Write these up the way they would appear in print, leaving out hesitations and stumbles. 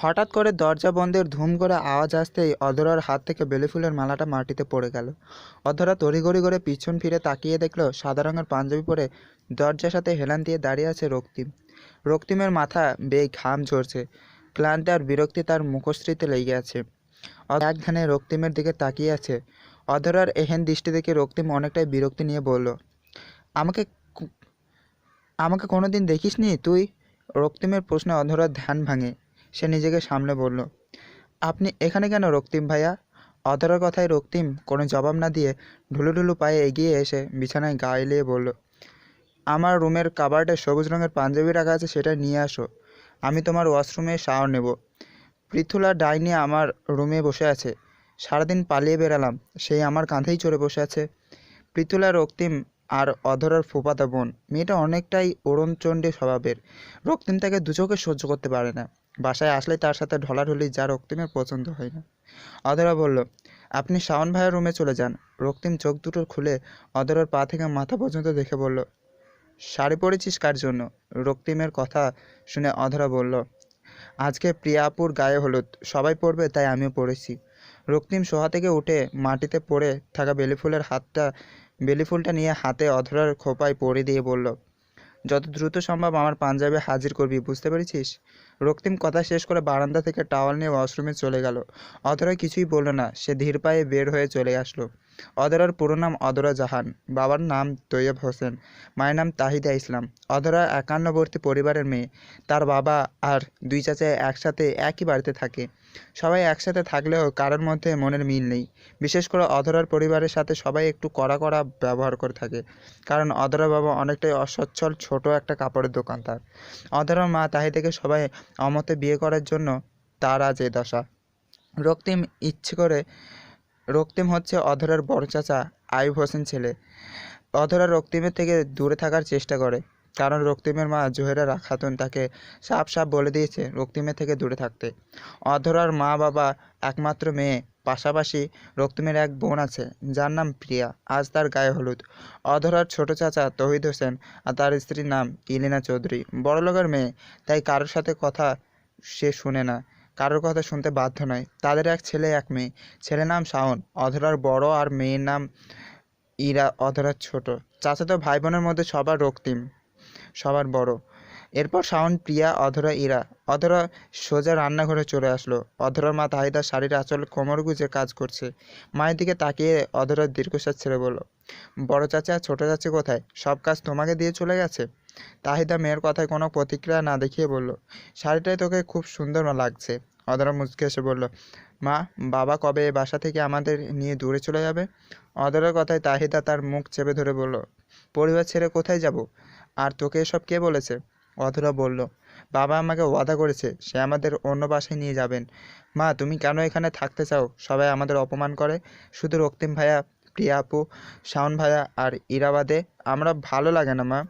হঠাৎ করে দরজা বন্ধের ধুম করে আওয়াজ আসতেই অধরার হাত থেকে বেলি ফুলের মালাটা মাটিতে পড়ে গেল। অধরা তড়িঘড়ি করে পিছন ফিরে তাকিয়ে দেখলো সাদা রঙের পাঞ্জাবি পরে দরজার সাথে হেলান দিয়ে দাঁড়িয়ে আছে রক্তিম। রক্তিমের মাথা বেয়ে ঘাম ঝরছে, ক্লান্তি আর বিরক্তি তার মুখশ্রীতে লেগে আছে। এক ধ্যানে রক্তিমের দিকে তাকিয়ে আছে। অধরার এহেন দৃষ্টি দেখে রক্তিম অনেকটাই বিরক্তি নিয়ে বলল, আমাকে কো- আমাকে কোনোদিন দেখিসনি তুই? রক্তিমের প্রশ্নে অধরার ধ্যান ভাঙে। সে নিজেকে সামলে বলল, আপনি এখানে কেন রক্তিম ভাইয়া? অধরার কথায় রক্তিম কোনো জবাব না দিয়ে ঢুলু ঢুলু পায়ে এগিয়ে এসে বিছানায় গা এলিয়ে বলল, আমার রুমের কাবার্ডে সবুজ রঙের পাঞ্জাবি রাখা আছে, সেটা নিয়ে আসো। আমি তোমার ওয়াশরুমে শাওয়ার নেব। পৃথুলা ডাইনি আমার রুমে বসে আছে। সারাদিন পালিয়ে বেড়ালাম, সেই আমার কাঁধেই চড়ে বসে আছে। পৃথুলা রক্তিম আর অধরার ফুফাতো বোন। মেয়েটা অনেকটাই ওড়নচণ্ডী স্বভাবের। রক্তিম তাকে দু চোখে সহ্য করতে পারে না। বাসায় আসলেই তার সাথে ঢলাঢলি যা রক্তিমের পছন্দ হয় না। অধরা বলল, আপনি শাওন ভাইয়ের রুমে চলে যান। রক্তিম চোখ দুটো খুলে অধরার পা থেকে মাথা পর্যন্ত দেখে বলল, শাড়ি পরেছিস কার জন্য? রক্তিমের কথা শুনে অধরা বলল, আজকে প্রিয়া আপুর গায়ে হলুদ, সবাই পড়বে তাই আমিও পড়েছি। রক্তিম সোফা থেকে উঠে মাটিতে পড়ে থাকা বেলি ফুলটা নিয়ে হাতে অধরার খোঁপায় পরিয়ে দিয়ে বলল, যত দ্রুত সম্ভব আমার পাঞ্জাবি হাজির করবি, বুঝতে পেরেছিস? রক্তিম কথা শেষ করে বারান্দা থেকে টাওয়াল নিয়ে ওয়াশরুমে চলে গেল। অধরা কিছুই বলল না, সে ধীর পায়ে বের হয়ে চলে আসলো। অধরার পুরো নাম অধরা জাহান, বাবার নাম তৈয়ব হোসেন, মায়ের নাম তাহিদা ইসলাম। অধরা একান্নবর্তী পরিবারের মেয়ে। তার বাবা আর দুই চাচা একসাথে একই বাড়িতে থাকে। সবাই একসাথে থাকলেও কারোর মধ্যে মনের মিল নেই। বিশেষ করে অধরার পরিবারের সাথে সবাই একটু কড়া কড়া ব্যবহার করে থাকে, কারণ অধরার বাবা অনেকটাই অসচ্ছল, ছোট একটা কাপড়ের দোকান তার। অধরার মা তাহিদাকে সবাই অমতে বিয়ে করার জন্য তার আজ এ দশা। রক্তিম ইচ্ছে করে রক্তিম হচ্ছে অধরার বড় চাচা আইয়ুব হোসেন ছেলে। অধরা রক্তিমের থেকে দূরে থাকার চেষ্টা করে, কারণ রক্তিমের মা জোহেরা খাতুন তাকে সাফ সাফ বলে দিয়েছে রক্তিমের থেকে দূরে থাকতে। অধরার মা বাবা একমাত্র মেয়ে, পাশাপাশি রক্তিমের এক বোন আছে যার নাম প্রিয়া, আজ তার গায়ে হলুদ। অধরার ছোট চাচা তৌহিদ হোসেন আর তার স্ত্রীর নাম ইলিনা চৌধুরী, বড়লোকের মেয়ে, তাই কারোর সাথে কথা সে শুনে না, কারোর কথা শুনতে বাধ্য নয়। তাদের এক ছেলে এক মেয়ে, ছেলের নাম শাওন, অধরার বড়, আর মেয়ের নাম ইরা, অধরার ছোট। চাচাতো ভাই বোনের মধ্যে সবার রক্তিম সবার বড়। এরপর শাওন, প্রিয়া, অধরা, ইরা। অধরা সোজা রান্নাঘরে চলে আসলো। অধরার মা তাহিদার শাড়ির আঁচল কোমর গুজে কাজ করছে। মায়ের দিকে তাকিয়ে অধরার দীর্ঘশ্বাস ছেড়ে বলল, বড় চাচা ছোট চাচি কোথায়? সব কাজ তোমাকে দিয়ে চলে গেছে? তাহিদা মেয়ের কথায় কোনো প্রতিক্রিয়া না দেখিয়ে বলল, শাড়িটাই তোকে খুব সুন্দর লাগছে। অধরা মুচকে এসে বলল, মা, বাবা কবে এ বাসা থেকে আমাদের নিয়ে দূরে চলে যাবে? অধরার কথায় তাহিদা তার মুখ চেপে ধরে বলল, পরিবার ছেড়ে কোথায় যাব? আর তোকে এসব কে বলেছে? অধরা বলল, বাবা আমাকে ওয়াদা করেছে সে আমাদের অন্য বাসায় নিয়ে যাবেন। মা, তুমি কেন এখানে থাকতে চাও? সবাই আমাদের অপমান করে, শুধু রক্তিম ভাইয়া, প্রিয়া আপু, শাওন ভাইয়া আর ইরাবাদে আমরা ভালো লাগে না মা।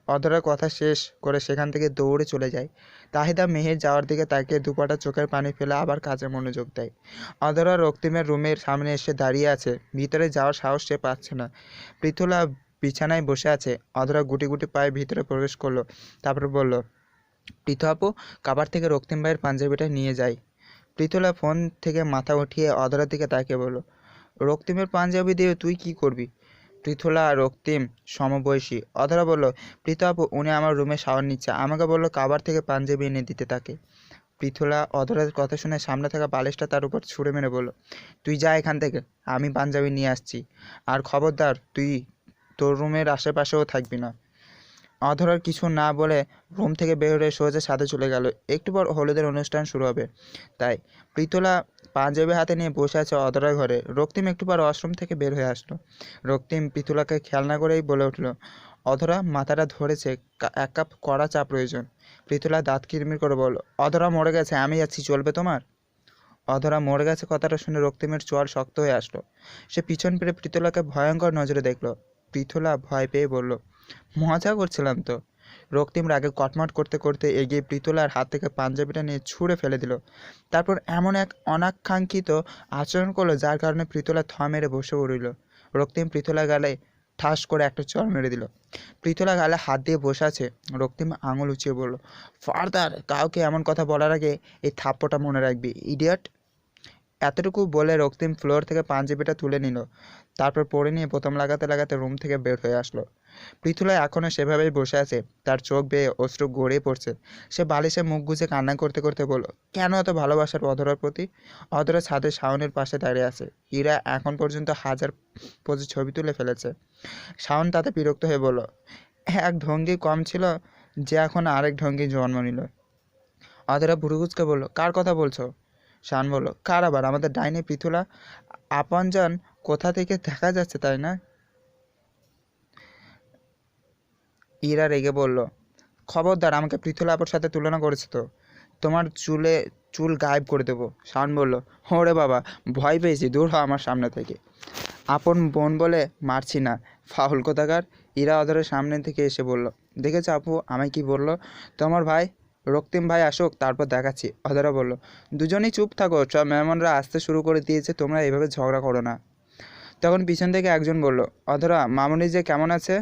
অধরা কথা শেষ করে সেখান থেকে দৌড়ে চলে যায়। তাহিদা মেহের যাওয়ার দিকে তাকিয়ে দুপাটা চোখের পানি ফেলে আবার কাজে মনোযোগ দেয়। অধরা রক্তিমের রুমের সামনে এসে দাঁড়িয়ে আছে, ভিতরে যাওয়ার সাহস সে পাচ্ছে না। পৃথুলা বিছানায় বসে আছে। অধরা গুটি গুটি পায়ে ভিতরে প্রবেশ করলো, তারপর বলল, পৃথু আপু, কাবার থেকে রক্তিম ভাইয়ের পাঞ্জাবিটা নিয়ে যাই। পৃথুলা ফোন থেকে মাথা উঠিয়ে অধরার দিকে তাকিয়ে বলল, রক্তিমের পাঞ্জাবি দিয়ে তুই কি করবি? পৃথুলা আর রক্তিম সমবয়সী। অধরা বলল, পৃথু আপু, উনি আমার রুমে শাওয়ার নিচ্ছে, আমাকে বললো কাবার থেকে পাঞ্জাবি এনে দিতে তাকে। পৃথুলা অধরার কথা শুনে সামনে থাকা বালিশটা তার উপর ছুঁড়ে মেরে বলল, তুই যা এখান থেকে, আমি পাঞ্জাবি নিয়ে আসছি। আর খবরদার তুই তোর রুমের আশেপাশেও থাকবি না। অধরার কিছু না বলে রুম থেকে বের হয়ে সোজা ছাদে চলে গেল। একটু পর হলুদের অনুষ্ঠান শুরু হবে তাই। পৃথুলা পাঞ্জাবি হাতে নিয়ে বসে আছে অধরার ঘরে। রক্তিম একটু পর ওয়াশরুম থেকে বের হয়ে আসলো। রক্তিম পৃথুলাকে খেয়াল না করেই বলে উঠল, অধরা, মাথাটা ধরেছে, এক কাপ কড়া চা প্রয়োজন। পৃথুলা দাঁত কিরমির করে বলল, অধরা মরে গেছে, আমি যাচ্ছি, চলবে তোমার? অধরা মরে গেছে কথাটা শুনে রক্তিমের চোয়াল শক্ত হয়ে আসলো। সে পিছন ফিরে পৃথুলাকে ভয়ঙ্কর নজরে দেখল। পৃথুলা ভয় পেয়ে বলল, মজা করছিলাম তো। রক্তিম রাগে কটমট করতে করতে এগিয়ে পৃথুলার হাত থেকে পাঞ্জাবিটা নিয়ে ছুঁড়ে ফেলে দিল। তারপর এমন এক অনাকাঙ্ক্ষিত আচরণ করলো যার কারণে পৃথুলা থ মেরে বসে উড়িল। রক্তিম পৃথুলা গালে ঠাস করে একটা চড় মেরে দিল। পৃথুলা গালে হাত দিয়ে বসে আছে। রক্তিম আঙুল উঁচিয়ে বলল, ফার্দার কাউকে এমন কথা বলার আগে এই থাপ্পড়টা মনে রাখবি, ইডিয়ট। এতটুকু বলে রক্তিম ফ্লোর থেকে পাঞ্জাবিটা তুলে নিল, তারপর পরে নিয়ে বোতাম লাগাতে লাগাতে রুম থেকে বের হয়ে আসলো। পৃথুলা এখনও সেভাবেই বসে আছে, তার চোখ বেয়ে অশ্রু গড়িয়ে পড়ছে। সে বালিশে মুখ গুজে কান্না করতে করতে বলল, কেন এত ভালোবাসার অধরার প্রতি? অধরা ছাদে শাওনের পাশে দাঁড়িয়ে আছে। ইরা এখন পর্যন্ত হাজার পোজে ছবি তুলে ফেলেছে। শাওন তাতে বিরক্ত হয়ে বলল, এক ঢঙ্গি কম ছিল যে এখন আরেক ঢঙ্গি জন্ম নিল। অধরা ভুরুকুচকে বলল, কার কথা বলছো? শান বলল, কার আবার? আমাদের ডাইনি পৃথুলা। আপনজন কোথা থেকে দেখা যাচ্ছে, তাই না? ইরা রেগে বলল, খবরদার, আমাকে পৃথুলা আপুর সাথে তুলনা করেছে তো তোমার চুল গায়েব করে দেবো। শান বলল, ওরে বাবা, ভয় পেয়েছি, দূর হ আমার সামনে থেকে। আপন বোন বলে মারছি না, ফাউল কোথাকার। ইরা অধরের সামনে থেকে এসে বলল, দেখেছো আপু আমায় কি বললো? তোমার ভাই রক্তিম ভাই আসুক, তারপর দেখাচ্ছি। অধরা বলল, দুজনেই চুপ থাকো, সব মেহমানরা আসতে শুরু করে দিয়েছে, তোমরা এভাবে ঝগড়া করো না। তখন পিছন থেকে একজন বলল, অধরা মামুনি যে কেমন আছে?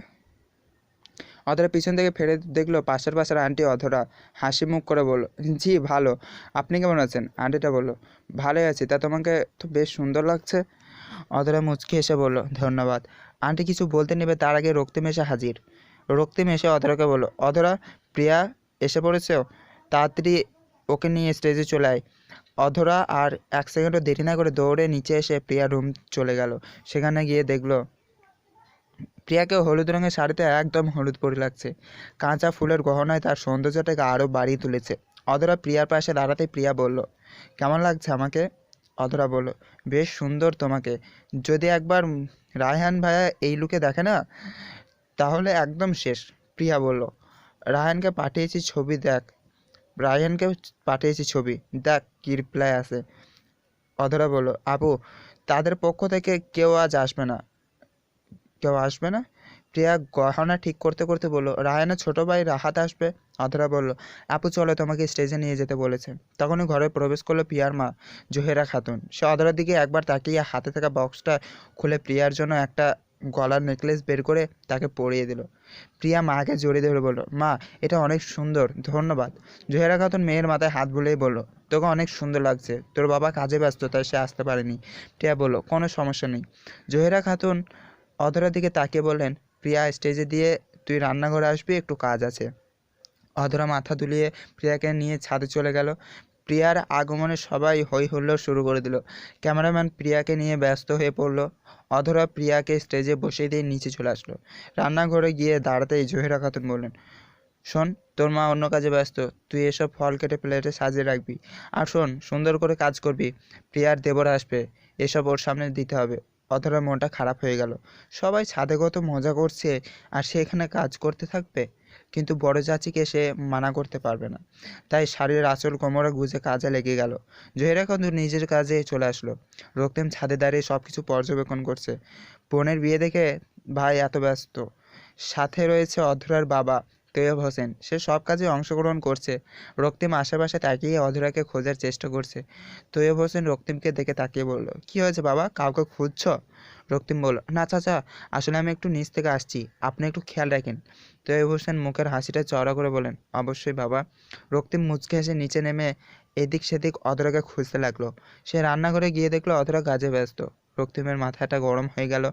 অধরা পিছন থেকে ফিরে দেখলো পাশের আন্টি। অধরা হাসি মুখ করে বলল, জি ভালো, আপনি কেমন আছেন? আন্টিটা বলল, ভালোই আছি, তা তোমাকে তো বেশ সুন্দর লাগছে। অধরা মুচকি এসে বলল, ধন্যবাদ। আন্টি কিছু বলতে নেবে তার আগে রক্তিম এসে হাজির। রক্তিম এসে অধরাকে বলল, অধরা, প্রিয়া এসে পড়েছ, তাড়াতাড়ি ওকে নিয়ে স্টেজে চলে আয়। অধরা আর এক সেকেন্ডও দেরি না করে দৌড়ে নিচে এসে প্রিয়া রুম চলে গেল। সেখানে গিয়ে দেখলো প্রিয়াকে হলুদ রঙের শাড়িতে একদম হলুদ পরি লাগছে। কাঁচা ফুলের গহনায় তার সৌন্দর্যটাকে আরও বাড়িয়ে তুলেছে। অধরা প্রিয়ার পাশে দাঁড়াতেই প্রিয়া বলল, কেমন লাগছে আমাকে? অধরা বলল, বেশ সুন্দর তোমাকে। যদি একবার রায়হান ভাইয়া এই লুকে দেখে না, তাহলে একদম শেষ। প্রিয়া বলল, রায়হানকে পাঠিয়েছি ছবি দেখ, রায়হানকে পাঠিয়েছি ছবি দেখ কী রিপ্লাই আছে। অধরা বলল, আপু, তাদের পক্ষ থেকে কেউ আজ আসবে না। কেউ আসবে না? প্রিয়া গহনা ঠিক করতে করতে বলল, রায়ানের ছোট ভাই রাহাত আসবে। অধরা বলল, আপু চলো, তোমাকে স্টেজে নিয়ে যেতে বলেছে। তখনই ঘরে প্রবেশ করলো প্রিয়ার মা জোহেরা খাতুন। সে অধরার দিকে একবার তাকিয়ে হাতে থাকা বক্সটা খুলে প্রিয়ার জন্য একটা গলার নেকলেস বের করে তাকে পরিয়ে দিল। প্রিয়া মাকে জড়িয়ে ধরে বলল, মা, এটা অনেক সুন্দর, ধন্যবাদ। জোহেরা খাতুন মেয়ের মাথায় হাত বুলিয়ে বলল, তোকে অনেক সুন্দর লাগছে, তোর বাবা কাজে ব্যস্ত তাই সে আসতে পারেনি। প্রিয়া বলল, কোনো সমস্যা নেই। জোহেরা খাতুন অধরার দিকে তাকিয়ে বললেন, প্রিয়া স্টেজে দিয়ে তুই রান্নাঘরে আসবি, একটু কাজ আছে। অধরা মাথা দুলিয়ে প্রিয়াকে নিয়ে ছাদে চলে গেল। প্রিয়ার আগমনে সবাই হই হুল্লোড় শুরু করে দিল। ক্যামেরাম্যান প্রিয়াকে নিয়ে ব্যস্ত হয়ে পড়ল। অধরা প্রিয়াকে স্টেজে বসিয়ে দিয়ে নিচে চলে আসলো। রান্নাঘরে গিয়ে দাঁড়াতেই জহিরা খাতুন বললেন, শোন, তোর মা অন্য কাজে ব্যস্ত, তুই এসব ফল কেটে প্লেটে সাজিয়ে রাখবি। আর শোন, সুন্দর করে কাজ করবি, প্রিয়ার দেবর আসবে, এসব ওর সামনে দিতে হবে। অধরার মনটা খারাপ হয়ে গেল। সবাই ছাদে কত মজা করছে, আর সে এখানে কাজ করতে থাকবে। কিন্তু বড় চাচিকে সে মানা করতে পারবে না, তাই শাড়ির আঁচল কোমরে গুজে কাজে লেগে গেল। জহিরা খাতুন নিজের কাজে চলে আসলো। রক্তিম ছাদে দাঁড়িয়ে সব কিছু পর্যবেক্ষণ করছে। বোনের বিয়ে দেখে ভাই এত ব্যস্ত, সাথে রয়েছে অধরার বাবা তৈয়ব হোসেন, সে সব কাজে অংশগ্রহণ করছে। রক্তিম আশেপাশে তাকিয়ে অধরাকে খোঁজার চেষ্টা করছে। তৈয়ব হোসেন রক্তিমকে দেখে তাকিয়ে বলল, কি হয়েছে বাবা, কাউকে খুঁজছ? রক্তিম বলল, না চাচা, আসলে আমি একটু নিচ থেকে আসছি, আপনি একটু খেয়াল রাখেন। তৈয়ব হোসেন মুখের হাসিটা চওড়া করে বলেন, অবশ্যই বাবা। রক্তিম মুচকে হেসে নিচে নেমে এদিক সেদিক অধরাকে খুঁজতে লাগলো। সে রান্নাঘরে গিয়ে দেখলো অধরা কাজে ব্যস্ত। রক্তিমের মাথাটা গরম হয়ে গেল।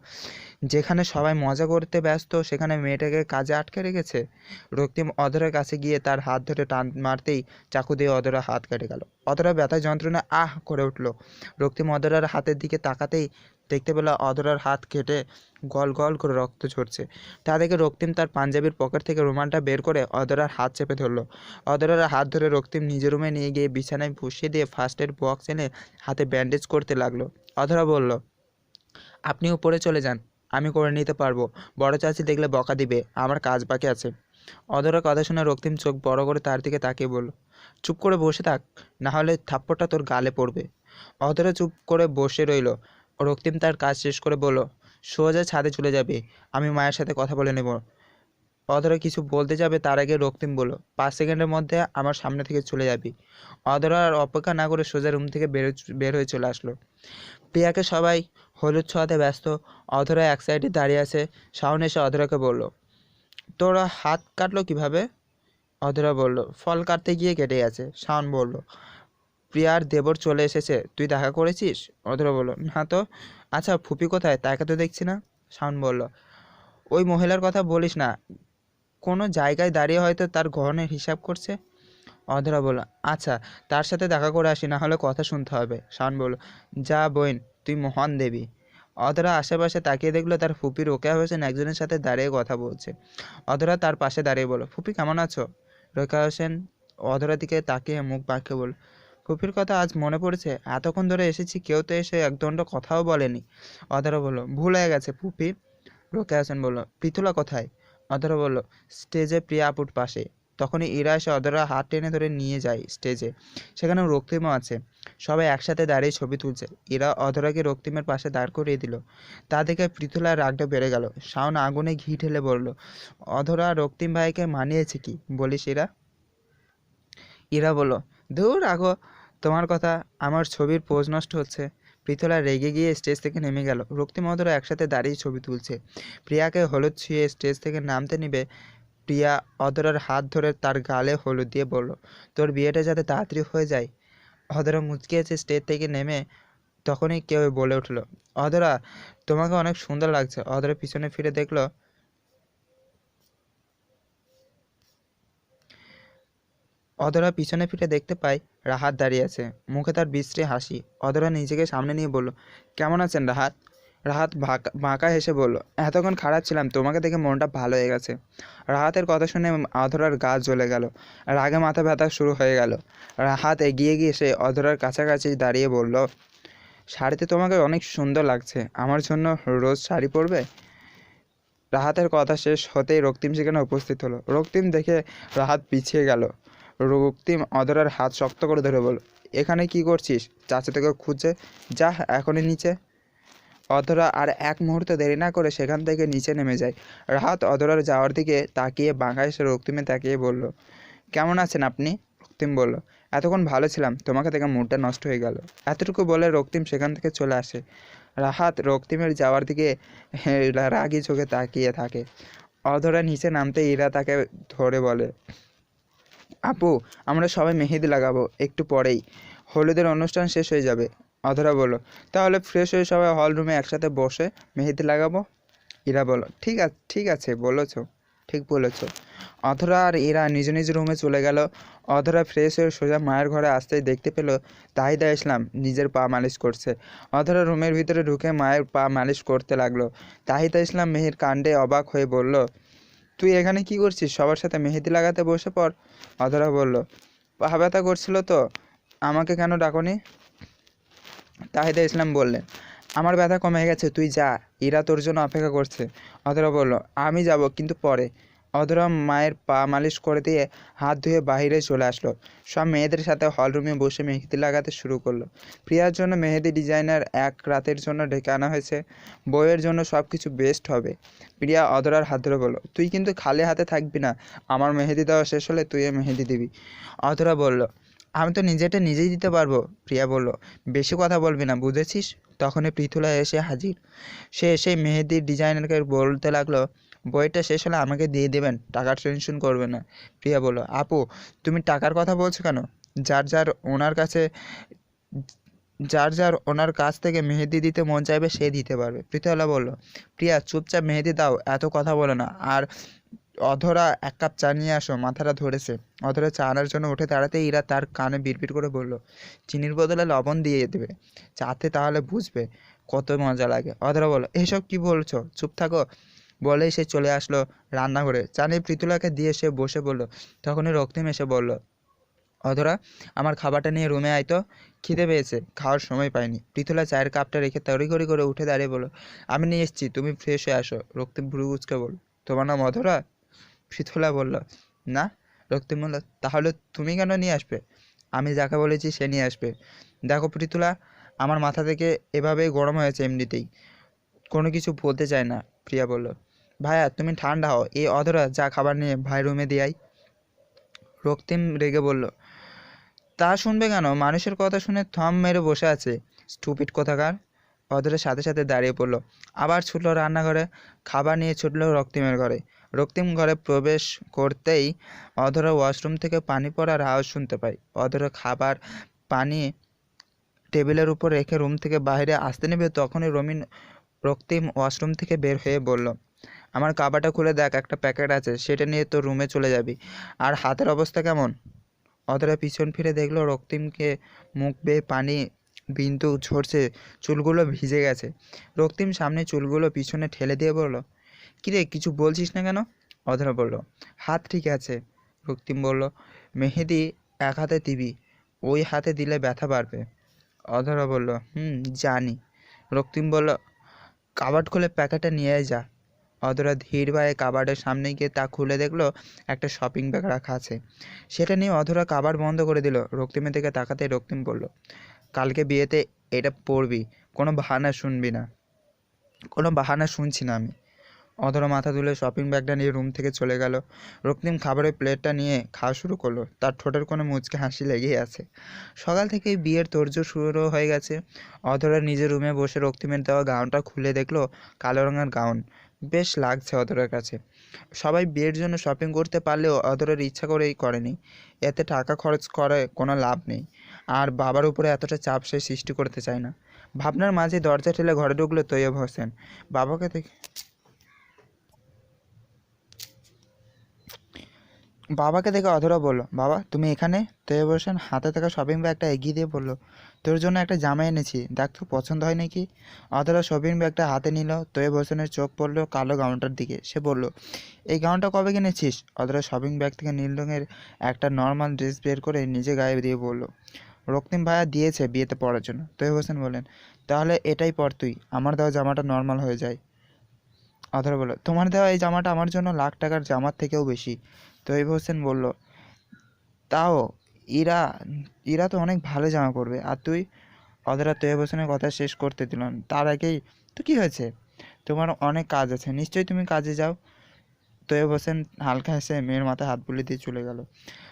যেখানে সবাই মজা করতে ব্যস্ত, সেখানে মেয়েটাকে কাজে আটকে রেখেছে। রক্তিম অধরার কাছে গিয়ে তার হাত ধরে টান মারতেই চাকু দিয়ে অধরা হাত কেটে গেল। অধরা ব্যথায় যন্ত্রণা আহ করে উঠল। রক্তিম অধরার হাতের দিকে তাকাতেই দেখতে পেল অধরার হাত কেটে গল গল করে রক্ত ঝরছে। তা দেখে রক্তিম তার পাঞ্জাবির পকেট থেকে রুমালটা বের করে অধরার হাত চেপে ধরলো। অধরার হাত ধরে রক্তিম নিজের রুমে নিয়ে গিয়ে বিছানায় বসিয়ে দিয়ে ফার্স্ট এড বক্স এনে হাতে ব্যান্ডেজ করতে লাগলো। অধরা বলল, আপনি উপরে চলে যান, আমি করে নিতে পারবো, বড় চাচি দেখলে বকা দিবে, আমার কাজ বাকি আছে। অধরার কথা শুনে রক্তিম চোখ বড় করে তার দিকে তাকিয়ে বলল, চুপ করে বসে থাক, না হলে থাপ্পড়টা তোর গালে পড়বে। অধরা চুপ করে বসে রইল। রক্তিম তার কাজ শেষ করে বলল, সোজা ছাদে চলে যাবে, আমি মায়ের সাথে কথা বলে নেব। অধরা কিছু বলতে যাবে তার আগে রক্তিম বলল, 5 সেকেন্ডের মধ্যে আমার সামনে থেকে চলে যাবি। অধরা আর অপেক্ষা না করে সোজা রুম থেকে বের হয়ে চলে আসলো। প্রিয়াকে সবাই হলুদ ছোঁয়াতে ব্যস্ত। অধরা এক সাইডে দাঁড়িয়ে আছে। শাওন এসে অধরাকে বলল, তোরা হাত কাটলো কিভাবে? অধরা বলল, ফল কাটতে গিয়ে কেটে গেছে। শাওন বলল, প্রিয়ার দেবর চলে এসেছে, তুই দেখা করেছিস? অধরা বলল, না তো। আচ্ছা ফুপি কোথায়, তাকে তো দেখছি না। শাওন বলল, ওই মহিলার কথা বলিস না, কোনো জায়গায় দাঁড়িয়ে হয়তো তার গহনের হিসাব করছে। অধরা বলল, আচ্ছা তার সাথে দেখা করে আসি, না হলে কথা শুনতে হবে। শাওন বলল, যা বোন, তুই মহান দেবী। অধরা আশেপাশে তাকিয়ে দেখলো তার ফুপি রোকেয়া হোসেন একজনের সাথে দাঁড়িয়ে কথা বলছে। অধরা তার পাশে দাঁড়িয়ে বলল, ফুপি কেমন আছো? রোকেয়া হোসেন অধরার দিকে তাকিয়ে মুখ বাঁকিয়ে বলল, ফুপির কথা আজ মনে পড়েছে, এতক্ষণ ধরে এসেছি কেউ তো এসে একদণ্ড কথাও বলেনি। অধরা বলল, ভুল হয়ে গেছে ফুপি। রোকেয়া হোসেন বলল, পৃথুলা কোথায়? অধরা বলল, স্টেজে প্রিয়া আপুর পাশে। তখনই ইরা এসে অধরা হাত টেনে ধরে নিয়ে যায় স্টেজে। সেখানে রক্তিমও আছে। সবাই একসাথে দাঁড়িয়ে ছবি তুলছে। ইরা অধরাকে রক্তিমের পাশে দাঁড় করিয়ে দিল। তা দেখে পৃথুলার রাগটা বেড়ে গেল। শাওন আগুনে ঘি ঢেলে বলল, অধরা রক্তিম ভাইকে মানিয়েছে কি বলিস ইরা? ইরা বলল, ধুর রাখো তোমার কথা, আমার ছবির পোজ নষ্ট হচ্ছে। পৃথুলা রেগে গিয়ে স্টেজ থেকে নেমে গেল। রক্তিম অধরা একসাথে দাঁড়িয়ে ছবি তুলছে। প্রিয়াকে হলুদ ছুঁয়ে স্টেজ থেকে নামতে নিবে প্রিয়া অধরার হাত ধরে তার গালে হলুদ দিয়ে বলল, তোর বিয়েটা যাতে তাড়াতাড়ি হয়ে যায়। অধরা মুচকিয়েছে স্টেজ থেকে নেমে। তখনই কেউ বলে উঠল, অধরা তোমাকে অনেক সুন্দর লাগছে। অধরা পিছনে ফিরে দেখলো অধরা পিছনে ফিরে দেখতে পায় রাহাত দাঁড়িয়ে আছে, মুখে তার বিশ্রী হাসি। অধরা নিজেকে সামনে নিয়ে বলল, কেমন আছেন রাহাত? রাহাত বাঁকা হেসে বলল, এতক্ষণ খারাপ ছিলাম, তোমাকে দেখে মনটা ভালো হয়ে গেছে। রাহাতের কথা শুনে অধরার গা জ্বলে গেল। রাগে মাথা ব্যথা শুরু হয়ে গেল। রাহাত এগিয়ে গিয়ে সে অধরার কাছাকাছি দাঁড়িয়ে বলল, শাড়িতে তোমাকে অনেক সুন্দর লাগছে, আমার জন্য রোজ শাড়ি পরবে? রাহাতের কথা শেষ হতেই রক্তিম সেখানে উপস্থিত হলো। রক্তিম দেখে রাহাত পিছিয়ে গেল। রক্তিম অধরার হাত শক্ত করে ধরে বলল, এখানে কি করছিস? চাচা তোকে খুঁজছে, যা এখনই নিচে। অধরা আর এক মুহূর্ত দেরি না করে সেখান থেকে নিচে নেমে যায়। রাহাত অধরার যাওয়ার দিকে তাকিয়ে বাঁকা এসে রক্তিমে তাকিয়ে বলল, কেমন আছেন আপনি? রক্তিম বলল, এতক্ষণ ভালো ছিলাম, তোমাকে দেখে মুডটা নষ্ট হয়ে গেল। এতটুকু বলে রক্তিম সেখান থেকে চলে আসে। রাহাত রক্তিমের যাওয়ার দিকে রাগী চোখে তাকিয়ে থাকে। অধরা নিচে নামতে ইরা তাকে ধরে বলে, আপু আমরা সবাই মেহেদি লাগাবো একটু পরেই, হলুদের অনুষ্ঠান শেষ হয়ে যাবে। অধরা বলল, তাহলে ফ্রেশ হয়ে সবাই হল রুমে একসাথে বসে মেহেদি লাগাবো। ইরা বলল, ঠিক আছে বলেছ, ঠিক বলেছ। অধরা আর ইরা নিজ নিজ রুমে চলে গেল। অধরা ফ্রেশ হয়ে সোজা মায়ের ঘরে আসতেই দেখতে পেল তাহিদা ইসলাম নিজের পা মালিশ করছে। অধরা রুমের ভিতরে ঢুকে মায়ের পা মালিশ করতে লাগলো। তাহিদা ইসলাম মেহের কাণ্ডে অবাক হয়ে বলল, তুই এখানে কি করছিস? সবার সাথে মেহেদি লাগাতে বসে পড়। অধরা বলল, পা ব্যথা করছিল তো, আমাকে কেন ডাকনি? তাহিদা ইসলাম বললেন, আমার ব্যথা কমে গেছে, তুই যা, ইরা তোর জন্য অপেক্ষা করছে। অধরা বলল, আমি যাব কিন্তু পরে। অধরা মায়ের পা মালিশ করে দিয়ে হাত ধুয়ে বাইরে চলে আসলো। সব মেয়েদের সাথে হলরুমে বসে মেহেদি লাগাতে শুরু করলো। প্রিয়ার জন্য মেহেদি ডিজাইনার এক রাতের জন্য ডেকে আনা হয়েছে। বউয়ের জন্য সব কিছু বেস্ট হবে। প্রিয়া অধরার হাত ধরে বলল, তুই কিন্তু খালি হাতে থাকবি না, আমার মেহেদি দেওয়া শেষ হলে তুই মেহেদি দিবি। অধরা বলল, আমি তো নিজেটা নিজেই দিতে পারবো। প্রিয়া বলল, বেশি কথা বলবি না, বুঝেছিস? তখনই পৃথুলা এসে হাজির। সে এসে মেহেদির ডিজাইনারকে বলতে লাগলো, বইটা শেষ হলে আমাকে দিয়ে দেবেন, টাকার টেনশন করবে না। প্রিয়া বলল, আপু তুমি টাকার কথা বলছো কেন? যার যার ওনার কাছে যার ওনার কাছ থেকে মেহেদি দিতে মন চাইবে সে দিতে পারবে। পৃথুলা বলল, প্রিয়া চুপচাপ মেহেদি দাও, এত কথা বলো না। আর অধরা এক কাপ চা নিয়ে আসো, মাথাটা ধরেছে। অধরা চা আনার জন্য উঠে দাঁড়াতেই ইরা তার কানে বিড়বিড় করে বলল, চিনির বদলে লবণ দিয়ে দেবে চাতে, তাহলে বুঝবে কত মজা লাগে। অধরা বলল, এসব কি বলছো, চুপ থাকো। বলেই সে চলে আসলো রান্নাঘরে। চা নিয়ে পৃথুলাকে দিয়ে সে বসে বলল। তখনই রক্তিম এসে বলল, অধরা আমার খাবারটা নিয়ে রুমে আয় তো, খিদে পেয়েছে, খাওয়ার সময় পাইনি। পৃথুলা চায়ের কাপটা রেখে তড়িঘড়ি করে উঠে দাঁড়িয়ে বলল, আমি নিয়ে এসেছি, তুমি ফ্রেশ হয়ে আসো। রক্তিম ভ্রু কুঁচকে বলল, তোমার নাম অধরা? পৃথুলা বলল, না। রক্তিম বলল, তাহলে তুমি কেন নিয়ে আসবে? আমি যাকে বলেছি সে নিয়ে আসবে। দেখো পৃথুলা, আমার মাথা থেকে এভাবেই গরম হয়েছে এমনিতেই, কোনো কিছু বলতে চায় না। প্রিয়া বলল, ভাইয়া তুমি ঠান্ডা হও, এই অধরা যা খাবার নিয়ে ভাই রুমে দিয়ে আই। রক্তিম রেগে বলল, তা শুনবে কেন, মানুষের কথা শুনে থম মেরে বসে আছে, স্টুপিড কোথাকার। অধরের সাথে সাথে দাঁড়িয়ে পড়ল। আবার ছুটল রান্নাঘরে, খাবার নিয়ে ছুটল রক্তিমের ঘরে। রক্তিম ঘরে প্রবেশ করতেই অধরা ওয়াশরুম থেকে পানি পড়ার আওয়াজ শুনতে পায়। অধরা খাবার পানি টেবিলের উপর রেখে রুম থেকে বাইরে আসতে নেবে তখনই রক্তিম ওয়াশরুম থেকে বের হয়ে বলল, আমার কাবারটা খুলে দেখ, একটা প্যাকেট আছে, সেটা নিয়ে তোর রুমে চলে যাবি। আর হাতের অবস্থা কেমন? অধরা পিছন ফিরে দেখলো রক্তিমকে, মুখ বেয়ে পানি বিন্দু ঝরছে, চুলগুলো ভিজে গেছে। রক্তিম সামনে চুলগুলো পিছনে ঠেলে দিয়ে বলল, কিরে কিছু বলছিস না কেন? অধরা বলল, হাত ঠিক আছে। রক্তিম বলল, মেহেদি এক হাতে দিবি, ওই হাতে দিলে ব্যথা বাড়বে। অধরা বলল, জানি। রক্তিম বলল, কাবার্ড খুলে প্যাকেটটা নিয়ে যা। অধরা ধীর পায়ে কাবার্ডের সামনে গিয়ে তা খুলে দেখলো একটা শপিং ব্যাগ রাখা আছে। সেটা নিয়ে অধরা কাবার্ড বন্ধ করে দিল। রক্তিমের দিকে তাকাতেই রক্তিম বলল, কালকে বিয়েতে এটা পরবি, কোনো বাহানা শুনছি না আমি। অধরা মাথা তুলে শপিং ব্যাগটা নিয়ে রুম থেকে চলে গেল। রক্তিম খাবারের প্লেটটা নিয়ে খাওয়া শুরু করলো। তার ঠোঁটের কোনো মুচকে হাসি লেগেই আছে। সকাল থেকেই বিয়ের তোড়জোড় শুরু হয়ে গেছে। অধরা নিজের রুমে বসে রক্তিমের দেওয়া গাউনটা খুলে দেখলো কালো রঙের গাউন। বেশ লাগছে অধরার কাছে। সবাই বিয়ের জন্য শপিং করতে পারলেও অধরার ইচ্ছা করেই করেনি। এতে টাকা খরচ করে কোনো লাভ নেই। আর বাবার উপরে এতটা চাপ সে সৃষ্টি করতে চায় না। ভাবনার মাঝে দরজা ঠেলে ঘরে ঢুকলো তৈয়ব হোসেন। বাবাকে দেখে অধরা বলল, বাবা তুমি এখানে? তৈয়ব হোসেন হাতে থাকা শপিং ব্যাগটা এগিয়ে দিয়ে বলল, তোর জন্য একটা জামা এনেছি, দেখ তো পছন্দ হয় নাকি। অধরা শপিং ব্যাগটা হাতে নিল। তৈয়ব হোসেনের চোখ পড়ল কালো গাউনটার দিকে। সে বলল, এই গাউনটা কবে কিনেছিস? অধরা শপিং ব্যাগ থেকে নীল রঙের একটা নর্মাল ড্রেস বের করে নিজে গায়ে দিয়ে বলল, রক্তিম ভাইয়া দিয়েছে বিয়েতে পরার জন্য। তৈয়ব হোসেন বললেন, তাহলে এটাই পর তুই, আমার দেওয়া জামাটা নর্মাল হয়ে যায়। অধরা বলল, তোমার দেওয়া এই জামাটা আমার জন্য লাখ টাকার জামার থেকেও বেশি। তৈয়ব হোসেন বলল, তাও ইরা ইরা তো অনেক ভালো জামা পরবে, আর তুই? অধরা তৈয়ব হোসেনের কথা শেষ করতে দিল না, তার আগেই, তো কী হয়েছে? তোমার অনেক কাজ আছে, নিশ্চয়ই তুমি কাজে যাও। তৈয়ব হোসেন হালকা হেসে মেয়ের মাথায় হাত বুলিয়ে দিয়ে চলে গেল।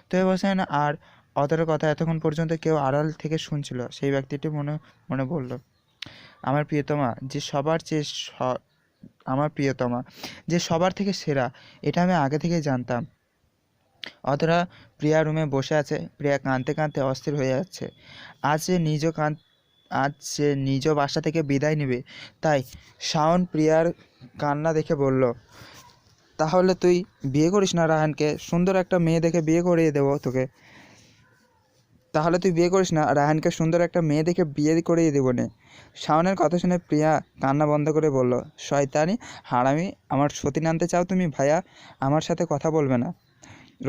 তৈয়ব হোসেন আর অধরার কথা এতক্ষণ পর্যন্ত কেউ আড়াল থেকে শুনছিল। সেই ব্যক্তিটি মনে মনে বলল, আমার প্রিয়তমা যে সবার চেয়ে আমার প্রিয়তমা যে সবার থেকে সেরা, এটা আমি আগে থেকেই জানতাম। অধরা প্রিয়া রুমে বসে আছে। প্রিয়া কাঁদতে কাঁদতে অস্থির হয়ে যাচ্ছে। আজ সে নিজ বাসা থেকে বিদায় নেবে, তাই শাওন প্রিয়ার কান্না দেখে বলল, তাহলে তুই বিয়ে করিস না রায়হানকে, সুন্দর একটা মেয়ে দেখে বিয়ে করিয়ে দেবো তোকে। তাহলে তুই বিয়ে করিস না রায়হানকে, সুন্দর একটা মেয়ে দেখে বিয়ে করিয়ে দেবো নে। শাওনের কথা শুনে প্রিয়া কান্না বন্ধ করে বলল, শয়তানি হারামি, আমার সতীন আনতে চাও তুমি ভাইয়া? আমার সাথে কথা বলবে না।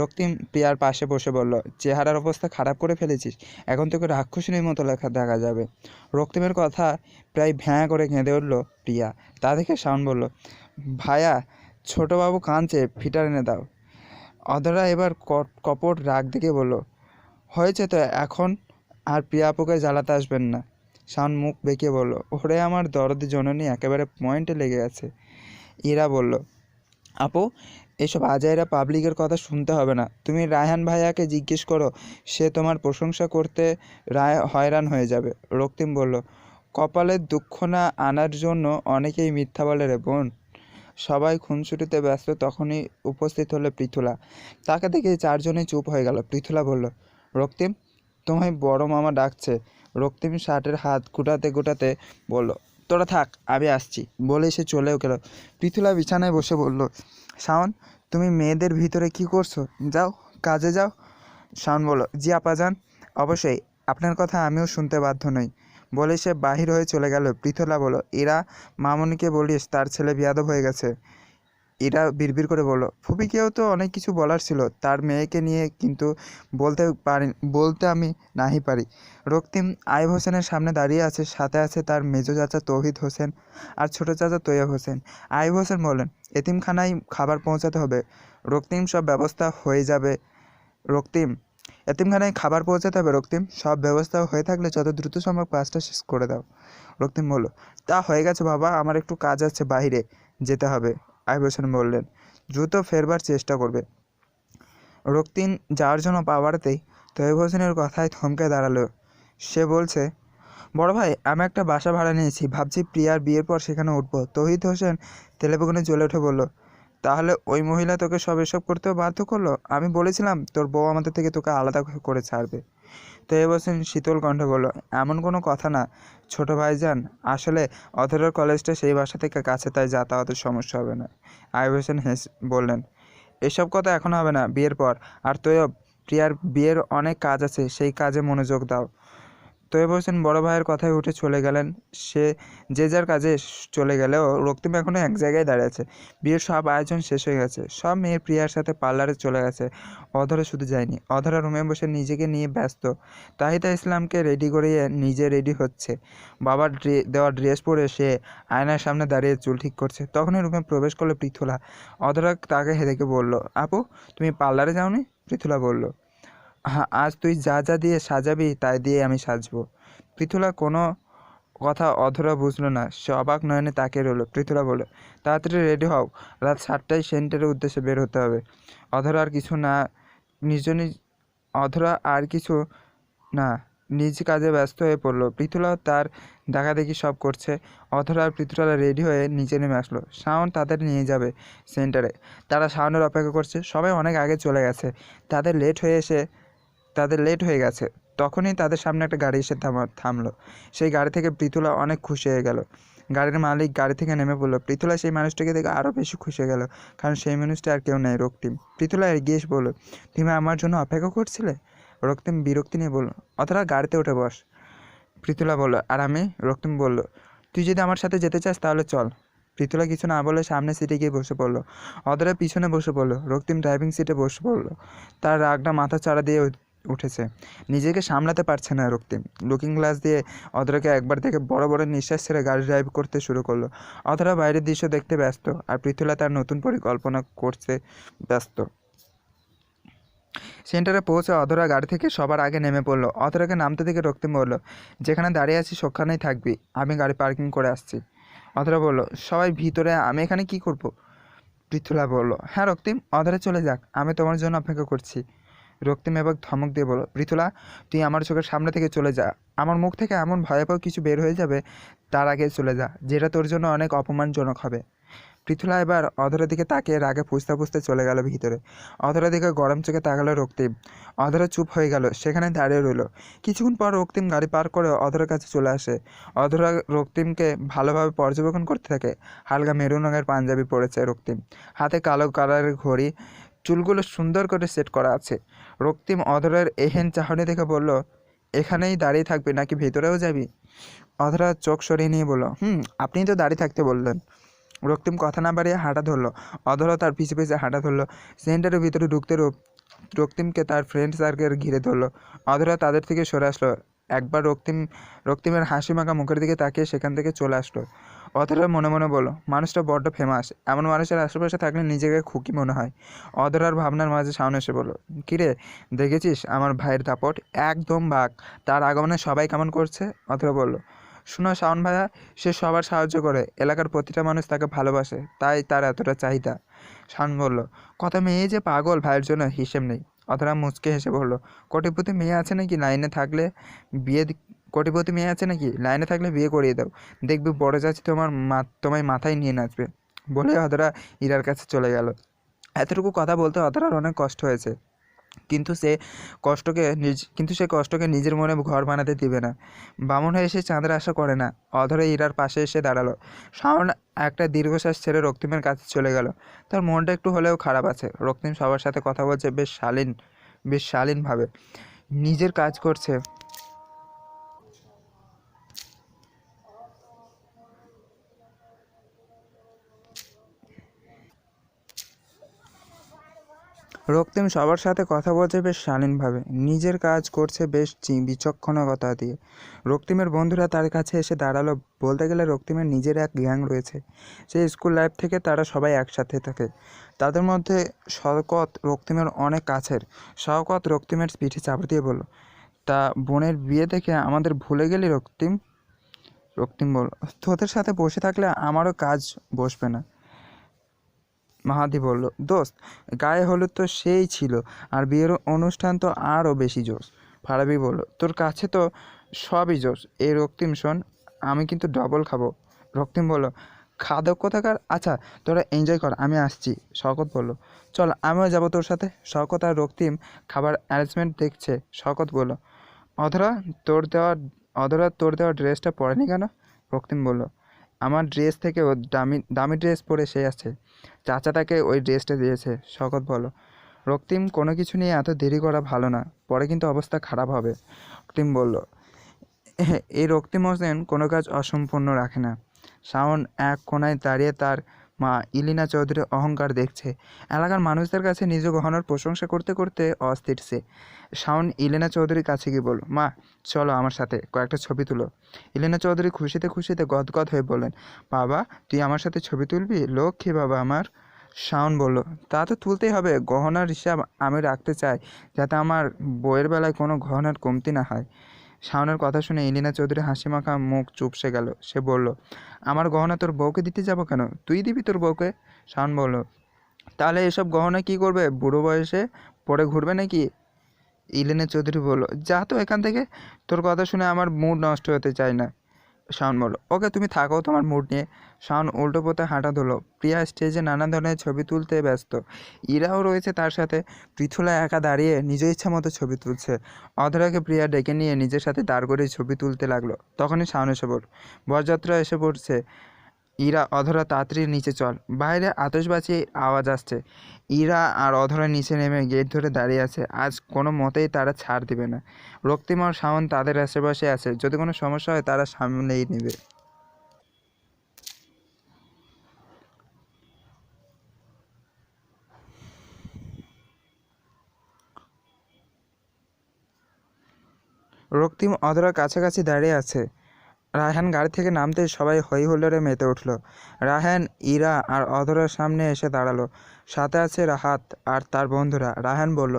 রক্তিম প্রিয়ার পাশে বসে বলল, চেহারার অবস্থা খারাপ করে ফেলেছিস, এখন তোকে রাক্ষসিনীর মতো দেখা যাবে। রক্তিমের কথা প্রায় ভ্যাঁ করে কেঁদে উঠল প্রিয়া। তা দেখে শাওন বলল, ভাইয়া ছোটবাবু কাঁদছে, ফিটার এনে দাও। অধরা এবার কপট রাগ দেখে বলল, হয়েছে তো, এখন আর প্রিয়া আপুকে জ্বালাতে আসবেন না। শাওন মুখ বেঁকিয়ে বলল, ওরে আমার দরদি জননী একেবারে পয়েন্টে লেগে গেছে। ইরা বলল, আপু এসব আজাইরা পাবলিকের কথা শুনতে হবে না, তুমি রায়হান ভাইয়াকে জিজ্ঞেস করো, সে তোমার প্রশংসা করতে হয়রান হয়ে যাবে। রক্তিম বলল, কপালের দুঃখ না আনার জন্য অনেকেই মিথ্যা বলে রে বোন। সবাই খুনসুটিতে ব্যস্ত, তখনই উপস্থিত হলো পৃথুলা। তাকে দেখে চারজনেই চুপ হয়ে গেল। পৃথুলা বলল, রক্তিম তোমায় বড় মামা ডাকছে। রক্তিম শার্টের হাত গুটাতে বলল, তোরা থাক, আমি আসছি, বলে সে চলেও গেল। পৃথুলা বিছানায় বসে বলল, শাওন তুমি মেয়েদের ভিতরে কি করছো, যাও কাজে যাও। শাওন বলল, জি আপাজান, অবশ্যই, আপনার কথা আমিও শুনতে বাধ্য নই, বলে সে বাহির হয়ে চলে গেল। পৃথুলা বলল, এরা মামুনিকে বলিস তার ছেলে বেয়াদব হয়ে গেছে। এরা বিড়বিড় করে বলল, ফুপিকেও তো অনেক কিছু বলার ছিল তার মেয়েকে নিয়ে, কিন্তু বলতে আমি নাহি পারি। রক্তিম আইব হোসেনের সামনে দাঁড়িয়ে আছে, সাথে আছে তার মেজো চাচা তৌহিদ হোসেন আর ছোটো চাচা তৈয়ব হোসেন। আইব হোসেন বললেন, এতিমখানায় খাবার পৌঁছাতে হবে। রক্তিম, সব ব্যবস্থা হয়ে যাবে রক্তিম, এতিমখানায় খাবার পৌঁছাতে হবে রক্তিম, সব ব্যবস্থা হয়ে থাকলে যত দ্রুত সম্ভব কাজটা শেষ করে দাও। রক্তিম বলল, তা হয়ে গেছে বাবা, আমার একটু কাজ আছে, বাইরে যেতে হবে। আইব হোসেন বললেন, দ্রুত ফেরবার চেষ্টা করবে। রক্তিম যাওয়ার জন্য পা বাড়াতেই তৈয়ব হোসেনের কথায় থমকে দাঁড়ালো। সে বলছে, বড় ভাই, আমি একটা বাসা ভাড়া নিয়েছি, ভাবছি প্রিয়ার বিয়ের পর সেখানে উঠবো। তৌহিদ হোসেন তেলেবেগুনে জ্বলে উঠে বলল, তাহলে ওই মহিলা তোকে সব এসব করতেও বাধ্য করলো? আমি বলেছিলাম তোর বউ আমাদের থেকে তোকে আলাদা করে ছাড়বে। তৈয়ব হোসেন শীতল কণ্ঠে বলল, এমন কোনো কথা না ছোট ভাইজান, আসলে অধরার কলেজটা সেই বাসা থেকে কাছে, তাই যাতায়াতের সমস্যা হবে না। আইয়ুব হোসেন বললেন, এসব কথা এখন হবে না, বিয়ের পর। আর তৈয়ব, প্রিয়ার বিয়ের অনেক কাজ আছে, সেই কাজে মনোযোগ দাও। তৈয়ব হোসেন বড় ভাইয়ের কথায় উঠে চলে গেলেন। সে যে যার কাজে চলে গেলেও রক্তিম এখনও এক জায়গায় দাঁড়িয়ে আছে। বিয়ের সব আয়োজন শেষ হয়ে গেছে, সব মেয়ে প্রিয়ার সাথে পার্লারে চলে গেছে। অধরা শুধু যায়নি, অধরা রুমে বসে নিজেকে নিয়ে ব্যস্ত। তাহিদা ইসলামকে রেডি করিয়ে নিজে রেডি হচ্ছে। বাবার দেওয়া ড্রেস পরে সে আয়নার সামনে দাঁড়িয়ে চুল ঠিক করছে। তখনই রুমে প্রবেশ করলো পৃথুলা। অধরা তাকে দেখে বলল, আপু তুমি পার্লারে যাওনি? পৃথুলা বলল, হ্যাঁ, আজ তুই যা যা দিয়ে সাজাবি তাই দিয়ে আমি সাজবো। পৃথুলা কোনো কথা অধরা বুঝলো না, সে অবাক নয়নে তাকিয়ে রইল। পৃথুলা বলল, তাড়াতাড়ি রেডি হও, রাত 7টায় সেন্টারের উদ্দেশ্যে বের হতে হবে। অধরা আর কিছু না অধরা আর কিছু না নিজ কাজে ব্যস্ত হয়ে পড়লো। পৃথুলা তার দেখাদেখি সব করছে। অধরা আর পৃথুলা রেডি হয়ে নিচে নেমে আসলো। শাওন তাদের নিয়ে যাবে সেন্টারে। তারা শাওনের অপেক্ষা করছে। সবাই অনেক আগে চলে গেছে। তাদের লেট হয়ে গেছে। তখনই তাদের সামনে একটা গাড়ি এসে থামলো। সেই গাড়ি থেকে পৃথুলা অনেক খুশি হয়ে গেল। গাড়ির মালিক গাড়ি থেকে নেমে পড়লো। পৃথুলা সেই মানুষটাকে দেখে আরও বেশি খুশি হয়ে গেল, কারণ সেই মানুষটা আর কেউ নেই, রক্তিম। পৃথুলা এগিয়ে এসে বলল, তুমি আমার জন্য অপেক্ষা করছিলে? রক্তিম বিরক্তি নিয়ে বলল, অতটা গাড়িতে উঠে বস। পৃথুলা বলল, আর আমি? রক্তিম বলল, তুই যদি আমার সাথে যেতে চাস তাহলে চল। পৃথুলা কিছু না বলে সামনে সিটে গিয়ে বসে পড়লো। অধরা পিছনে বসে পড়লো। রক্তিম ড্রাইভিং সিটে বসে পড়লো। তার রাগটা মাথা চাড়া দিয়ে উঠেছে। নিজেকে সামলাতে পারছে না রক্তিম। লুকিং গ্লাস দিয়ে অধরাকে একবার দেখে বড় বড় নিঃশ্বাস ছেড়ে গাড়ি ড্রাইভ করতে শুরু করলো। অধরা বাইরের দৃশ্য দেখতে ব্যস্ত, আর পৃথুলা তার নতুন পরিকল্পনা করতে ব্যস্ত। সেন্টারে পৌঁছে অধরা গাড়ি থেকে সবার আগে নেমে পড়লো। অধরাকে নামতে দেখে রক্তিম বলল, যেখানে দাঁড়িয়ে আছি সেখানেই থাকবি, আমি গাড়ি পার্কিং করে আসছি। অধরা বলল, সবাই ভিতরে, আমি এখানে কি করব? পৃথুলা বলল, হ্যাঁ রক্তিম, অধরা চলে যাক, আমি তোমার জন্য অপেক্ষা করছি। রক্তিম এবার ধমক দিয়ে বলল, পৃথুলা তুই আমার চোখের সামনে থেকে চলে যা। আমার মুখ থেকে এমন ভয়াবহ কিছু বের হয়ে যাবে, তার আগে চলে যা, যেটা তোর জন্য অনেক অপমানজনক হবে। পৃথুলা এবার অধরার দিকে তাকিয়ে রাগে ফুঁসতে ফুঁসতে চলে গেল ভিতরে। অধরার দিকে গরম চোখে তাকালো রক্তিম। অধরা চুপ হয়ে গেল, সেখানে দাঁড়িয়ে রইল। কিছুক্ষণ পর রক্তিম গাড়ি পার করে অধরার কাছে চলে আসে। অধরা রক্তিমকে ভালোভাবে পর্যবেক্ষণ করতে থাকে। হালকা মেরুন রঙের পাঞ্জাবি পরেছে রক্তিম, হাতে কালো কালারের ঘড়ি, চুলগুলো সুন্দর করে সেট করা আছে। রক্তিম অধরার এহেন চাহনি দেখে বলল, এখানেই দাঁড়িয়ে থাকবি নাকি ভেতরেও যাবি? অধরা চোখ সরিয়ে নিয়ে বলল, আপনিই তো দাঁড়িয়ে থাকতে বললেন। রক্তিম কথা না বাড়িয়ে হাঁটা ধরলো। অধরা তার পিছে পিছে হাঁটা ধরলো। সেন্টারের ভিতরে ঢুকতে রক্তিমকে তার ফ্রেন্ড সার্কেল ঘিরে ধরলো। অধরা তাদের থেকে সরে আসলো। একবার রক্তিমের হাসি মাখা মুখের দিকে তাকিয়ে সেখান থেকে চলে আসলো। অধরা মনে মনে বলল, মানুষটা বড্ড ফেমাস, এমন মানুষের আশেপাশে থাকলে নিজেকে খুকি মনে হয়। অধরার ভাবনার মাঝে সামনে এসে বলল, কিরে দেখেছিস আমার ভাইয়ের দাপট? একদম বাঘ, তার আগমনে সবাই কেমন করছে। অধরা বলল, শোনো শাওন ভাইয়া, সে সবার সাহায্য করে, এলাকার প্রতিটা মানুষ তাকে ভালোবাসে, তাই তার এতটা চাহিদা। শাওন বলল, কত মেয়ে যে পাগল ভাইয়ের জন্য হিসেব নেই। অধরা মুচকে হেসে বলল, কোটিপতি মেয়ে আছে নাকি লাইনে থাকলে বিয়ে কোটিপতি মেয়ে আছে নাকি লাইনে থাকলে বিয়ে করিয়ে দাও, দেখবি বড় চাচি তোমায় মাথায় নিয়ে নাচবে। বলে অধরা ইরার কাছে চলে গেল। এতটুকু কথা বলতে অধরার অনেক কষ্ট হয়েছে, কিন্তু সে কষ্টকে নিজের মনে ঘর বানাতে দিবে না। বামুন হয়ে এসে চাঁদের আশা করে না। অধরা ইরার পাশে এসে দাঁড়ালো। শাওন একটা দীর্ঘশ্বাস ছেড়ে রক্তিমের কাছে চলে গেল। তার মনটা একটু হলেও খারাপ আছে। রক্তিম সবার সাথে কথা বলছে বেশ শালীনভাবে, নিজের কাজ করছে। রক্তিম সবার সাথে কথা বলছে বেশ শালীনভাবে, নিজের কাজ করছে বেশ বিচক্ষণতা দিয়ে। রক্তিমের বন্ধুরা তার কাছে এসে দাঁড়ালো। বলতে গেলে রক্তিমের নিজের এক গ্যাং রয়েছে। সেই স্কুল লাইফ থেকে তারা সবাই একসাথে থাকে। তাদের মধ্যে শওকত রক্তিমের অনেক কাছের। শওকত রক্তিমের পিঠে চাপড় দিয়ে বলল, তা বোনের বিয়ে দেখে আমাদের ভুলে গেলি রক্তিম? রক্তিম বলল, তোদের সাথে বসে থাকলে আমারও কাজ বসবে না। মাহাদি বলল, দোস্ত গায়ে হলুদ তো সেই ছিল, আর বিয়ের অনুষ্ঠান তো আরও বেশি জোশ। ফারাবি বলল, তোর কাছে তো সবই জোশ। এই রক্তিম শোন, আমি কিন্তু ডবল খাবো। রক্তিম বলল, খাদক কোথাকার, আচ্ছা তোরা এনজয় কর, আমি আসছি। শওকত বলল, চল আমিও যাবো তোর সাথে। শওকত আর রক্তিম খাবার অ্যারেঞ্জমেন্ট দেখছে। শওকত বলল, অধরা তোর দেওয়া অধরা তোর দেওয়া ড্রেসটা পরেনি কেন? রক্তিম বলল, আমার ড্রেস থেকে ও দামি দামি ড্রেস পরে সে আছে, চাচা তাকে ওই ড্রেসটা দিয়েছে। শওকত বলল, রক্তিম কোনো কিছু নিয়ে এত দেরি করা ভালো না, পরে কিন্তু অবস্থা খারাপ হবে। রক্তিম বলল, এই রক্তিম হোসেন কোনো কাজ অসম্পূর্ণ রাখে না। শাওন এক কোনায় দাঁড়িয়ে তার মা ইলিনা চৌধুরীর অহংকার দেখছে। এলাকার মানুষদের কাছে নিজ গহনার প্রশংসা করতে করতে অস্থির সে। শাওন ইলিনা চৌধুরীর কাছে গিয়ে বলল, মা চলো আমার সাথে কয়েকটা ছবি তুলো। ইলিনা চৌধুরী খুশিতে খুশিতে গদগদ হয়ে বললেন, বাবা তুই আমার সাথে ছবি তুলবি, লক্ষ্মী বাবা আমার। শাওন বলল, তা তো তুলতেই হবে, গহনার হিসাব আমি রাখতে চাই, যাতে আমার বইয়ের বেলায় কোনো গহনার কমতি না হয়। শাওনের কথা শুনে ইলিনা চৌধুরী হাসিমাখা মুখ চুপসে গেল। সে বলল, আমার গহনা তোর বউকে দিতে যাব কেন? তুই দিবি তোর বউকে। শাওন বলল, তাহলে এসব গহনা কি করবে, বুড়ো বয়সে পরে ঘুরবে নাকি? ইলিনা চৌধুরী বলল, যা তো এখান থেকে, তোর কথা শুনে আমার মুড নষ্ট হতে চাই না। শাওন বলল, ওকে তুমি থাকো তোমার মুড নিয়ে। শাওন উল্টো পথে হাঁটা ধরল। প্রিয়া স্টেজে নানা ধরনের ছবি তুলতে ব্যস্ত। ইরাও রয়েছে তার সাথে। পৃথুলা একা দাঁড়িয়ে নিজ ইচ্ছা মতো ছবি তুলছে। অধরাকে প্রিয়া ডেকে নিয়ে নিজের সাথে দাঁড় করে ছবি তুলতে লাগলো। তখনই শাওন এসে পড়ল। বরযাত্রা এসে পড়ছে। ইরা, অধরা তাড়াতাড়ি নিচে চল, বাইরে আতশবাজির আওয়াজ আসছে। ইরা আর অধরা নিচে নেমে গেট ধরে দাঁড়িয়ে আছে। আজ কোনো মতেই তারা ছাড় দিবে না। রক্তিম আর শাওন তাদের আশেপাশে আছে, যদি কোনো সমস্যা হয় তারা সামলেই নেবে। রক্তিম অধরার কাছাকাছি দাঁড়িয়ে আছে। রায়হান গাড়ি থেকে নামতেই সবাই হই হুল্লোড়ে মেতে উঠল। রায়হান, ইরা আর অধরার সামনে এসে দাঁড়ালো। সাথে আছে রাহাত আর তার বন্ধুরা। রায়হান বলল,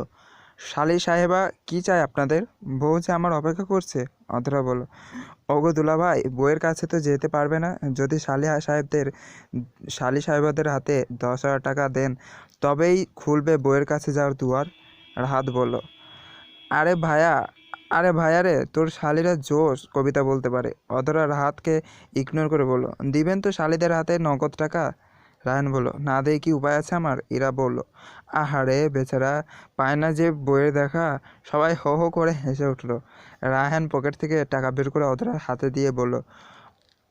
শালি সাহেবা কি চাই আপনাদের? বউ যে আমার অপেক্ষা করছে। অধরা বলল, ওগো দুলাভাই, বউয়ের কাছে তো যেতে পারবে না, যদি শালি সাহেবাদের হাতে 10,000 টাকা দেন তবেই খুলবে বউয়ের কাছে যাওয়ার দুয়ার। রাহাত বলল, আরে ভাইয়া আরে ভাইয়া রে, তোর শালিরা জোশ কবিতা বলতে পারে। অধরা রাহাতকে ইগনোর করে বলল, দিবেন তো শালিদের হাতে নগদ টাকা? রায়হান বলল, না দিয়ে কি উপায় আছে আমার? ইরা বলল, আহারে বেচারা, পায় না যে বইয়ের দেখা। সবাই হো হো করে হেসে উঠল। রায়হান পকেট থেকে টাকা বের করে অধরার হাতে দিয়ে বলল,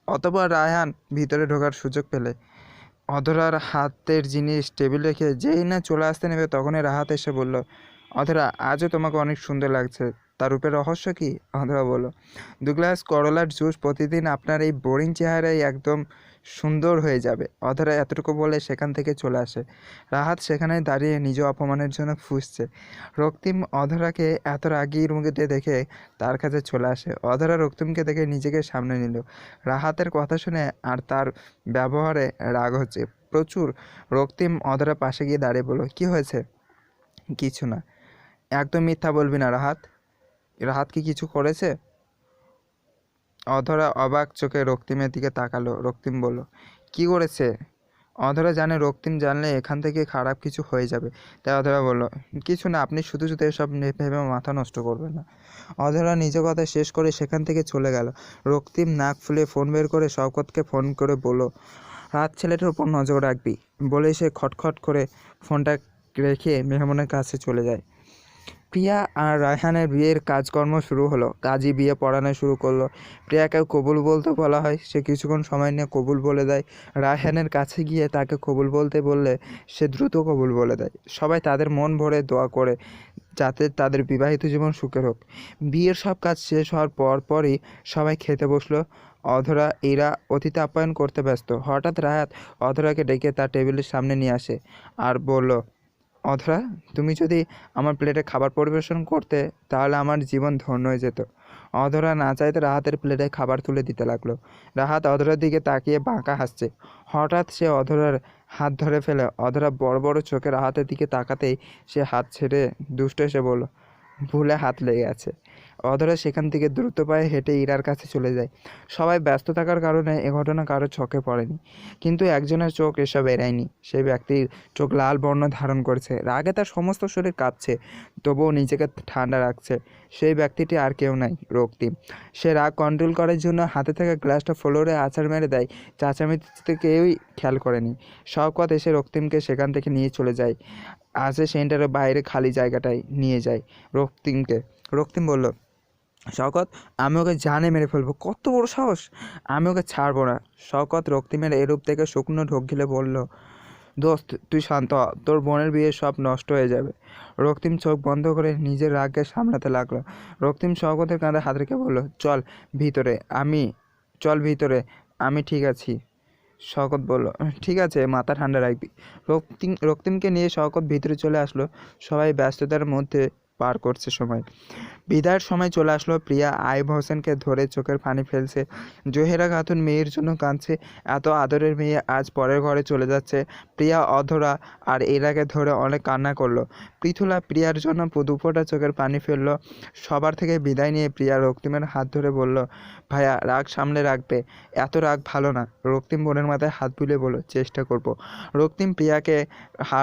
অতঃপর রায়হান ভিতরে ঢোকার সুযোগ পেলে অধরার হাতের জিনিস টেবিল রেখে যেই না চলে আসতে নেবে তখনই রাহাত এসে বলল, অধরা আজও তোমাকে অনেক সুন্দর লাগছে, তার রূপের রহস্য কি? অধরা বলল, 2 গ্লাস করলার জুস প্রতিদিন আপনার এই বোরিং চেহারায় একদম সুন্দর হয়ে যাবে। অধরা এতটুকু বলে সেখান থেকে চলে আসে। রাহাত সেখানে দাঁড়িয়ে নিজ অপমানের জন্য ফুঁসছে। রক্তিম অধরাকে এত রাগী মুখে দেখে তার কাছে চলে আসে। অধরা রক্তিমকে দেখে নিজেকে সামনে নিল। রাহাতের কথা শুনে আর তার ব্যবহারে রাগ হচ্ছে প্রচুর। রক্তিম অধরা পাশে গিয়ে দাঁড়িয়ে বলল, কি হয়েছে? কিছু না। একদম মিথ্যা বলবি না রাহাত। রাহাত কি কিছু করেছে? অধরা অবাক চোখে রক্তিমের দিকে তাকালো। রক্তিম বলল, কি করেছে? অধরা জানে রক্তিম জানলে এখান থেকে খারাপ কিছু হয়ে যাবে, তাই অধরা বলল, কিছু না, আপনি শুধু শুধু এসব ভেবে মাথা নষ্ট করবেন না। অধরা নিজের কথা শেষ করে সেখান থেকে চলে গেল। রক্তিম নাক ফুলে ফোন বের করে শওকতকে ফোন করে বলল, রাত ছেলেটার উপর নজর রাখবি, বলে সে খটখট করে ফোনটা রেখে মেহমানের কাছে চলে যায়। প্রিয়া আর রায়হানের বিয়ের কাজকর্ম শুরু হলো। কাজী বিয়ে পড়ানো শুরু করলো। প্রিয়াকে কবুল বলতে বলা হয়, সে কিছুক্ষণ সময় নিয়ে কবুল বলে দেয়। রায়হানের কাছে গিয়ে তাকে কবুল বলতে বললে সে দ্রুত কবুল বলে দেয়। সবাই তাদের মন ভরে দোয়া করে যাতে তাদের বিবাহিত জীবন সুখের হোক। বিয়ের সব কাজ শেষ হওয়ার পরই সবাই খেতে বসলো। অধরা, ইরা অতিথি আপ্যায়ন করতে ব্যস্ত। হঠাৎ রাহাত অধরাকে ডেকে তার টেবিলের সামনে নিয়ে আসে আর বলল, অধরা, তুমি যদি আমার প্লেটে খাবার পরিবেশন করতে তাহলে আমার জীবন ধন্য হয়ে যেত। অধরা না চাইতে রাহাতের প্লেটে খাবার তুলে দিতে লাগলো। রাহাত অধরার দিকে তাকিয়ে বাঁকা হাসছে। হঠাৎ সে অধরার হাত ধরে ফেলে। অধরা বড় বড় চোখে রাহাতের দিকে তাকাতেই সে হাত ছেড়ে দুষ্ট এসে বলল, ভুলে হাত লেগে আছে। অধরা সেখান থেকে দ্রুত পায়ে হেঁটে ইরার কাছে চলে যায়। সবাই ব্যস্ত থাকার কারণে এ ঘটনা কারো চোখে পড়েনি, কিন্তু একজনের চোখ এসব এড়ায়নি। সেই ব্যক্তির চোখ লাল বর্ণ ধারণ করেছে, রাগে তার সমস্ত শরীর কাঁপছে, তবুও নিজেকে ঠান্ডা রাখছে। সেই ব্যক্তিটি আর কেউ নাই, রক্তিম। সে রাগ কন্ট্রোল করার জন্য হাতে থাকা গ্লাসটা ফ্লোরে আছাড় মেরে দেয়। চেঁচামেচিতে কেউই খেয়াল করেনি। শওকত এসে রক্তিমকে সেখান থেকে নিয়ে চলে যায়। আসে সেন্টারের বাইরে খালি জায়গাটায় নিয়ে যায় রক্তিমকে। রক্তিম বলল, শওকত, আমি ওকে জানে মেরে ফেলবো। কত বড় সাহস! আমি ওকে ছাড়বো না। শওকত রক্তিমের এরূপ থেকে শুকনো ঢোক গিলে বলল, দোস্ত তুই শান্ত হ, তোর বোনের বিয়ে সব নষ্ট হয়ে যাবে। রক্তিম চোখ বন্ধ করে নিজের রাগকে সামলাতে লাগলো। রক্তিম শওকতের কাঁধে হাত রেখে বলল, ভিতরে চল ভিতরে, আমি ঠিক আছি। শওকত বলল, ঠিক আছে, মাথা ঠান্ডা রাখবি। রক্তিমকে নিয়ে শওকত ভিতরে চলে আসলো। সবাই ব্যস্ততার মধ্যে পার করছে সময়। বিদায়ের সময় চলে আসলো। প্রিয়া আইব হোসেনকে ধরে চোখের পানি ফেলছে। জোহেরা খাতুন মেয়ের জন্য কাঁদছে। এত আদরের মেয়ে আজ পরের ঘরে চলে যাচ্ছে। প্রিয়া, অধরা আর এরাকে ধরে অনেক কান্না করলো। পৃথুলা প্রিয়ার জন্য দুফোঁটা চোখের পানি ফেললো। সবার থেকে বিদায় নিয়ে প্রিয়া রক্তিমের হাত ধরে বলল, ভাইয়া রাগ সামলে রাখবে, এত রাগ ভালো না। রক্তিম বোনের মাথায় হাত বুলিয়ে বলল, চেষ্টা করব। রক্তিম প্রিয়াকে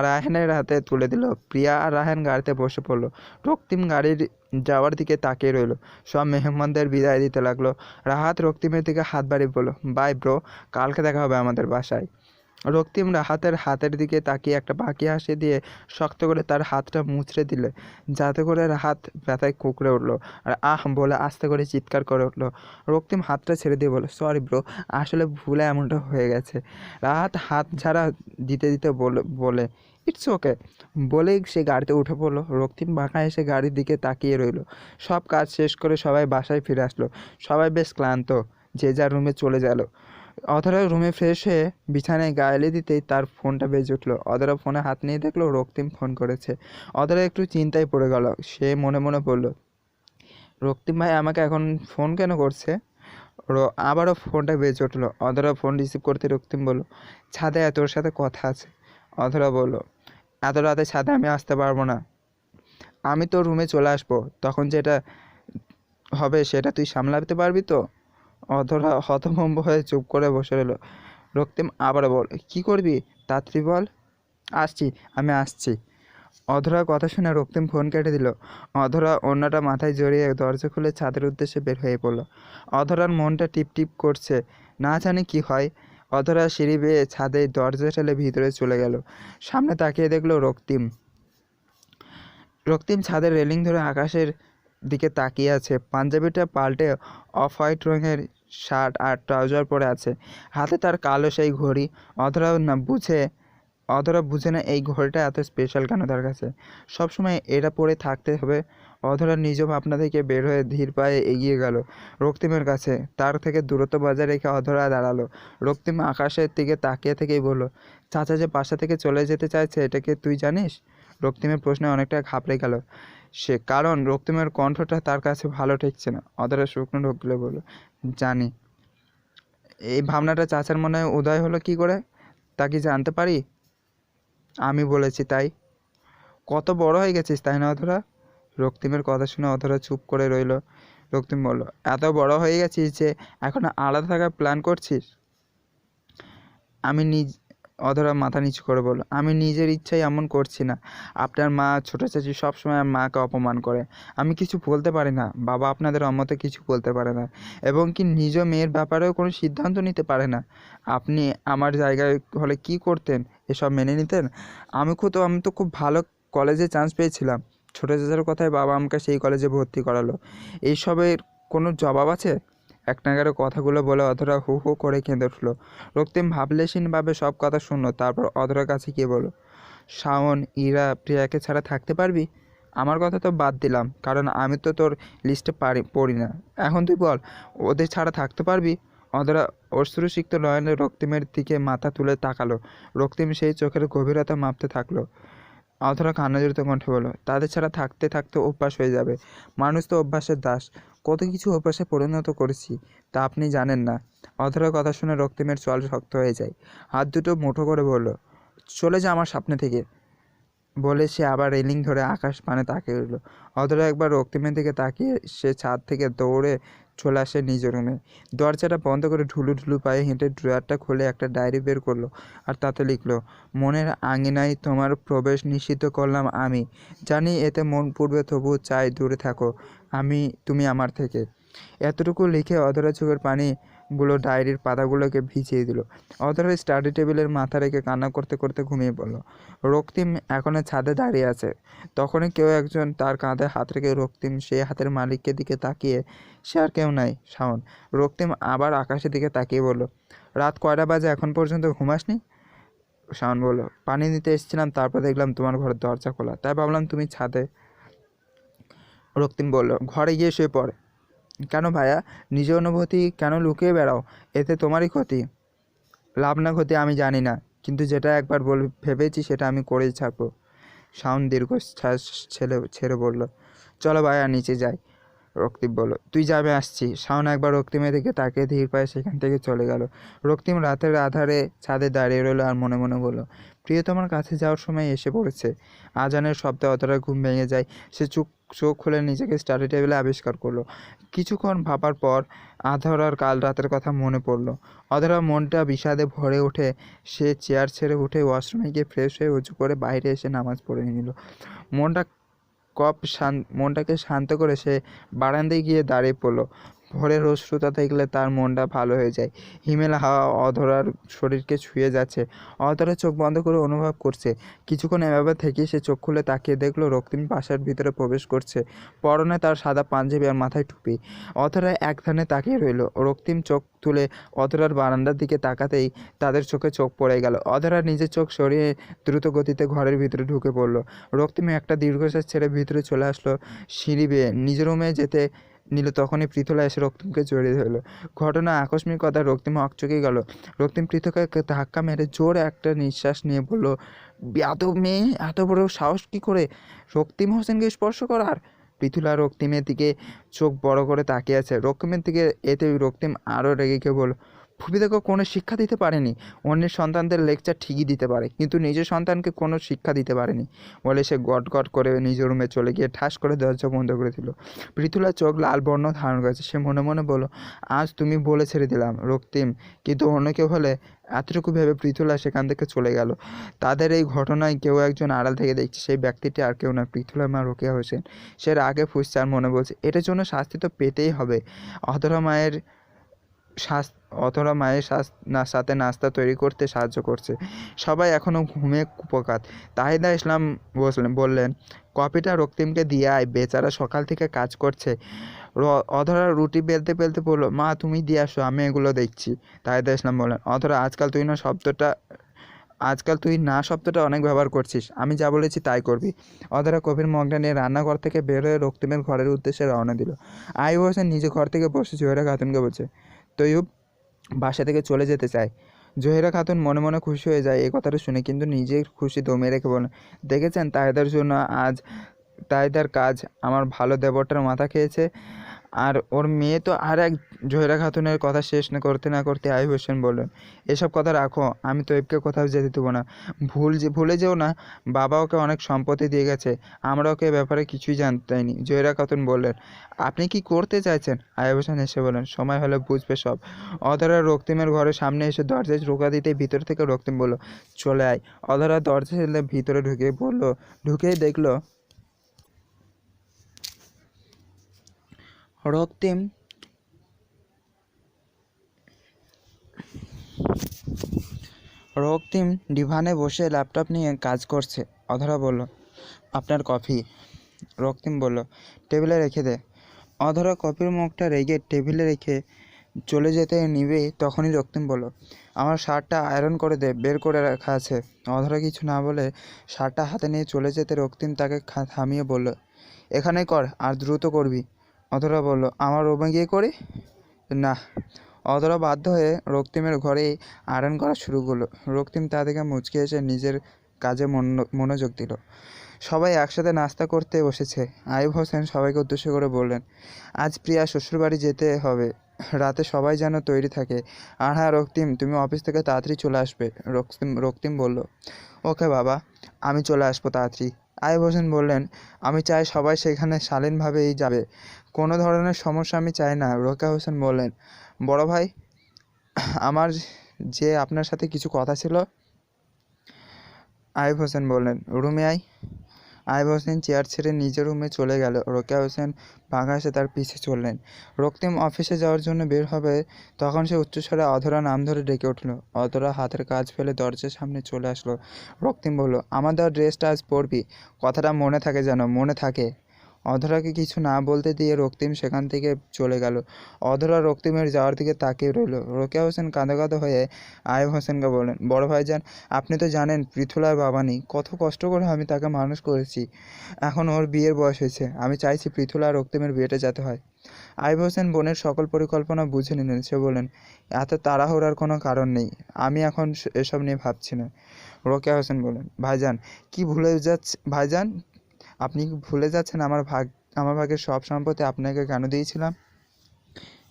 রাহেনের হাতে তুলে দিল। প্রিয়া আর রাহেন গাড়িতে বসে পড়লো। রক্তিম গাড়ির যাওয়ার দিকে তাকিয়ে রইল। সব মেহমানদের বিদায় দিতে লাগলো। রাহাত রক্তিমের দিকে হাত বাড়িয়ে বলল, বাই ব্রো, কালকে দেখা হবে আমাদের বাসায়। রক্তিম রাহাতের হাতের দিকে তাকিয়ে একটা বাঁকি হাসি দিয়ে শক্ত করে তার হাতটা মুচড়ে দিলে, যাতে করে রাহাত ব্যথায় কুঁকড়ে উঠলো আর আহ বলে আস্তে করে চিৎকার করে উঠলো। রক্তিম হাতটা ছেড়ে দিয়ে বলল, সরি ব্রো, আসলে ভুলে এমনটা হয়ে গেছে। রাহাত হাত ঝাড়া দিতে দিতে বলে ইটস ওকে বলেই সে গাড়িতে উঠে পড়লো। রক্তিম বাঁকা এসে গাড়ির দিকে তাকিয়ে রইল। সব কাজ শেষ করে সবাই বাসায় ফিরে আসলো। সবাই বেশ ক্লান্ত, যে যার রুমে চলে গেল। অধরা রুমে ফ্রেশ হয়ে বিছানায় গা এলে দিতেই তার ফোনটা বেজে উঠলো। অধরা ফোনে হাত নিয়ে দেখলো রক্তিম ফোন করেছে। অধরা একটু চিন্তায় পড়ে গেল। সে মনে মনে বলল, রক্তিম ভাই আমাকে এখন ফোন কেন করছে? আবারও ফোনটা বেজে উঠলো। অধরা ফোন রিসিভ করতে রক্তিম বলল, ছাদে তোর সাথে কথা আছে। অধরা বলল, এত রাতে ছাদে আমি আসতে পারবো না। আমি তোর রুমে চলে আসবো, তখন যেটা হবে সেটা তুই সামলাতে পারবি তো? অধরা হতভম্ব হয়ে চুপ করে বসে রইল। রক্তিম আবার বল, কি করবি তাড়াতাড়ি বল। আমি আসছি। অধরার কথা শুনে রক্তিম ফোন কেটে দিল। অধরা অন্যটা মাথায় জড়িয়ে দরজা খুলে ছাদের উদ্দেশ্যে বের হয়ে পড়ল। অধরার মনটা টিপ টিপ করছে, না জানি কি হয়। অধরা সিঁড়ি বেয়ে ছাদে দরজা ঠেলে ভিতরে চলে গেল। সামনে তাকিয়ে দেখলো রক্তিম ছাদের রেলিং ধরে আকাশের দিকে তাকিয়ে আছে। পাঞ্জাবিটা পাল্টে অফ হোয়াইট রঙের শার্ট আর ট্রাউজার পরে আছে। হাতে তার কালো সেই ঘড়ি। অধরা বুঝে না এই ঘড়িটা এত স্পেশাল কেন তার কাছে। সবসময় এটা পরে থাকতে হবে। অধরা নিজ ভাবনা থেকে বের হয়ে ধীর পায়ে এগিয়ে গেল রক্তিমের কাছে। তার থেকে দূরত্ব বজায় রেখে অধরা দাঁড়ালো। রক্তিম আকাশের দিকে তাকিয়ে থেকেই বলল, চাচা যে বাসা থেকে চলে যেতে চাইছে, এটাকে তুই জানিস? রক্তিমের প্রশ্নে অনেকটা ঘাবড়ে গেল সে, কারণ রক্তিমের কণ্ঠটা তার কাছে ভালো ঠেকছে না। অধরা শুকনো ঢোক গিলে বলল, জানি। এই ভাবনাটা চাচার মনে উদয় হলো কি করে, তা কি জানতে পারি? আমি বলেছি তাই। কত বড় হয়ে গেছিস তাই না অধরা? রক্তিমের কথা শুনে অধরা চুপ করে রইল। রক্তিম বলল, এত বড় হয়ে গেছিস যে এখন আলাদা থাকার প্ল্যান করছিস? অধরা মাথা নিচু করে বলল, আমি নিজের ইচ্ছায় এমন করছি না। আপনার মা, ছোটো চাচি সবসময় মাকে অপমান করে। আমি কিছু বলতে পারি না। বাবা আপনাদের অমতে কিছু বলতে পারে না, এবং কি নিজ মেয়ের ব্যাপারেও কোনো সিদ্ধান্ত নিতে পারে না। আপনি আমার জায়গায় হলে কি করতেন? এসব মেনে নিতেন? আমি তো খুব ভালো কলেজে চান্স পেয়েছিলাম। ছোটো চাচার কথায় বাবা আমাকে সেই কলেজে ভর্তি করালো। এইসবের কোনো জবাব আছে? এক নাগারে কথাগুলো বলে অধরা হু হু করে কেঁদে উঠল। রক্তিম ভাবলেশীনভাবে সব কথা শুনলো। তারপর অধরার কাছে গিয়ে বলল, শাওন, ইরা, প্রিয়াকে ছাড়া থাকতে পারবি? আমার কথা তো বাদ দিলাম, কারণ আমি তো তোর লিস্টে পড়ি না। এখন তুই বল, ওদের ছাড়া থাকতে পারবি? অধরা অশ্রুসিক্ত নয়নে রক্তিমের দিকে মাথা তুলে তাকালো। রক্তিম সেই চোখের গভীরতা মাপতে থাকলো। অধরা কান্নাজড়িত কণ্ঠে বলল, তাদের ছাড়া থাকতে থাকতে অভ্যাস হয়ে যাবে। মানুষ তো অভ্যাসের দাস। কত কিছু অভ্যাসে পরিণত করেছি, তা আপনি জানেন না। অধরার কথা শুনে রক্তিমের চল শক্ত হয়ে যায়। হাত দুটো মুঠো করে বলল, চলে যা আমার সামনে থেকে। বলে সে আবার রেলিং ধরে আকাশ পানে তাকিয়ে রইল। অধরা একবার রক্তিমের দিকে তাকিয়ে সে ছাদ থেকে দৌড়ে চলে আসে নিজের রুমে। দরজাটা বন্ধ করে ঢুলু ঢুলু পায়ে হেঁটে ড্রয়ারটা খুলে একটা ডায়েরি বের করলো আর তাতে লিখলো, মনের আঙিনায় তোমার প্রবেশ নিষিদ্ধ করলাম আমি। জানি এতে মন পূর্বে, তবু চাই দূরে থাকো তুমি আমার থেকে। এতটুকু লিখে অধরা চোখের পানিগুলো ডায়েরির পাতাগুলোকে ভিজিয়ে দিল। অধরা স্টাডি টেবিলের মাথা রেখে কান্না করতে করতে ঘুমিয়ে পড়ল। রক্তিম এখনো ছাদে দাঁড়িয়ে আছে। তখনই কেউ একজন তার কাঁধে হাত রেখে রক্তিম সেই হাতের মালিকের দিকে তাকিয়ে, সে আর কেউ নাই, শাওন। রক্তিম আবার আকাশের দিকে তাকিয়ে বলল, রাত কয়টা বাজে, এখন পর্যন্ত ঘুমাসনি? শাওন বলল, পানি নিতে এসেছিলাম, তারপর দেখলাম তোমার ঘরের দরজা খোলা, তাই ভাবলাম তুমি ছাদে। রক্তিম বলল, ঘরে গিয়ে শুয়ে পড়ে। কেন ভাইয়া, নিজের অনুভূতি কেন লুকিয়ে বেড়াও? এতে তোমারই ক্ষতি। লাভ না ক্ষতি আমি জানি না, কিন্তু যেটা একবার ভেবেছি সেটা আমি করেই ছাড়বো। শাওন দীর্ঘশ্বাস ছেড়ে বলল, চলো ভাইয়া নিচে যাই। রক্তিম বলল, তুই যাবে, আসছি। শাওন একবার রক্তিমের দিকে তাকিয়ে ধীর পায়ে সেখান থেকে চলে গেল। রক্তিম রাতের আধারে ছাদে দাঁড়িয়ে রইল আর মনে মনে বলল, প্রিয়তমার কাছে যাওয়ার সময় এসে পড়েছে। আজানের শব্দে অতটা ঘুম ভেঙে যায়। সে চোখ খুলে নিজেকে স্টাডি টেবিলে আবিষ্কার করলো। কিছুক্ষণ ভাবার পর আধরার কাল রাতের কথা মনে পড়ল। অধরার মনটা বিষাদে ভরে ওঠে। সে চেয়ার ছেড়ে উঠে ওয়াশরুমে গিয়ে ফ্রেশ হয়ে উঁচু করে বাইরে এসে নামাজ পড়ে নিল। মনটা মনটাকে শান্ত করে সে বারান্দায় গিয়ে দাঁড়িয়ে পড়ল। ভোরের রোদ দেখলে তার মনটা ভালো হয়ে যায়। হিমেল হাওয়া অধরার শরীরকে ছুঁয়ে যাচ্ছে। অধরা চোখ বন্ধ করে অনুভব করছে। কিছুক্ষণ এভাবে থেকে সে চোখ খুলে তাকিয়ে দেখলো রক্তিম বাসার ভিতরে প্রবেশ করছে। পরনে তার সাদা পাঞ্জাবি আর মাথায় টুপি। অধরা এক ধ্যানে তাকিয়ে রইল। রক্তিম চোখ তুলে অধরার বারান্দার দিকে তাকাতেই তাদের চোখে চোখ পড়ে গেল। অধরা নিজের চোখ সরিয়ে দ্রুত গতিতে ঘরের ভিতরে ঢুকে পড়ল। রক্তিম একটা দীর্ঘশ্বাস ছেড়ে ভিতরে চলে আসলো। সিঁড়ি বেয়ে নিজের রুমে যেতে নিল, তখনই পৃথুলা এসে রক্তিমকে জড়িয়ে ধরল। ঘটনা আকস্মিকতা রক্তিম হকচকে গেল। রক্তিম পৃথুকে ধাক্কা মেরে জোরে একটা নিঃশ্বাস নিয়ে বলল, বেয়াদব মেয়ে, এত বড় সাহস কী করে রক্তিম হোসেনকে স্পর্শ করার? পৃথুলা রক্তিমের দিকে চোখ বড় করে তাকিয়ে আছে। রক্তিমের দিকে এতে রক্তিম আরও রেগে গিয়ে বলল, ফুপিদেরকে কোনো শিক্ষা দিতে পারেনি। অন্যের সন্তানদের লেকচার ঠিকই দিতে পারে, কিন্তু নিজের সন্তানকে কোনো শিক্ষা দিতে পারেনি। বলে সে গট গট করে নিজের রুমে চলে গিয়ে ঠাস করে দরজা বন্ধ করে দিল। পৃথুলার চোখ লাল বর্ণ ধারণ করেছে। সে মনে মনে বলল, আজ তুমি বলে ছেড়ে দিলাম রক্তিম, কিন্তু অন্য কেউ হলে। এতটুকু ভেবে পৃথুলা সেখান থেকে চলে গেল। তাদের এই ঘটনায় কেউ একজন আড়াল থেকে দেখছে। সেই ব্যক্তিটি আর কেউ না, পৃথুলার মা রোকেয়া হোসেন। সে আগে ফুসছে আর মনে বলছে, এটার জন্য শাস্তি তো পেতেই হবে। অধরা মায়ের সাথে নাস্তা তৈরি করতে সাহায্য করছে। সবাই এখনও ঘুমে কুপোকাত। তাহিদা ইসলাম বললেন, কপিটা রক্তিমকে দিয়ে আয়, বেচারা সকাল থেকে কাজ করছে। অধরা রুটি বেলতে বেলতে বলল, মা তুমি দিয়ে আসো, আমি এগুলো দেখছি। তাহিদা ইসলাম বললেন, অধরা আজকাল তুই না শব্দটা অনেক ব্যবহার করছিস। আমি যা বলেছি তাই করবি। অধরা কফির মগটা নিয়ে রান্নাঘর থেকে বের হয়ে রক্তিমের ঘরের উদ্দেশ্যে রওনা দিল। আইয়ুব হোসেন নিজে ঘর থেকে বসে জোহরা খাতুনকে বলছে, তৈয়ব বাসা থেকে চলে যেতে চায়। জহিরা খাতুন মনে মনে খুশি হয়ে যায় এই কথাটা শুনে, কিন্তু নিজের খুশি দমিয়ে রেখে বলেন, দেখেছেন তাহিদার জন্য আজ তাহিদার কাজ আমার ভালো দেবরটার মাথা খেয়েছে। আর ওর মেয়ে তো আর এক। জহিরা খাতুনের কথা শেষ না করতে আইয়ুব হোসেন বললেন, এসব কথা রাখো, আমি তৈবকে কোথাও যেতে দেবো না। ভুলে যেও না, বাবা ওকে অনেক সম্পত্তি দিয়ে গেছে, আমরা ওকে ব্যাপারে কিছুই জানতাইনি। জহিরা খাতুন বললেন, আপনি কি করতে চাইছেন? আইয়ুব হোসেন এসে বললেন, সময় হলে বুঝবে সব। অধরা রক্তিমের ঘরের সামনে এসে দরজায় ঢোকা দিতেই ভিতর থেকে রক্তিম বলল, চলে আয়। অধরা দরজা ছেড়ে ভিতরে ঢুকেই দেখলো রক্তিম ডিভানে বসে ল্যাপটপ নিয়ে কাজ করছে। অধরা বলল, আপনার কফি। রক্তিম বলল, টেবিলে রেখে দে। অধরা কফির মগটা রেখে টেবিলে রেখে চলে যেতে নিবে, তখনই রক্তিম বলল, আমার শার্টটা আয়রন করে দে, বের করে রাখা আছে। অধরা কিছু না বলে শার্টটা হাতে নিয়ে চলে যেতে রক্তিম তাকে থামিয়ে বলল, এখানেই কর, আর দ্রুত করবি। অধরা বলল, আমার রুমে গিয়ে করি? না। অধরা বাধ্য হয়ে রক্তিমের ঘরেই আয়রন করা শুরু করলো। রক্তিম তা দেখে মুচকি এসে নিজের কাজে মনোযোগ দিল। সবাই একসাথে নাস্তা করতে বসেছে। আইয়ুব হোসেন সবাইকে উদ্দেশ্য করে বললেন, আজ প্রিয়া শ্বশুরবাড়ি যেতে হবে, রাতে সবাই যেন তৈরি থাকে। আর হ্যাঁ রক্তিম, তুমি অফিস থেকে তাড়াতাড়ি চলে আসবে। রক্তিম বলল, ওকে বাবা, আমি চলে আসবো তাড়াতাড়ি। আইয়ুব হোসেন বললেন, আমি চাই সবাই সেখানে শালীনভাবেই যাবে, কোনো ধরনের সমস্যা আমি চাই না। রোকেয়া হোসেন বললেন, বড় ভাই, আমার যে আপনার সাথে কিছু কথা ছিল। আইয়ুব হোসেন বললেন, রুমে আয়। আইয়ুব হোসেন চেয়ার ছেড়ে নিজের রুমে চলে গেল। রোকেয়া হোসেন বাঘা এসে তার পিছে চললেন। রক্তিম অফিসে যাওয়ার জন্য বের হবে, তখন সে উচ্চস্বরে অধরা নাম ধরে ডেকে উঠল। অধরা হাতের কাজ ফেলে দরজার সামনে চলে আসলো। রক্তিম বলল, আমার দেওয়া ড্রেসটা আজ পরবি, কথাটা মনে থাকে যেন, মনে থাকে। অধরাকে কিছু না বলতে দিয়ে রক্তিম সেখান থেকে চলে গেল। অধরা রক্তিমের যাওয়ার দিকে তাকিয়ে রইল। রোকেয়া হোসেন কাঁদো কাঁদো হয়ে আইয়ুব হোসেনকে বললেন, বড় ভাইজান, আপনি তো জানেন পৃথুলার বাবা নেই, কত কষ্ট করে আমি তাকে মানুষ করেছি। এখন ওর বিয়ের বয়স হয়েছে, আমি চাইছি পৃথুলা আর রক্তিমের বিয়েটা যাতে হয়। আইয়ুব হোসেন বোনের সকল পরিকল্পনা বুঝে নিলেন। সে বললেন, এত তাড়াহুড়ার কোনো কারণ নেই, আমি এখন এসব নিয়ে ভাবছি না। রোকেয়া হোসেন বললেন, ভাইজান কি ভুলে যাচ্ছে, ভাইজান আপনি কি ভুলে যাচ্ছেন আমার ভাগের সব সম্পত্তি আপনাকে কেন দিয়েছিলাম?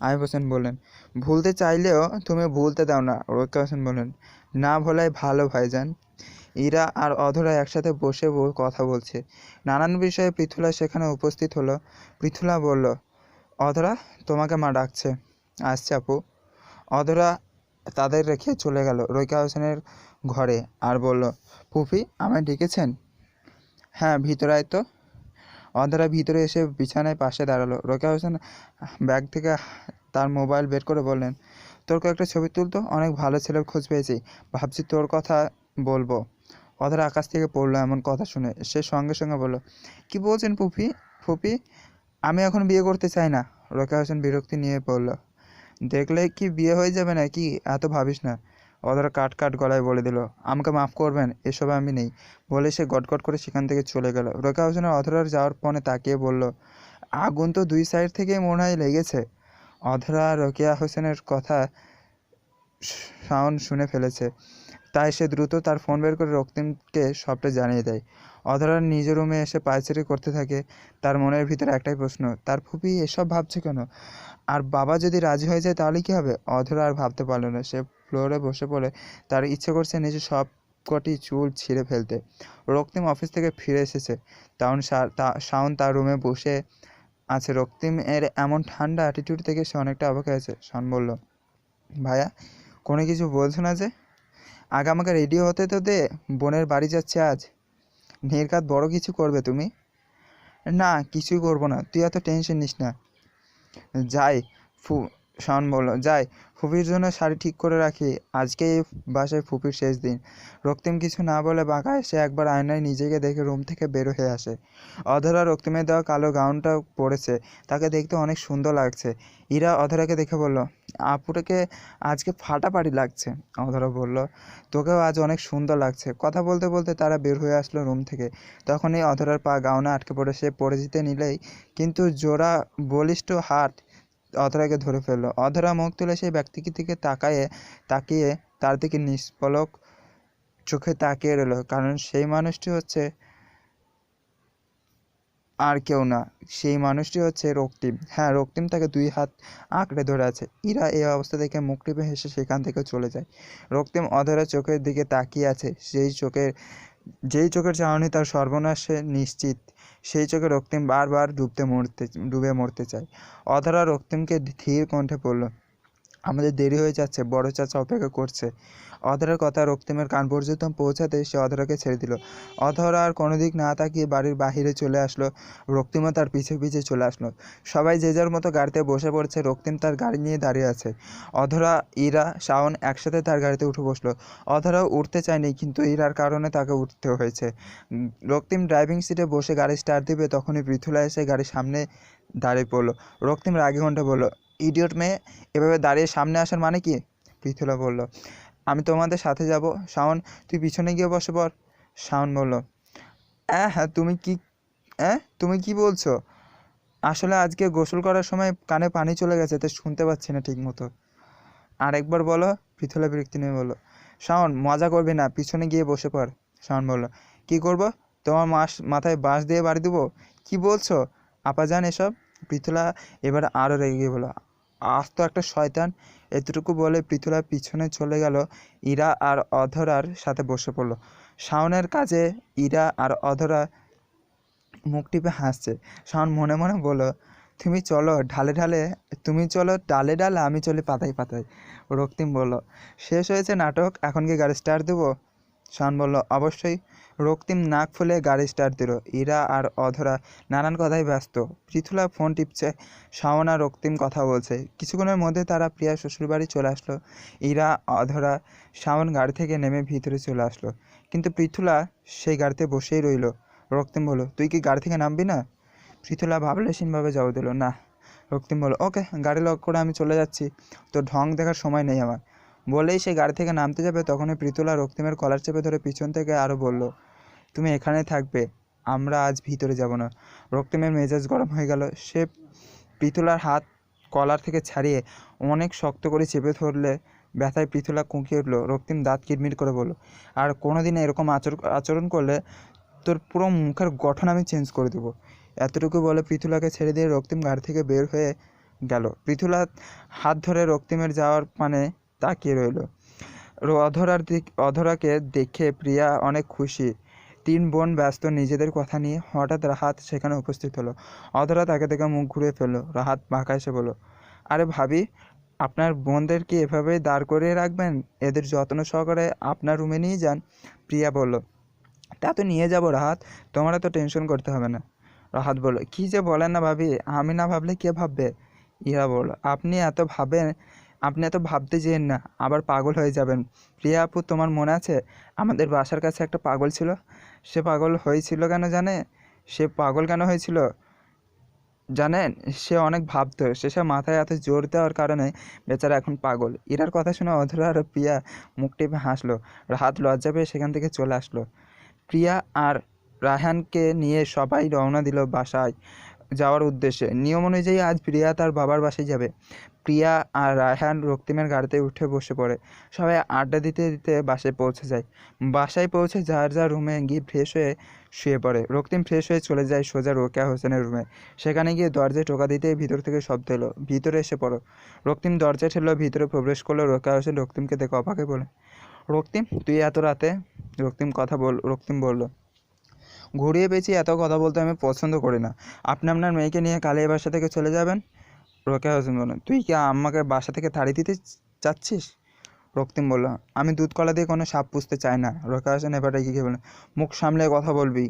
আইয়ুব হোসেন বললেন, ভুলতে চাইলেও তুমি ভুলতে দাও না। রোকেয়া হোসেন বললেন, না ভোলাই ভালো ভাইজান। ইরা আর অধরা একসাথে বসে কথা বলছে। নানান বিষয়ে পৃথুলা সেখানে উপস্থিত হলো। পৃথুলা বলল, অধরা, তোমাকে মা ডাকছে। আসছে আপু। অধরা তাদের রেখে চলে গেল রোকেয়া হোসেনের ঘরে আর বলল, ফুফি আমায় ডেকেছেন? হ্যাঁ, ভিতরে আয় তো। অধরা ভিতরে এসে বিছানায় পাশে দাঁড়ালো। রোকেয়া হোসেন ব্যাগ থেকে তার মোবাইল বের করে বললেন, তোর কয়েকটা ছবি তুলতো, অনেক ভালো ছেলের খোঁজ পেয়েছি, ভাবছি তোর কথা বলবো। অধরা আকাশ থেকে পড়লো এমন কথা শুনে সে সঙ্গে সঙ্গে বলল, কি বলছেন ফুফি? ফুফি, আমি এখন বিয়ে করতে চাই না। রোকেয়া হোসেন বিরক্তি নিয়ে বলল, দেখলে কি বিয়ে হয়ে যাবে নাকি, এত ভাবিস না। অধরা কাট কাট গলায় বলে দিল, আমাকে মাফ করবেন, এসবে আমি নেই। বলে সে গটগট করে সেখান থেকে চলে গেল। রোকেয়া হোসেন অধরার যাওয়ার পরে তাকিয়ে বলল, আগুন তো দুই সাইড থেকেই মনে হয় লেগেছে। অধরা রোকেয়া হোসেনের কথা শাওন শুনে ফেলেছে, তাই সে দ্রুত তার ফোন বের করে রক্তিমকে সবটা জানিয়ে দেয়। অধরা নিজের রুমে এসে পায়চারি করতে থাকে। তার মনের ভিতরে একটাই প্রশ্ন, তার ফুপি এসব ভাবছে কেন? আর বাবা যদি রাজি হয়ে যায় তাহলে কী হবে? অধরা আর ভাবতে পারল না। সে ফ্লোরে বসে পড়ে তার ইচ্ছে করছে নিজের সব কটি চুল ছিঁড়ে ফেলতে। রক্তিম অফিস থেকে ফিরে এসেছে। শাওন তার রুমে বসে আছে। রক্তিম এর এমন ঠান্ডা অ্যাটিটিউড থেকে সে অনেকটা অবাক হয়েছে। শাওন বলল, ভাইয়া, কোনো কিছু বলছো না যে? আগে আমাকে রেডি হতে তো দে, বোনের বাড়ি যাচ্ছে আজ। নির্ঘাত বড় কিছু করবে তুমি? না, কিছুই করবো না, তুই এত টেনশন নিস না। যাই ফু শাওন বলল, যাই ফুপির জন্য শাড়ি ঠিক করে রাখি, আজকে এই বাসায় ফুপির শেষ দিন। রক্তিম কিছু না বলে বাঁকা এসে একবার আয়নায় নিজেকে দেখে রুম থেকে বের হয়ে আসে। অধরা রক্তিমের দেওয়া কালো গাউনটা পরেছে, তাকে দেখতে অনেক সুন্দর লাগছে। ইরা অধরাকে দেখে বলল, আপুটাকে আজকে ফাটাফাটি লাগছে। অধরা বলল, তোকেও আজ অনেক সুন্দর লাগছে। কথা বলতে বলতে তারা বের হয়ে আসলো রুম থেকে। তখনই অধরার পা গাউনে আটকে পড়ে। সে পড়ে যেতে নিলেই কিন্তু জোড়া বলিষ্ঠ হাত অধরাকে ধরে ফেললো। অধরা মুখ তুলে সেই ব্যক্তিকে দিকে তাকিয়ে তার দিকে নিষ্পলক চোখে তাকিয়ে রইল, কারণ সেই মানুষটি হচ্ছে আর কেউ না, সেই মানুষটি হচ্ছে রক্তিম। হ্যাঁ, রক্তিম তাকে দুই হাত আঁকড়ে ধরে আছে। ইরা এই অবস্থা দেখে মুখ টিপে হেসে সেখান থেকে চলে যায়। রক্তিম অধরার চোখের দিকে তাকিয়ে আছে। যেই চোখের চাহনি তার সর্বনাশে নিশ্চিত, সেই চোখে রক্তিম বারবার ডুবে মরতে চায়। অধরা রক্তিমকে ধীর কণ্ঠে বলল, আমাদের দেরি হয়ে যাচ্ছে, বড় চাচা অপেক্ষা করছে। অধরার কথা রক্তিমের কান পর্যন্ত পৌঁছাতে সে অধরাকে ছেড়ে দিল। অধরা আর কোনো দিক না তাকিয়ে বাড়ির বাহিরে চলে আসলো। রক্তিমও তার পিছে পিছে চলে আসলো। সবাই যে যার মতো গাড়িতে বসে পড়েছে। রক্তিম তার গাড়ি নিয়ে দাঁড়িয়ে আছে। অধরা, ইরা, শাওন একসাথে তার গাড়িতে উঠে বসলো। অধরাও উঠতে চায়নি, কিন্তু ইরার কারণে তাকে উঠতে হয়েছে। রক্তিম ড্রাইভিং সিটে বসে গাড়ি স্টার্ট দিবে, তখনই পৃথুলা এসে গাড়ির সামনে দাঁড়িয়ে পড়লো। রক্তিম রাগী কণ্ঠে বলল, ইডিয়ট মেয়ে, এভাবে দাঁড়িয়ে সামনে আসার মানে কি? পৃথুলা বলল, আমি তোমাদের সাথে যাব। শাওন, তুই পিছনে গিয়ে বসে পড়। শাওন বলল, হ্যাঁ, তুমি কি বলছো? আসলে আজকে গোসল করার সময় কানে পানি চলে গেছে, তাই শুনতে পাচ্ছি না ঠিক মতো। আরেকবার বলো। পৃথুলা বিরক্তি নিয়ে বলল। শাওন, মজা করবি না, পিছনে গিয়ে বসে পড়। শাওন বলল, কি করব? তোমার মাথায় বাঁশ দিয়ে বাড়ি দেবো? কি বলছো আপাজান এসব? পৃথুলা এবার আরও রেগে গিয়ে বলল, আজ তো একটা শয়তান। এতটুকু বলে পৃথুলা পিছনে চলে গেল, ইরা আর অধরার সাথে বসে পড়ল। শাওনের কাজে ইরা আর অধরা মুখ টিপে হাসছে। শাওন মনে মনে বলল, তুমি চলো ডালে ডালে, আমি চলি পাতায় পাতায়। রক্তিম বলল, শেষ হয়েছে নাটক, এখন কি গাড়ি স্টার্ট দেবো? শাওন বলল, অবশ্যই। রক্তিম নাক ফুলে গাড়ি স্টার্ট দিল। ইরা আর অধরা নানান কথায় ব্যস্ত। পৃথুলা ফোন টিপছে, শাওন আর রক্তিম কথা বলছে। কিছুক্ষণের মধ্যে তারা প্রিয়ার শ্বশুরবাড়ি চলে আসলো। ইরা, অধরা, শাওন গাড়ি থেকে নেমে ভিতরে চলে আসলো, কিন্তু পৃথুলা সেই গাড়িতে বসেই রইল। রক্তিম বলল, তুই কি গাড়ি থেকে নামবি না? পৃথুলা ভাবলেশীনভাবে জবাব দিল, না। রক্তিম বলল, ওকে, গাড়ি লক করে আমি চলে যাচ্ছি, তো ঢং দেখার সময় নেই আমার। বলেই সে গাড়ি থেকে নামতে যাবে, তখনই পৃথুলা রক্তিমের কলার চেপে ধরে পিছন থেকে আরও বলল, তুমি এখানেই থাকবে, আমরা আজ ভিতরে যাব না। রক্তিমের মেজাজ গরম হয়ে গেল। সে পৃথুলার হাত কলার থেকে ছাড়িয়ে অনেক শক্ত করে চেপে ধরলে ব্যথায় পৃথুলা কুঁকিয়ে উঠল। রক্তিম দাঁত কিরমির করে বলল, আর কোনোদিন এরকম আচরণ করলে তোর পুরো মুখের গঠন আমি চেঞ্জ করে দেবো। এতটুকু বলে পৃথুলাকে ছেড়ে দিয়ে রক্তিম গাড়ি থেকে বের হয়ে গেল। পৃথুলা হাত ধরে রক্তিমের যাওয়ার পানে তাকিয়ে রইল। অধরাকে দেখে প্রিয়া অনেক খুশি। তিন বোন ব্যস্ত নিজেদের কথা নিয়ে। হঠাৎ রাহাত সেখানে উপস্থিত হলো। অধরা তাকে দেখে মুখ ঘুরিয়ে ফেললো। রাহাত বাঁকা এসে বলল, আরে ভাবি, আপনার বোনদের কি এভাবেই দাঁড় করিয়ে রাখবেন? এদের যত্ন সহকারে আপনার রুমে নিয়ে যান। প্রিয়া বলল, তা তো নিয়ে যাব রাহাত, তোমার তো টেনশন করতে হবে না। রাহাত বলল, কী যে বলেন না ভাবি, আমি না ভাবলে কে ভাববে? ইরা বলল, আপনি এত ভাবতে যেন না, আবার পাগল হয়ে যাবেন। প্রিয়া আপু, তোমার মনে আছে আমাদের বাসার কাছে একটা পাগল ছিল? সে পাগল হয়েছিল কেন জানেন? সে অনেক ভাবতো, সে মাথায় এত জোর দেওয়ার কারণে বেচারা এখন পাগল। ইরার কথা শুনে অধরা আর প্রিয়া মুখ টিপে হাসলো। রাহাত লজ্জা পেয়ে সেখান থেকে চলে আসলো। প্রিয়া আর রায়হানকে নিয়ে সবাই রওনা দিল বাসায় যাওয়ার উদ্দেশ্যে। নিয়ম অনুযায়ী আজ প্রিয়া তার বাবার বাসায় যাবে। প্রিয়া আর রায়হান রক্তিমের গাড়িতে উঠে বসে পড়ে। সবাই আড্ডা দিতে দিতে বাসায় পৌঁছে যায়। বাসায় পৌঁছে যার যার রুমে গিয়ে ফ্রেশ হয়ে শুয়ে পড়ে। রক্তিম ফ্রেশ হয়ে চলে যায় সোজা রোকেয়া হোসেনের রুমে। সেখানে গিয়ে দরজায় টোকা দিতেই ভিতর থেকে শব্দ এলো, ভিতরে এসে পড়ো। রক্তিম দরজা ঠেললো, ভিতরে প্রবেশ করলো। রোকেয়া হোসেন রক্তিমকে দেখে অবাকে বলে, রক্তিম, তুই এত রাতে? রক্তিম বলল, ঘুরিয়ে পেঁচিয়ে এত কথা বলতে আমি পছন্দ করি না। আপনি আপনার মেয়েকে নিয়ে কালে এ বাসা থেকে চলে যাবেন? রোকেয়া হোসেন বলল, তুই কি আমাকে বাসা থেকে তাড়িয়ে দিতে চাচ্ছিস? রক্তিম বলল, আমি দুধ কলা দিয়ে কোনো সাপ পুষতে চাই না। রোকেয়া হোসেন এবার এগিয়ে বললেন, মুখ সামলে কথা বলবি।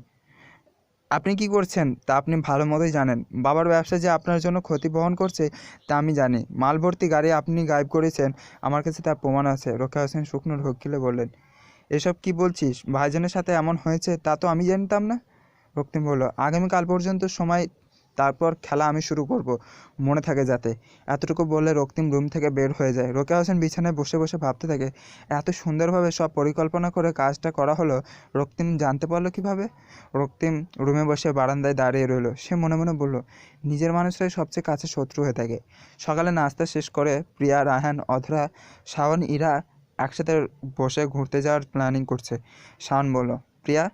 আপনি কি করছেন তা আপনি ভালো মতোই জানেন। বাবার ব্যবসা যে আপনার জন্য ক্ষতি বহন করছে তা আমি জানি। মাল ভর্তি গাড়ি আপনি গায়েব করেছেন, আমার কাছে তার প্রমাণ আছে। রোকেয়া হোসেন শুকনো ঢোক গিলে বললেন, এসব কি বলছিস? ভাইজানের সাথে এমন হয়েছে তা তো আমি জানতাম না। রক্তিম বলল, আগামীকাল পর্যন্ত সময়, তারপর খেলা আমি শুরু করব, মনে থাকে যাতে। এতটুকু বললে রক্তিম রুম থেকে বের হয়ে যায়। রোকেয়া হোসেন বিছানায় বসে বসে ভাবতে থাকে, এত সুন্দরভাবে সব পরিকল্পনা করে কাজটা করা হলো, রক্তিম জানতে পারলো কিভাবে? রক্তিম রুমে বসে বারান্দায় দাঁড়িয়ে রইল। সে মনে মনে বলল, নিজের মানুষরাই সবচেয়ে কাছে শত্রু হয়ে থাকে। সকালে নাস্তা শেষ করে প্রিয়া, রায়হান, অধরা, শাওন, ইরা একসাথে বসে ঘুরতে যাওয়ার প্ল্যানিং করছে। শাওন বলল, প্রিয়া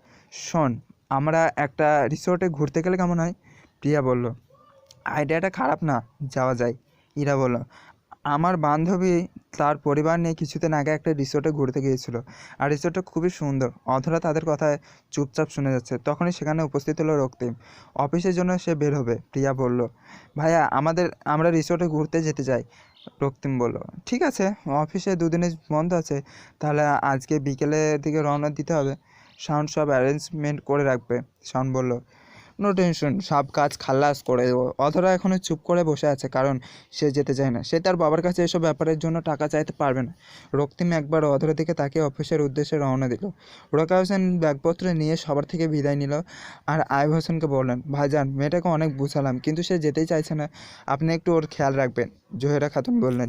শোন, আমরা একটা রিসোর্টে ঘুরতে গেলে কেমন হয়? প্রিয়া বলল, আইডিয়াটা খারাপ না, যাওয়া যায়। ইরা বলল, আমার বান্ধবী তার পরিবার নিয়ে কিছুদিন আগে একটা রিসোর্টে ঘুরতে গিয়েছিল, আর রিসোর্টটা খুবই সুন্দর। অধরা তাদের কথায় চুপচাপ শুনে যাচ্ছে। তখনই সেখানে উপস্থিত হলো রক্তিম। অফিসের জন্য সে বের হবে। প্রিয়া বলল, ভাইয়া, আমরা রিসোর্টে ঘুরতে যেতে চাই। রক্তিম বলল, ঠিক আছে, অফিসে দুদিনের বন্ধ আছে, তাহলে আজকে বিকেলের দিকে রওনা দিতে হবে। শাওন সব অ্যারেঞ্জমেন্ট করে রাখবে। শাওন বলল, নো টেনশন, সব কাজ খালাস করে দেবো। অধরা এখনও চুপ করে বসে আছে, কারণ সে যেতে চায় না। সে তার বাবার কাছে এসব ব্যাপারের জন্য টাকা চাইতে পারবে না। রক্তিম একবার অধরার দিকে তাকিয়ে অফিসের উদ্দেশ্যে রওনা দিল। রোকেয়া হোসেন ব্যাগপত্র নিয়ে সবার থেকে বিদায় নিল আর আইব হোসেনকে বললেন, ভাইজান, মেয়েটাকে অনেক বুঝালাম, কিন্তু সে যেতেই চাইছে না, আপনি একটু ওর খেয়াল রাখবেন। জোহেরা খাতুন বললেন,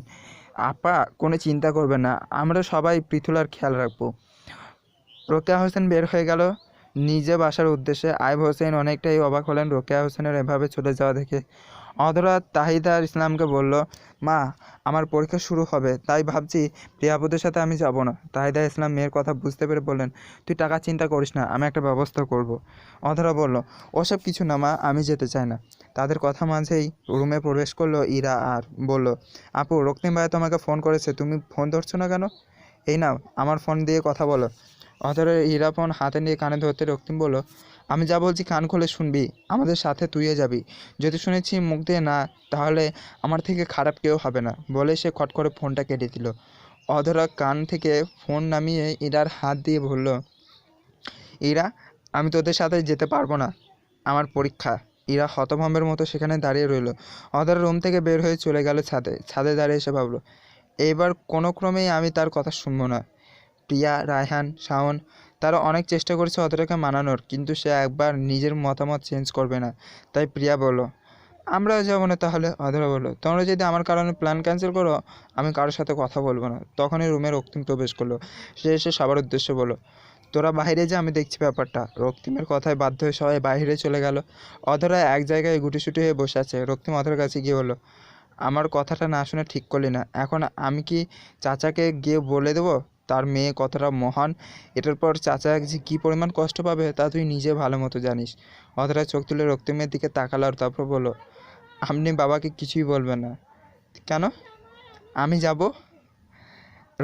আপা, কোনো চিন্তা করবেন না, আমরা সবাই পৃথুলার খেয়াল রাখবো। রোকেয়া হোসেন বের হয়ে গেল নিজে বাসার উদ্দেশ্যে। আইব হোসেন অনেকটাই অবাক হলেন রোকেয়া হোসেনের এভাবে চলে যাওয়া দেখে। অধরা তাহিদা ইসলামকে বলল, মা আমার পরীক্ষা শুরু হবে, তাই ভাবছি প্রিয়াপুদের সাথে আমি যাব না। তাহিদা ইসলাম মেয়ের কথা বুঝতে পেরে বললেন, তুই টাকা চিন্তা করিস না, আমি একটা ব্যবস্থা করব। অধরা বলল, ওসব কিছু না মা, আমি যেতে চাই না। তাদের কথা মাঝেই রুমে প্রবেশ করলো ইরা আর বলল, আপু রক্তিম ভাই তোমাকে ফোন করেছে, তুমি ফোন ধরছো না কেন? এই নাও আমার ফোন দিয়ে কথা বলো। অধরের ইরা ফোন হাতে নিয়ে কানে ধরতে রক্তিম বলল, আমি যা বলছি কান খুলে শুনবি, আমাদের সাথে তুইও যাবি। যদি শুনেছি মুখ দিয়ে না, তাহলে আমার থেকে খারাপ কেউ হবে না। বলে সে খট করে ফোনটা কেটে দিল। অধরা কান থেকে ফোন নামিয়ে ইরার হাত দিয়ে বলল, ইরা আমি তোদের সাথে যেতে পারবো না, আমার পরীক্ষা। ইরা হতভম্বের মতো সেখানে দাঁড়িয়ে রইল। অধরা রুম থেকে বের হয়ে চলে গেল ছাদে। ছাদে দাঁড়িয়ে এসে ভাবলো, এইবার কোনো ক্রমেই আমি তার কথা শুনবো না। প্রিয়া, রায়হান, শাওন তারা অনেক চেষ্টা করেছে অধরাকে মানানোর, কিন্তু সে একবার নিজের মতামত চেঞ্জ করবে না। তাই প্রিয়া বলল, আমরাও যাবো না তাহলে। অধরা বলল, তোমরা যদি আমার কারণে প্ল্যান ক্যান্সেল করো, আমি কারোর সাথে কথা বলবো না। তখনই রুমে রক্তিম প্রবেশ করলো। সে এসে সবার উদ্দেশ্যে বলল, তোরা বাইরে যা, আমি দেখছি ব্যাপারটা। রক্তিমের কথায় বাধ্য হয়ে সবাই বাইরে চলে গেল। অধরা এক জায়গায় গুটিসুটি হয়ে বসে আছে। রক্তিম অধরার কাছে গিয়ে বলল, আমার কথাটা না শুনে ঠিক করলি না। এখন আমি কি চাচাকে গিয়ে বলে দেবো তার মেয়ে কতটা মহান? এটার পর চাচা যে কী পরিমাণ কষ্ট পাবে তা তুই নিজে ভালো মতো জানিস। অধরা চোখ তুলে রক্তিমের দিকে তাকালো আর তারপর বলল, আপনি বাবাকে কিছুই বলবেন না কেন? আমি যাব।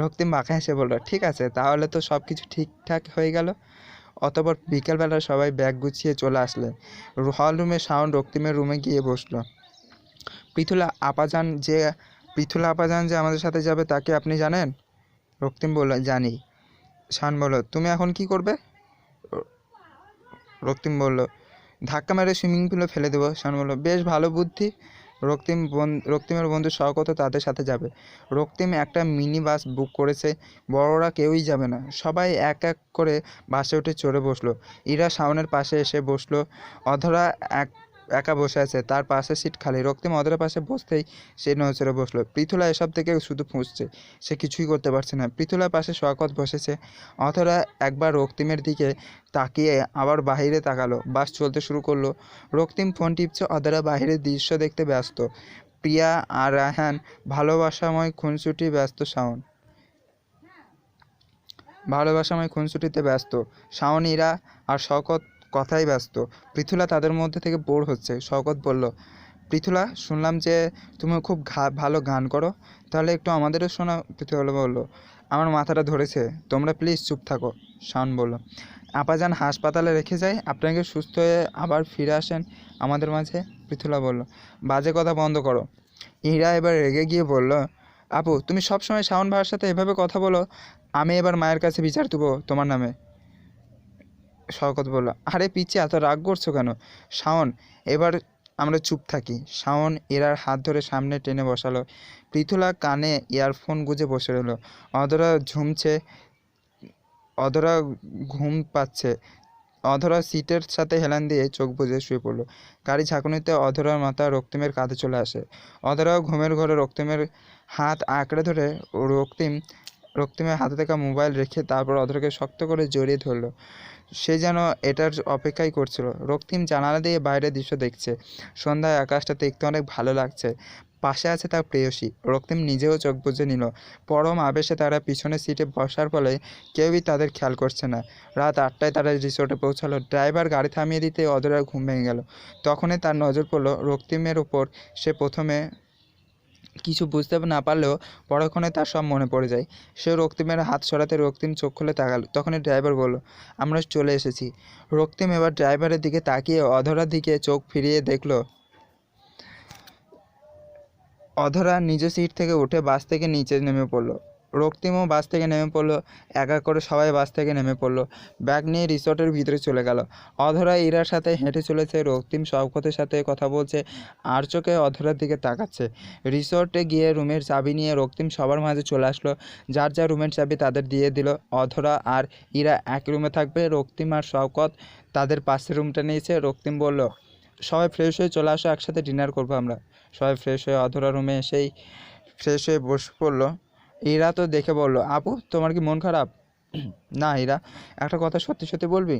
রক্তিম বাঁকা হেসে বলল, ঠিক আছে, তাহলে তো সব কিছু ঠিকঠাক হয়ে গেল। অতঃপর বিকেলবেলা সবাই ব্যাগ গুছিয়ে চলে আসলেন। হল রুমে শাওন রক্তিমের রুমে গিয়ে বসলো। পৃথুলা আপাজান যে পৃথুলা আপাজান যে আমাদের সাথে যাবে তাকে আপনি জানেন? রক্তিম বলল, জানি। শান বলল, তুমি এখন কি করবে? রক্তিম বলল, ধাক্কা মেরে সুইমিং পুলে ফেলে দেবো। শান বলল, বেশ ভালো বুদ্ধি। রক্তিমের বন্ধু শওকতও তাদের সাথে যাবে। রক্তিম একটা মিনি বাস বুক করেছে, বড়রা কেউই যাবে না। সবাই এক এক করে বাসে উঠে চড়ে বসলো। ইরা শাওনের পাশে এসে বসলো। অধরা একা বসে আছে, তার পাশে সিট খালি। রক্তিম অধরার পাশে বসতেই সে নড়ে বসলো। পৃথুলা এসব থেকে শুধু ফুঁসছে, সে কিছুই করতে পারছে না। পৃথুলার পাশে শওকত বসেছে। অধরা একবার রক্তিমের দিকে তাকিয়ে আবার বাইরে তাকালো। বাস চলতে শুরু করলো। রক্তিম ফোন টিপছে, অধরা বাইরের দৃশ্য দেখতে ব্যস্ত। প্রিয়া আর রায়হান ভালোবাসাময় খুনসুটিতে ব্যস্ত। শাওন, ইরা আর শওকত কথাই ব্যস্ত। পৃথুলা তাদের মধ্যে থেকে বোর হচ্ছে। শওকত বলল, পৃথুলা শুনলাম যে তুমি খুব ভালো গান করো, তাহলে একটু আমাদেরও শোনাও। পৃথুলা বলল, আমার মাথাটা ধরেছে, তোমরা প্লিজ চুপ থাকো। শাওন বলল, আপাজান হাসপাতালে রেখে যায়, আপনাকে সুস্থ হয়ে আবার ফিরে আসেন আমাদের মাঝে। পৃথুলা বলল, বাজে কথা বন্ধ করো। ইরা এবার রেগে গিয়ে বলল, আপু তুমি সবসময় শাওন ভাইয়ের সাথে এভাবে কথা বলো, আমি এবার মায়ের কাছে বিচার দেবো তোমার নামে। শওকত বলল, আরে পিচ্ছি এত রাগ করছো কেন? শাওন, এবার আমরা চুপ থাকি। শাওন ইরার হাত ধরে সামনে টেনে বসালো। পৃথুলা কানে ইয়ারফোন গুঁজে বসে রইল। অধরা ঝুমছে অধরা ঘুম পাচ্ছে। অধরা সিটের সাথে হেলান দিয়ে চোখ বুজে শুয়ে পড়ল। গাড়ি ঝাঁকুনিতে অধরার মাথা রক্তিমের কাঁধে চলে আসে। অধরাও ঘুমের ঘরে রক্তিমের হাত আঁকড়ে ধরে রক্তিমের হাতে থাকা মোবাইল রেখে তারপর অধরাকে শক্ত করে জড়িয়ে ধরল। সে যেন এটার অপেক্ষাই করছিল। রক্তিম জানালা দিয়ে বাইরের দৃশ্য দেখছে। সন্ধ্যায় আকাশটা দেখতে অনেক ভালো লাগছে। পাশে আছে তার প্রেয়সী। রক্তিম নিজেও চোখ বুজে নিল। পরম আবেশে তারা পিছনের সিটে বসার ফলে কেউই তাদের খেয়াল করছে না। রাত 8টায় তারা রিসোর্টে পৌঁছালো। ড্রাইভার গাড়ি থামিয়ে দিতে অধরার ঘুম ভেঙে গেল। তখনই তার নজর পড়ল রক্তিমের ওপর। সে প্রথমে কিছু বুঝতে না পারলেও পরক্ষণে তার সব মনে পড়ে যায়। সে রক্তিমের হাত সরাতে রক্তিম চোখ খুলে তাকাল। তখনই ড্রাইভার বলল, আমরা চলে এসেছি। রক্তিম এবার ড্রাইভারের দিকে তাকিয়ে অধরার দিকে চোখ ফিরিয়ে দেখল। অধরা নিজ সিট থেকে উঠে বাস থেকে নিচে নেমে পড়ল। রক্তিমও বাস থেকে নেমে পড়ল। এক এক করে সবাই বাস থেকে নেমে পড়ল। ব্যাগ নিয়ে রিসর্টের ভিতরে চলে গেল। অধরা ইরার সাথে হেঁটে চলেছে। রক্তিম শওকতের সাথে কথা বলছে, আর চোখে অধরার দিকে তাকাচ্ছে। রিসর্টে গিয়ে রুমের চাবি নিয়ে রক্তিম সবার মাঝে চলে আসলো। যার যার রুমের চাবি তাদের দিয়ে দিল। অধরা আর ইরা এক রুমে থাকবে। রক্তিম আর শওকত তাদের পাশের রুমটা নিয়েছে। রক্তিম বলল, সবাই ফ্রেশ হয়ে চলে আসো, একসাথে ডিনার করবো আমরা। সবাই ফ্রেশ হয়ে অধরা রুমে এসেই ফ্রেশ হয়ে বসে পড়লো। ইরা তো দেখে বলল, আপু তোমার কি মন খারাপ? না ইরা, একটা কথা সত্যি সত্যি বলবি?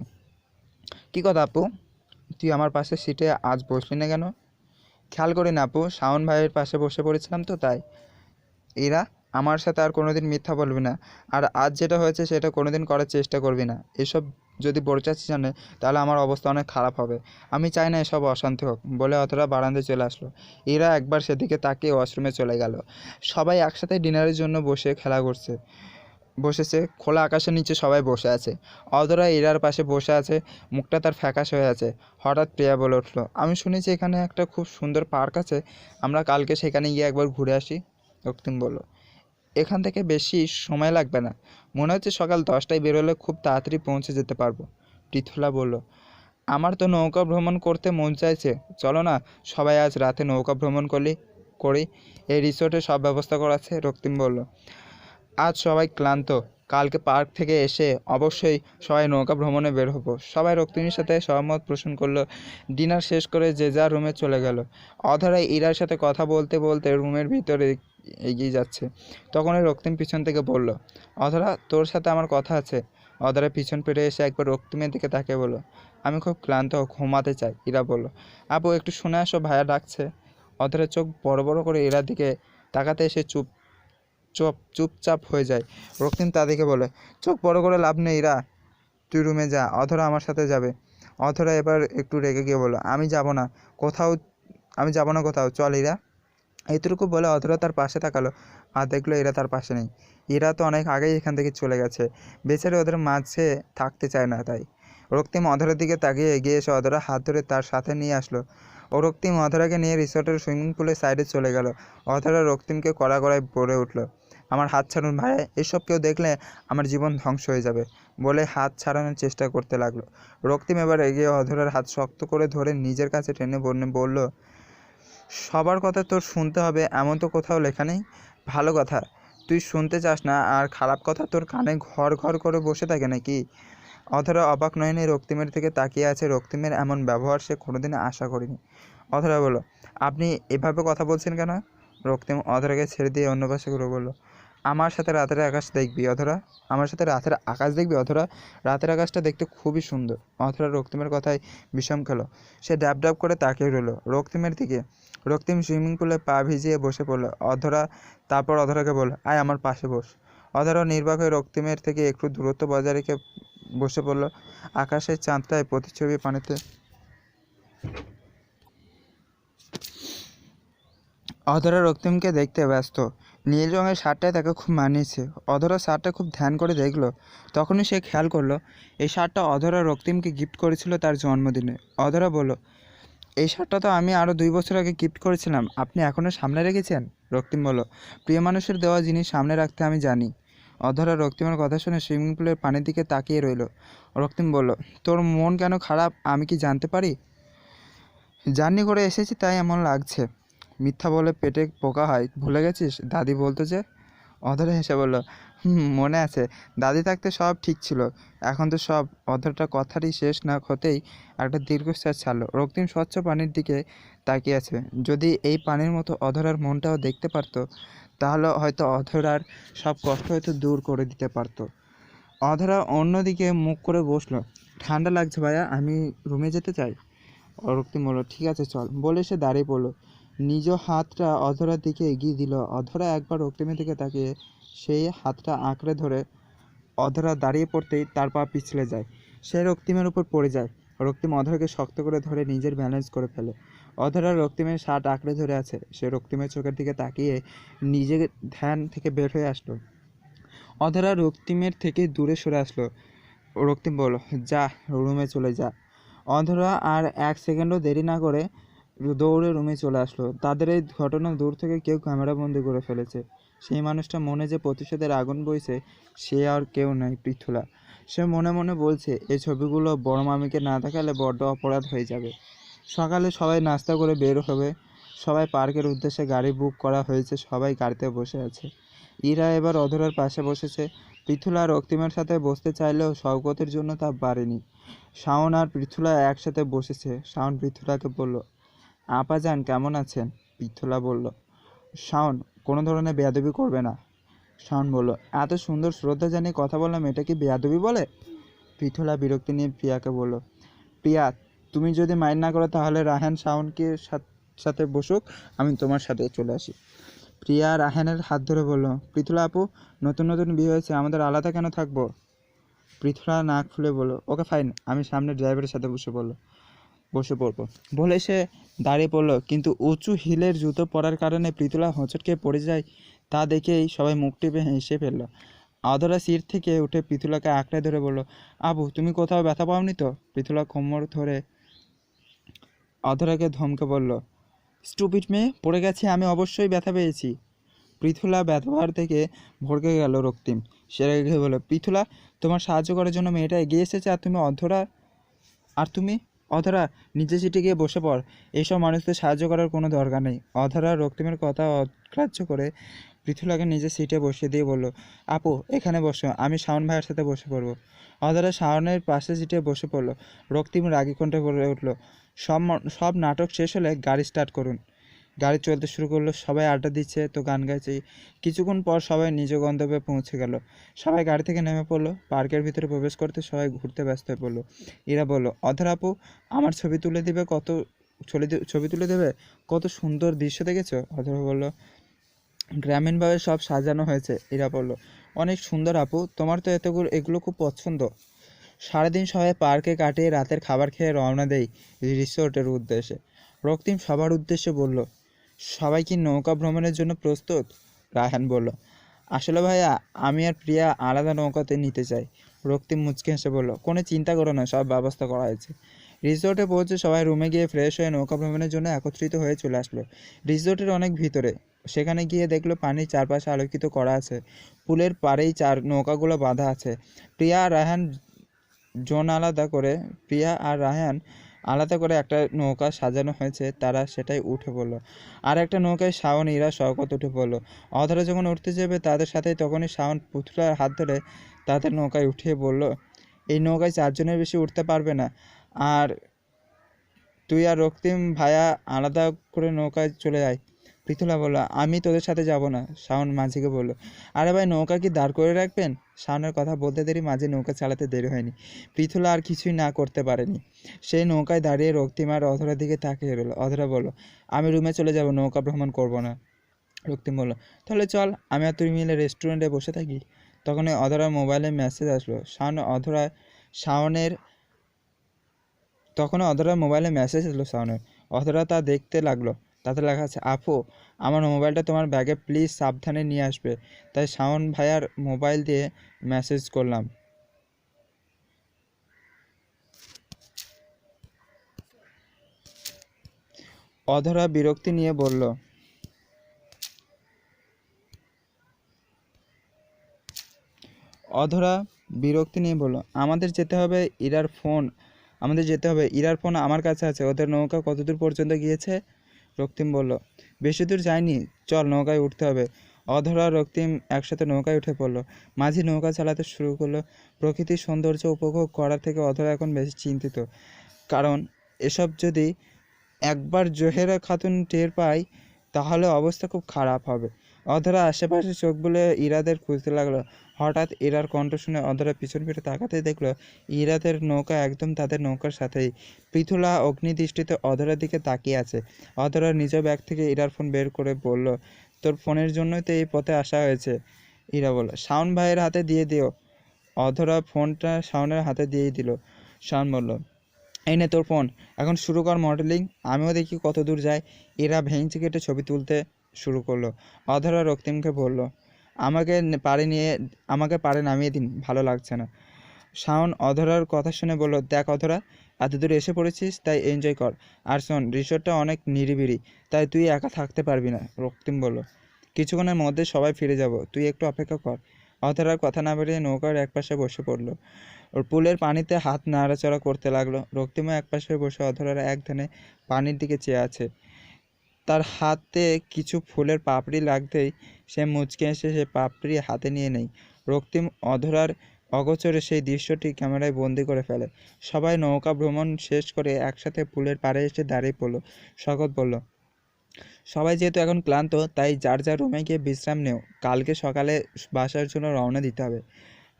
কী কথা আপু? তুই আমার পাশে সিটে আজ বসলি না কেন? খেয়াল করি না আপু, শাওন ভাইয়ের পাশে বসে পড়েছিলাম তো তাই। ইরা, আমার সাথে আর কোনোদিন মিথ্যা বলবি না, আর আজ যেটা হয়েছে সেটা কোনোদিন করার চেষ্টা করবি না। এসব যদি বড় চাচি জানে তাহলে আমার অবস্থা অনেক খারাপ হবে। আমি চাই না এসব অশান্তি হোক, বলে অতটা বারান্দায় চলে আসলো। ইরা একবার সেদিকে তাকিয়ে ওয়াশরুমে চলে গেল। সবাই একসাথে ডিনারের জন্য বসেছে খোলা আকাশের নিচে, সবাই বসে আছে। অধরা ইরার পাশে বসে আছে, মুখটা তার ফ্যাকাশ হয়ে আছে। হঠাৎ প্রিয়া বলে উঠলো, আমি শুনেছি এখানে একটা খুব সুন্দর পার্ক আছে, আমরা কালকে সেখানে গিয়ে একবার ঘুরে আসি। রক্তিম বলল, এখান থেকে বেশি সময় লাগবে না, মনে হচ্ছে সকাল 10টায় বেরোলে খুব তাড়াতাড়ি পৌঁছে যেতে পারবো। পৃথুলা বলল, আমার তো নৌকা ভ্রমণ করতে মন চাইছে, চলো না সবাই আজ রাতে নৌকা ভ্রমণ করি। এই রিসোর্টে সব ব্যবস্থা করা আছে। রক্তিম বলল, আজ সবাই ক্লান্ত, কালকে পার্ক থেকে এসে অবশ্যই সবাই নৌকা ভ্রমণে বের হবো। সবাই রক্তিমের সাথে সহমত পোষণ করলো। ডিনার শেষ করে যে যার রুমে চলে গেল। অধরা ইরার সাথে কথা বলতে বলতে রুমের ভিতরে এগিয়ে যাচ্ছে। তখনই রক্তিম পিছন থেকে বলল, অধরা, তোর সাথে আমার কথা আছে। অধরা পিছন ফিরে এসে একবার রক্তিমের দিকে তাকিয়ে বলল, আমি খুব ক্লান্ত, ঘুমাতে চাই। ইরা বলল, আপু একটু শুনে আসো, ভাইয়া ডাকছে। অধরা চোখ বড় বড় করে ইরার দিকে তাকাতে এসে চুপচাপ হয়ে যায়। রক্তিম তাদেরকে বলে, চোখ বড় করে লাভ নেই ইরা, তুই রুমে যা, অধরা আমার সাথে যাবে। অধরা এবার একটু রেগে গিয়ে বলল, আমি যাব না কোথাও, চল ইরা। এইটুকু বলে অধরা তার পাশে তাকালো আর দেখলো এরা তার পাশে নেই। এরা তো অনেক আগেই এখান থেকে চলে গেছে, বেচারে ওদের মাঝে থাকতে চায় না তাই। রক্তিম অধরার দিকে তাকিয়ে এগিয়ে এসে অধরা হাত ধরে তার সাথে নিয়ে আসলো। রক্তিম অধরাকে নিয়ে রিসোর্টের সুইমিং পুলের সাইডে চলে গেল। অধরা রক্তিমকে কড়া কড়ায় বলে উঠল, আমার হাত ছাড়ুন ভাইয়া, এসব কেউ দেখলে আমার জীবন ধ্বংস হয়ে যাবে, বলে হাত ছাড়ানোর চেষ্টা করতে লাগলো। রক্তিম এবার এগিয়ে অধরার হাত শক্ত করে ধরে নিজের কাছে টেনে বলল, সবার কথা তোর শুনতে হবে এমন তো কোথাও লেখা নেই। ভালো কথা তুই শুনতে চাস না, আর খারাপ কথা তোর কানে ঘর ঘর করে বসে থাকে নাকি? অধরা অবাক নয়নি রক্তিমের থেকে তাকিয়ে আছে। রক্তিমের এমন ব্যবহার সে কোনোদিন আশা করেনি। অধরা বলল, আপনি এভাবে কথা বলছেন কেন? রক্তিম অধরাকে ছেড়ে দিয়ে অন্য পাশে ঘুরে বলল, আমার সাথে রাতের আকাশ দেখবি অধরা? আমার সাথে রাতের আকাশ দেখবি অধরা? রাতের আকাশটা দেখতে খুবই সুন্দর। অধরা রক্তিমের কথায় বিষম খেলো। সে ড্যাব ড্যাব করে তাকিয়ে রইল রক্তিমের দিকে। রক্তিম সুইমিং পুলে পা ভিজিয়ে বসে পড়ল। তারপর অধরাকে বলল, আয় আমার পাশে বস। অধরা নির্বাক হয়ে রক্তিমের থেকে একটু দূরত্ব বজায় রেখে বসে পড়ল। আকাশের চাঁদটায় প্রতিচ্ছবি পানিতে। অধরা রক্তিমকে দেখতে ব্যস্ত। নীল রঙের শার্টটায় তাকে খুব মানিয়েছে। অধরা শার্টটা খুব ধ্যান করে দেখলো। তখনই সে খেয়াল করলো এই শার্টটা অধরা রক্তিমকে গিফট করেছিল তার জন্মদিনে। অধরা বলল, এই শার্টটা তো আমি আরও 2 বছর আগে গিফট করেছিলাম, আপনি এখনও সামনে রেখেছেন? রক্তিম বলল, প্রিয় মানুষের দেওয়া জিনিস সামনে রাখতে আমি জানি। অধরা রক্তিমের কথা শুনে সুইমিং পুলের পানির দিকে তাকিয়ে রইল। রক্তিম বলল, তোর মন কেন খারাপ আমি কি জানতে পারি? জার্নি করে এসেছি তাই এমন লাগছে। মিথ্যা বলে পেটে পোকা হয়, ভুলে গেছিস দাদি বলতো যে? অধরা হেসে বলল, মনে আছে, দাদি থাকতে সব ঠিক ছিল, এখন তো সব। অধরটা কথাটি শেষ না হতেই একটা দীর্ঘশ্বাস ছাড়লো। রক্তিম স্বচ্ছ পানির দিকে তাকিয়ে আছে। যদি এই পানির মতো অধরার মনটাও দেখতে পারতো তাহলে হয়তো অধরার সব কষ্ট হয়তো দূর করে দিতে পারতো। অধরা অন্যদিকে মুখ করে বসলো। ঠান্ডা লাগছে ভাইয়া, আমি রুমে যেতে চাই। রক্তিম বলল, ঠিক আছে চল, বলে সে দাঁড়িয়ে পড়লো। নিজ হাতটা অধরার দিকে এগিয়ে দিল। অধরা একবার রক্তিমের দিকে তাকিয়ে সেই হাতটা আঁকড়ে ধরে। অধরা দাঁড়িয়ে পড়তেই তার পা পিছলে যায়, সে রক্তিমের উপর পড়ে যায়। রক্তিম অধরাকে শক্ত করে ধরে নিজের ব্যালেন্স করে ফেলে। অধরা রক্তিমের শার্ট আঁকড়ে ধরে আছে। সে রক্তিমের চোখের দিকে তাকিয়ে নিজের ধ্যান থেকে বের হয়ে আসলো। অধরা রক্তিমের থেকে দূরে সরে আসলো। রক্তিম বলল, যা, রুমে চলে যা। অধরা আর 1 সেকেন্ডও দেরি না করে দৌড়ে রুমে চলে আসলো। তাদের এই ঘটনা দূর থেকে কেউ ক্যামেরাবন্দি করে ফেলেছে। সেই মানুষটা মনে যে প্রতিশোধের আগুন বইছে সে আর কেউ নয়, পৃথুলা। সে মনে মনে বলছে, এই ছবিগুলো বড় মামিকে না দেখালে বড্ড অপরাধ হয়ে যাবে। সকালে সবাই নাস্তা করে বের হবে। সবাই পার্কের উদ্দেশ্যে গাড়ি বুক করা হয়েছে, সবাই গাড়িতে বসে আছে। ইরা এবার অধরার পাশে বসেছে। পৃথুলা রক্তিমের সাথে বসতে চাইলেও শওকতের জন্য তা পারেনি। শাওন আর পৃথুলা একসাথে বসেছে। শাওন পৃথুলাকে বলল, আপাজান কেমন আছেন? পৃথুলা বলল, শাওন, কোনো ধরনের বেয়াদবি করবে না। শাওন বলল, এত সুন্দর শ্রদ্ধা জানিয়ে কথা বললাম, এটা কি বেয়াদবি বলে? পৃথুলা বিরক্তি নিয়ে প্রিয়াকে বলল, প্রিয়া, তুমি যদি মাইন্ড না করো তাহলে রায়হান শাওনকে সাথে বসুক, আমি তোমার সাথে চলে আসি। প্রিয়া রাহানের হাত ধরে বলল, পৃথুলা আপু, নতুন নতুন বিয়ে হয়েছে, আমাদের আলাদা কেন থাকবো? পৃথুলা নাক ফুলে বলল, ওকে ফাইন, আমি সামনে ড্রাইভারের সাথে বসে পড়বো বলে সে দাঁড়িয়ে পড়ল। কিন্তু উঁচু হিলের জুতো পরার কারণে পৃথুলা হোঁচট খেয়ে পড়ে যায়। তা দেখেই সবাই মুখ টিপে হেসে ফেলল। অধরা সিট থেকে উঠে পৃথুলাকে আঁকড়ে ধরে বলল, আবু তুমি কোথাও ব্যথা পাওনি তো? পৃথুলা কোমর ধরে অধরাকে ধমকে বলল, স্টুপিড মেয়ে, পড়ে গেছি, আমি অবশ্যই ব্যথা পেয়েছি। পৃথুলা ব্যবহার থেকে ভড়কে গেল রক্তিম। সে রেগে বলল, পৃথুলা, তোমার সাহায্য করার জন্য মেয়েটা এগিয়ে এসেছে, আর তুমি অধরা নিচে সিটে গিয়ে বসে পড়, এইসব মানুষদের সাহায্য করার কোনো দরকার নেই। অধরা রক্তিমের কথা অগ্রাহ্য করে পৃথুলাকে নিজের সিটে বসিয়ে দিয়ে বলল, আপু এখানে বসো, আমি শাওন ভাইয়ের সাথে বসে পড়বো। অধরা শাওনের পাশে সিটে বসে পড়লো। রক্তিম রাগী কণ্ঠে বলে উঠল, সব নাটক শেষ হলে গাড়ি স্টার্ট করুন। গাড়ি চলতে শুরু করলো। সবাই আড্ডা দিচ্ছে তো গান গাইছে। কিছুক্ষণ পর সবাই নিজ গন্তব্যে পৌঁছে গেল। সবাই গাড়ি থেকে নেমে পড়লো। পার্কের ভিতরে প্রবেশ করতে সবাই ঘুরতে ব্যস্ত হয়ে পড়লো। এরা বলল, অধরা আপু, আমার ছবি তুলে দেবে, কত সুন্দর দৃশ্য দেখেছো? অধরা বলল, গ্রামীণভাবে সব সাজানো হয়েছে। এরা বলল, অনেক সুন্দর আপু, তোমার তো এগুলো খুব পছন্দ। সারাদিন সবাই পার্কে কাটিয়ে রাতের খাবার খেয়ে রওনা দেয় রিসোর্টের উদ্দেশ্যে। রক্তিম সবার উদ্দেশ্যে বলল, সবাই কি নৌকা ভ্রমণের জন্য প্রস্তুত? রায়হান বলল, আসলে ভাইয়া, আমি আর প্রিয়া আলাদা নৌকাতে নিতে চাই। রক্তিম মুচকে হেসে বলল, কোনো চিন্তা করো না, সব ব্যবস্থা করা হয়েছে। রিসোর্টে পৌঁছে সবাই রুমে গিয়ে ফ্রেশ হয়ে নৌকা ভ্রমণের জন্য একত্রিত হয়ে চলে আসলো। রিসোর্টের অনেক ভিতরে। সেখানে গিয়ে দেখলো পানির চারপাশে আলোকিত করা আছে। পুলের পাড়েই নৌকাগুলো বাঁধা আছে। প্রিয়া আর রায়হান আলাদা করে একটা নৌকা সাজানো হয়েছে, তারা সেটাই উঠে পড়লো। আর একটা নৌকায় শাওন, ইরা, শওকত উঠে পড়লো। অধরা যখন উঠতে যাবে তাদের সাথে, তখনই শাওন পুতুলার হাত ধরে তাদের নৌকায় উঠিয়ে বলল, এই নৌকায় 4 জনের বেশি উঠতে পারবে না, আর তুই আর রক্তিম ভাইয়া আলাদা করে নৌকায় চলে যায়। পৃথুলা বলল, আমি তোদের সাথে যাব না। শাওন মাঝিকে বলল, আরে ভাই, নৌকা কি দাঁড় করে রাখবেন? শাওনের কথা বলতে দেরি মাঝি নৌকা চালাতে দেরি হয়নি। পৃথুলা আর কিছুই না করতে পারেনি। সেই নৌকায় দাঁড়িয়ে রক্তিম আর অধরার দিকে তাকিয়ে রইল। অধরা বলল, আমি রুমে চলে যাব, নৌকা ভ্রমণ করব না। রক্তিম বলল, তাহলে চল, আমি আর তুই মিলে রেস্টুরেন্টে বসে থাকি। তখনই অধরার মোবাইলে মেসেজ আসলো। শাওনের অধরা তা দেখতে লাগলো। তাতে লেখা আছে, আপু, আমার মোবাইলটা তোমার ব্যাগে প্লিজ সাবধানে নিয়ে আসবে। তাই শাওন ভাইয়ার মোবাইল দিয়ে মেসেজ করলাম। অধরা বিরক্তি নিয়ে বলল, আমাদের যেতে হবে, ইরার ফোন আমার কাছে আছে। ওদের নৌকা কতদূর পর্যন্ত গিয়েছে? রক্তিম বলল, বেশি দূর যায়নি, চল, নৌকায় উঠতে হবে। অধরা রক্তিম একসাথে নৌকায় উঠে পড়ল। মাঝি নৌকা চালাতে শুরু করলো। প্রকৃতির সৌন্দর্য উপভোগ করার থেকে অধরা এখন বেশি চিন্তিত। কারণ এসব যদি একবার জোহেরা খাতুন টের পায়, তাহলে অবস্থা খুব খারাপ হবে। অধরা আশেপাশে চোখ বুলে ইরাদের খুঁজতে লাগলো। হঠাৎ ইরার কণ্ঠ শুনে অধরা পিছন ফিরে তাকাতে দেখলো ইরাদের নৌকা একদম তাদের নৌকার সাথেই। পৃথুলা অগ্নিদৃষ্টিতে অধরার দিকে তাকিয়ে আছে। অধরা নিজ ব্যাগ থেকে ইরার ফোন বের করে বলল, তোর ফোনের জন্যই তো এই পথে আসা হয়েছে। ইরা বলল, শাওন ভাইয়ের হাতে দিয়ে দিও। অধরা ফোনটা শাওনের হাতে দিয়েই দিল। শাওন বলল, এই নে তোর ফোন, এখন শুরু কর মডেলিং, আমিও দেখি কত দূর যায়। এরা ভেঙচি কেটে ছবি তুলতে শুরু করলো। অধরা রক্তিমকে বলল, আমাকে পাড়ে নামিয়ে দিন, ভালো লাগছে না। শাওন অধরার কথা শুনে বলল, দেখ অধরা, এত দূর এসে পড়েছিস, তাই এনজয় কর। আর শোন, রিসোর্টটা অনেক নিরিবিলি, তাই তুই একা থাকতে পারবি না। রক্তিম বলল, কিছুক্ষণের মধ্যে সবাই ফিরে যাব, তুই একটু অপেক্ষা কর। অধরার কথা না বেরিয়ে নৌকার একপাশে বসে পড়লো। ওর পুলের পানিতে হাত নাড়াচাড়া করতে লাগলো। রক্তিমও একপাশে বসে অধরার এক ধ্যানে পানির দিকে চেয়ে আছে। তার হাতে কিছু ফুলের পাপড়ি লাগতেই সে মুচকে এসে সে পাপড়ি হাতে নিয়ে নেয়। রক্তিম অধরার অগোচরে সেই দৃশ্যটি ক্যামেরায় বন্দি করে ফেলে। সবাই নৌকা ভ্রমণ শেষ করে একসাথে পুলের পাড়ে এসে দাঁড়িয়ে পড়ল। শওকত বলল, সবাই যেহেতু এখন ক্লান্ত, তাই যার যার রুমে গিয়ে বিশ্রাম নেও, কালকে সকালে বাসার জন্য রওনা দিতে হবে।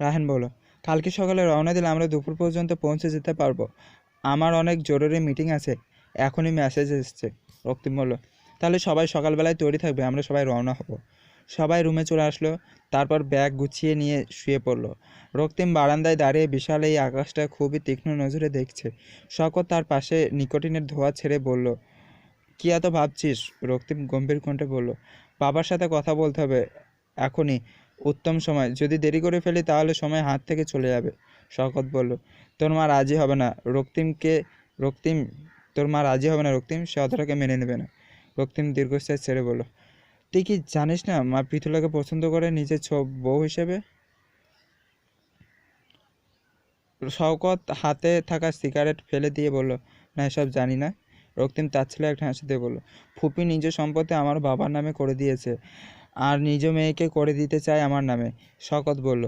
রায়হান বলল, কালকে সকালে রওনা দিলে আমরা দুপুর পর্যন্ত পৌঁছে যেতে পারবো। আমার অনেক জরুরি মিটিং আছে, এখনই মেসেজ এসছে। রক্তিম বলল, তাহলে সবাই সকালবেলায় তৈরি থাকবে, আমরা সবাই রওনা হব। সবাই রুমে চলে আসলো, তারপর ব্যাগ গুছিয়ে নিয়ে শুয়ে পড়ল। রক্তিম বারান্দায় দাঁড়িয়ে বিশাল এই আকাশটা খুবই তীক্ষ্ণ নজরে দেখছে। শওকত তার পাশে নিকোটিনের ধোঁয়া ছেড়ে বলল, কি এত ভাবছিস? রক্তিম গম্ভীর কণ্ঠে বলল, বাবার সাথে কথা বলতে হবে এখনই, উত্তম সময়। যদি দেরি করে ফেলি তাহলে সময় হাত থেকে চলে যাবে। শওকত বলল, তোর মা রাজি হবে না রক্তিম, তোর মা রাজি হবে না রক্তিম, সে অধরাকে মেনে নেবে না। রক্তিম দীর্ঘশ্বাস ছেড়ে বলল, তুই কি জানিস না মা পৃথুলাকে পছন্দ করে নিজের বউ হিসেবে? শওকত হাতে থাকা সিগারেট ফেলে দিয়ে বলল, না এসব জানি না। রক্তিম তাচ্ছিল্যে একটা হাসি দিয়ে বলল, ফুপি নিজ সম্পত্তি আমার বাবার নামে করে দিয়েছে, আর নিজ মেয়েকে করে দিতে চায় আমার নামে। শওকত বলল,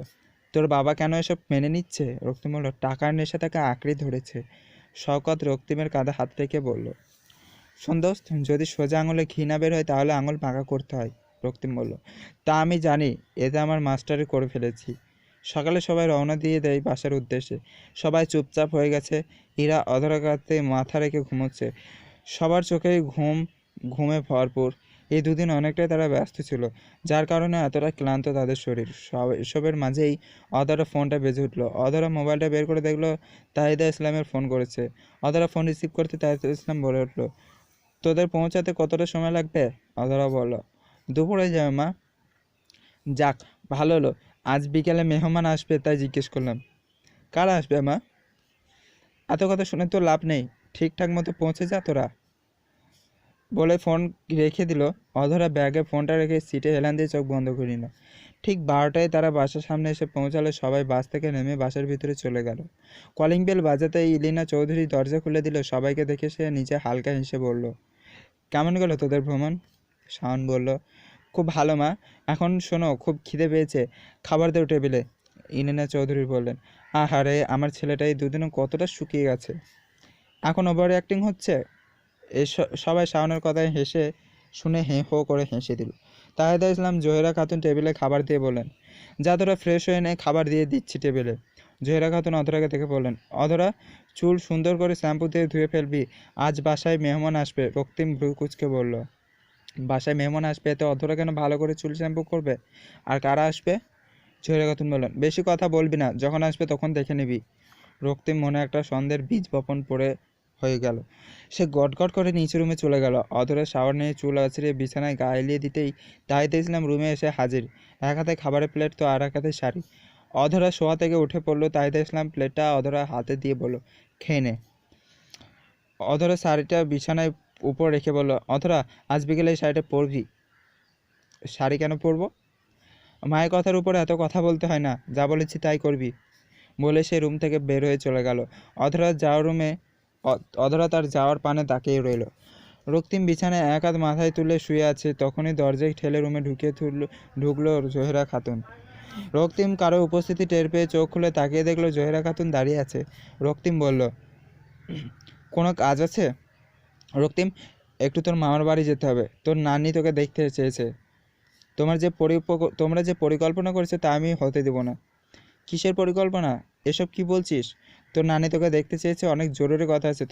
তোর বাবা কেন এসব মেনে নিচ্ছে? রক্তিম বলল, টাকার নেশা তাকে আঁকড়ে ধরেছে। শওকত রক্তিমের কাঁধে হাত রেখে বলল, শোন দোস্ত, যদি সোজা আঙুলে ঘি না বের হয় তাহলে আঙুল বাঁকা করতে হয়। রক্তিম বলল, তা আমি জানি, এতে আমার মাস্টারি করে ফেলেছি। সকালে সবাই রওনা দিয়ে দেয় বাসার উদ্দেশ্যে। সবাই চুপচাপ হয়ে গেছে। ইরা অধরা কাঁধে মাথা রেখে ঘুমোচ্ছে। সবার চোখেই ঘুমে ভরপুর। এই দুদিন অনেকটাই তারা ব্যস্ত ছিল, যার কারণে এতটা ক্লান্ত তাদের শরীর। এসবের মাঝেই অধরা ফোনটা বেজে উঠলো। অধরা মোবাইলটা বের করে দেখলো তাহিদা ইসলামের ফোন করেছে। অধরা ফোন রিসিভ করতে তাহিদা ইসলাম বলে উঠলো, তোদের পৌঁছাতে কতটা সময় লাগবে? অধরা বলল, দুপুরে যাবে মা। যাক, ভালো হলো, আজ বিকেলে মেহমান আসবে তাই জিজ্ঞেস করলাম। কারা আসবে মা? এত কথা শুনে তো লাভ নেই, ঠিকঠাক মতো পৌঁছে যা তোরা, বলে ফোন রেখে দিল। অধরা ব্যাগে ফোনটা রেখে সিটে হেলান দিয়ে চোখ বন্ধ করে নিল। ঠিক 12টায় তারা বাসার সামনে এসে পৌঁছালে। সবাই বাস থেকে নেমে বাসার ভিতরে চলে গেল। কলিং বেল বাজাতেই ইলিনা চৌধুরী দরজা খুলে দিল। সবাইকে দেখে সে নিচে হালকা হেসে বলল, কেমন গেল তোদের ভ্রমণ? শাওন বলল, খুব ভালো মা। এখন শোনো, খুব খিদে পেয়েছে, খাবার দেও টেবিলে। ইলিনা চৌধুরী বললেন, আহারে, আমার ছেলেটা এই দুদিনে কতটা শুকিয়ে গেছে, এখন ওভার অ্যাক্টিং হচ্ছে। সবাই শাওনের কথায় শুনে হে হো করে হেসে দিল। তাহেদা ইসলাম জোহেরা খাতুন টেবিলে খাবার দিয়ে বললেন, যা তোরা ফ্রেশ হয়ে নে, খাবার দিয়ে দিচ্ছি টেবিলে। জোহেরা খাতুন অধরাকে দেখে বললেন, অধরা, চুল সুন্দর করে শ্যাম্পু দিয়ে ধুয়ে ফেলবি, আজ বাসায় মেহমান আসবে। রক্তিম ভ্রু কুচকে বলল, বাসায় মেহমান আসবে এতে অধরা কেন ভালো করে চুল শ্যাম্পু করবে? আর কারা আসবে? জোহেরা খাতুন বললেন, বেশি কথা বলবি না, যখন আসবে তখন দেখে নিবি। রক্তিম মনে একটা সন্দেহের বীজ বপন হয়ে গেল। সে গটগট করে নিচে রুমে চলে গেল। অধরা শাওয়ার নিয়ে চুল আছড়ে বিছানায় গা এলিয়ে দিতেই তাহিদা ইসলাম রুমে এসে হাজির। এক হাতে খাবারের প্লেট তো আর এক হাতে শাড়ি। অধরা শোয়া থেকে উঠে পড়লো। তাহিদা ইসলাম প্লেটটা অধরা হাতে দিয়ে বলল, খেয়ে নে। অধরা শাড়িটা বিছানায় উপর রেখে বলল, অধরা, আজ বিকেলে এই শাড়িটা পরবি। শাড়ি কেন পরবো? মায়ের কথার উপর এত কথা বলতে হয় না, যা বলেছি তাই করবি, বলে সে রুম থেকে বের হয়ে চলে গেল। অধরা তার যাওয়ার পানে তাকিয়ে রইল। রক্তিম বিছানায় এক হাত মাথায় তুলে শুয়ে আছে। তখনই দরজায় ঠেলে রুমে ঢুকলো জোহেরা খাতুন। রক্তিম কারো উপস্থিতি টের পেয়ে চোখ খুলে তাকিয়ে দেখলো জোহেরা খাতুন দাঁড়িয়ে আছে। রক্তিম বলল, কোনো কাজ আছে? রক্তিম, একটু তোর মামার বাড়ি যেতে হবে, তোর নানি তোকে দেখতে চেয়েছে। তোমরা যে পরিকল্পনা করেছো তা আমি হতে দেব না। কিসের পরিকল্পনা? এসব কি বলছিস? তোর নানি তোকে দেখতে চেয়েছে, অনেক জরুরি কথা আছে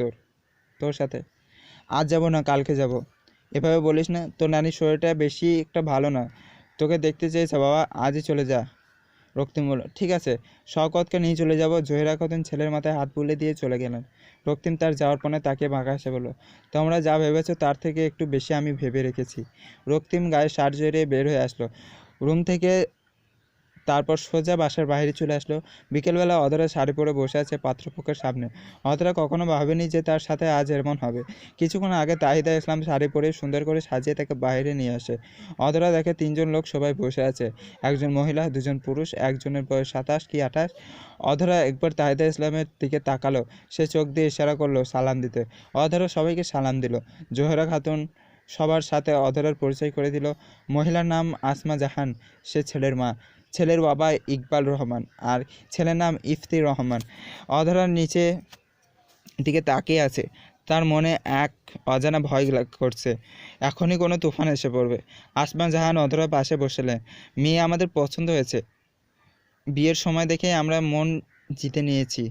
তোর সাথে। আজ যাব না, কালকে যাব। এভাবে বলিস না, তোর নানির শরীরটা বেশি একটা ভালো না, তোকে দেখতে চেয়েছে বাবা, আজই চলে যা। রক্তিম বলল, ঠিক আছে, শওকতকে নিয়ে চলে যাব। জোহেরা খাতুন ছেলের মাথায় হাত বুলিয়ে দিয়ে চলে গেলেন। রক্তিম তার যাওয়ার পরে তাকে বাঁকা হেসে বলল, তোমরা যা ভেবেছো তার থেকে একটু বেশি আমি ভেবে রেখেছি। রক্তিম গায়ে শার্ট জড়িয়ে বের হয়ে আসলো রুম থেকে। তারপর সোজা বাসার বাইরে চলে আসলো। বিকেলবেলা অধরা শাড়ি পরে বসে আছে পাত্রপক্ষের সামনে। অধরা কখনো ভাবেনি যে তার সাথে আজ এমন হবে। কিছুক্ষণ আগে তাহিদা ইসলাম শাড়ি পরে সুন্দর করে সাজিয়ে তাকে বাইরে নিয়ে আসে। অধরা দেখে 3জন লোক সবাই বসে আছে, একজন মহিলা, 2জন পুরুষ, একজনের বয়স 27 কি 28। অধরা একবার তাহিদা ইসলামের দিকে তাকালো। সে চোখ দিয়ে ইশারা করলো সালাম দিতে। অধরা সবাইকে সালাম দিল। জোহেরা খাতুন সবার সাথে অধরার পরিচয় করে দিল। মহিলার নাম আসমা জাহান, সে ছেলের মা। ছেলের বাবা ইকবাল রহমান আর ছেলের নাম ইফতি রহমান। অধরার নিচে দিকে তাকিয়ে আছে। তার মনে এক অজানা ভয় করছে, এখনই কোনো তুফান এসে পড়বে। আসমা জাহান অধরার পাশে বসলেন। মেয়ে আমাদের পছন্দ হয়েছে, বিয়ের সময় দেখে আমরা মন জিতে নিয়েছি।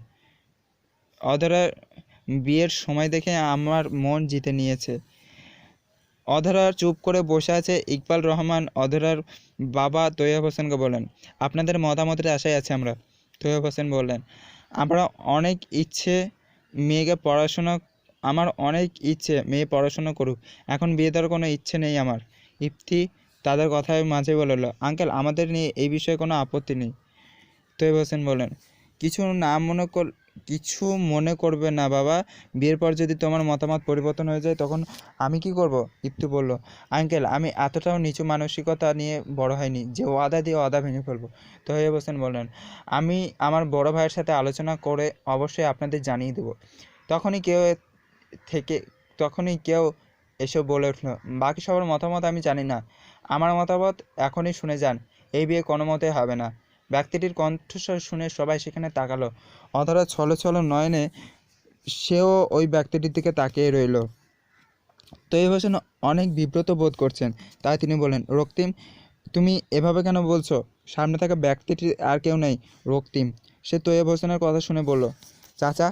অধরার বিয়ের সময় দেখে আমার মন জিতে নিয়েছে। অধরা চুপ করে বসে আছে। ইকবাল রহমান অধরার বাবা তৈয়ব হোসেনকে বললেন, আপনাদের মতামতের আশায় আছি আমরা। তৈয়ব হোসেন বললেন, আমরা অনেক ইচ্ছে মেয়েকে পড়াশোনা আমার অনেক ইচ্ছে মেয়ে পড়াশোনা করুক, এখন বিয়ে দেওয়ার কোনো ইচ্ছে নেই আমার। ইফতি তাদের কথায় মাঝে বলল, আঙ্কেল আমাদের নিয়ে এই বিষয়ে কোনো আপত্তি নেই। তৈয়ব হোসেন বললেন, কিছু না মনে কর কিছু মনে করবে না বাবা, বিয়ের পর যদি তোমার মতামত পরিবর্তন হয়ে যায় তখন আমি কি করব? ইফতি বলল, আঙ্কেল আমি এতটাও নিচু মানসিকতা নিয়ে বড় হয়নি যে ওয়াদা দিয়ে ওয়াদা ভেঙে ফেলবো। তৈয়ব হোসেন বললেন, আমি আমার বড় ভাইয়ের সাথে আলোচনা করে অবশ্যই আপনাদের জানিয়ে দেবো। তখনই কেউ থেকে তখনই কেউ এসে বলে উঠল, বাকি সবার মতামত আমি জানি না, আমার মতামত এখনই শুনে যান, এই বিয়ে কোনো মতে হবে না। ব্যক্তিটির কণ্ঠস্বর শুনে সবাই সেখানে তাকালো। অধরা ছলো ছলো নয়নে সেও ওই ব্যক্তিটির দিকে তাকিয়ে রইল। তৈয়ব হোসেন অনেক বিব্রত বোধ করছেন, তাই তিনি বললেন, রক্তিম তুমি এভাবে কেন বলছো? সামনে থাকা ব্যক্তিটি আর কেউ নেই, রক্তিম। সে তৈয়ব হোসেনের কথা শুনে বলল, চাচা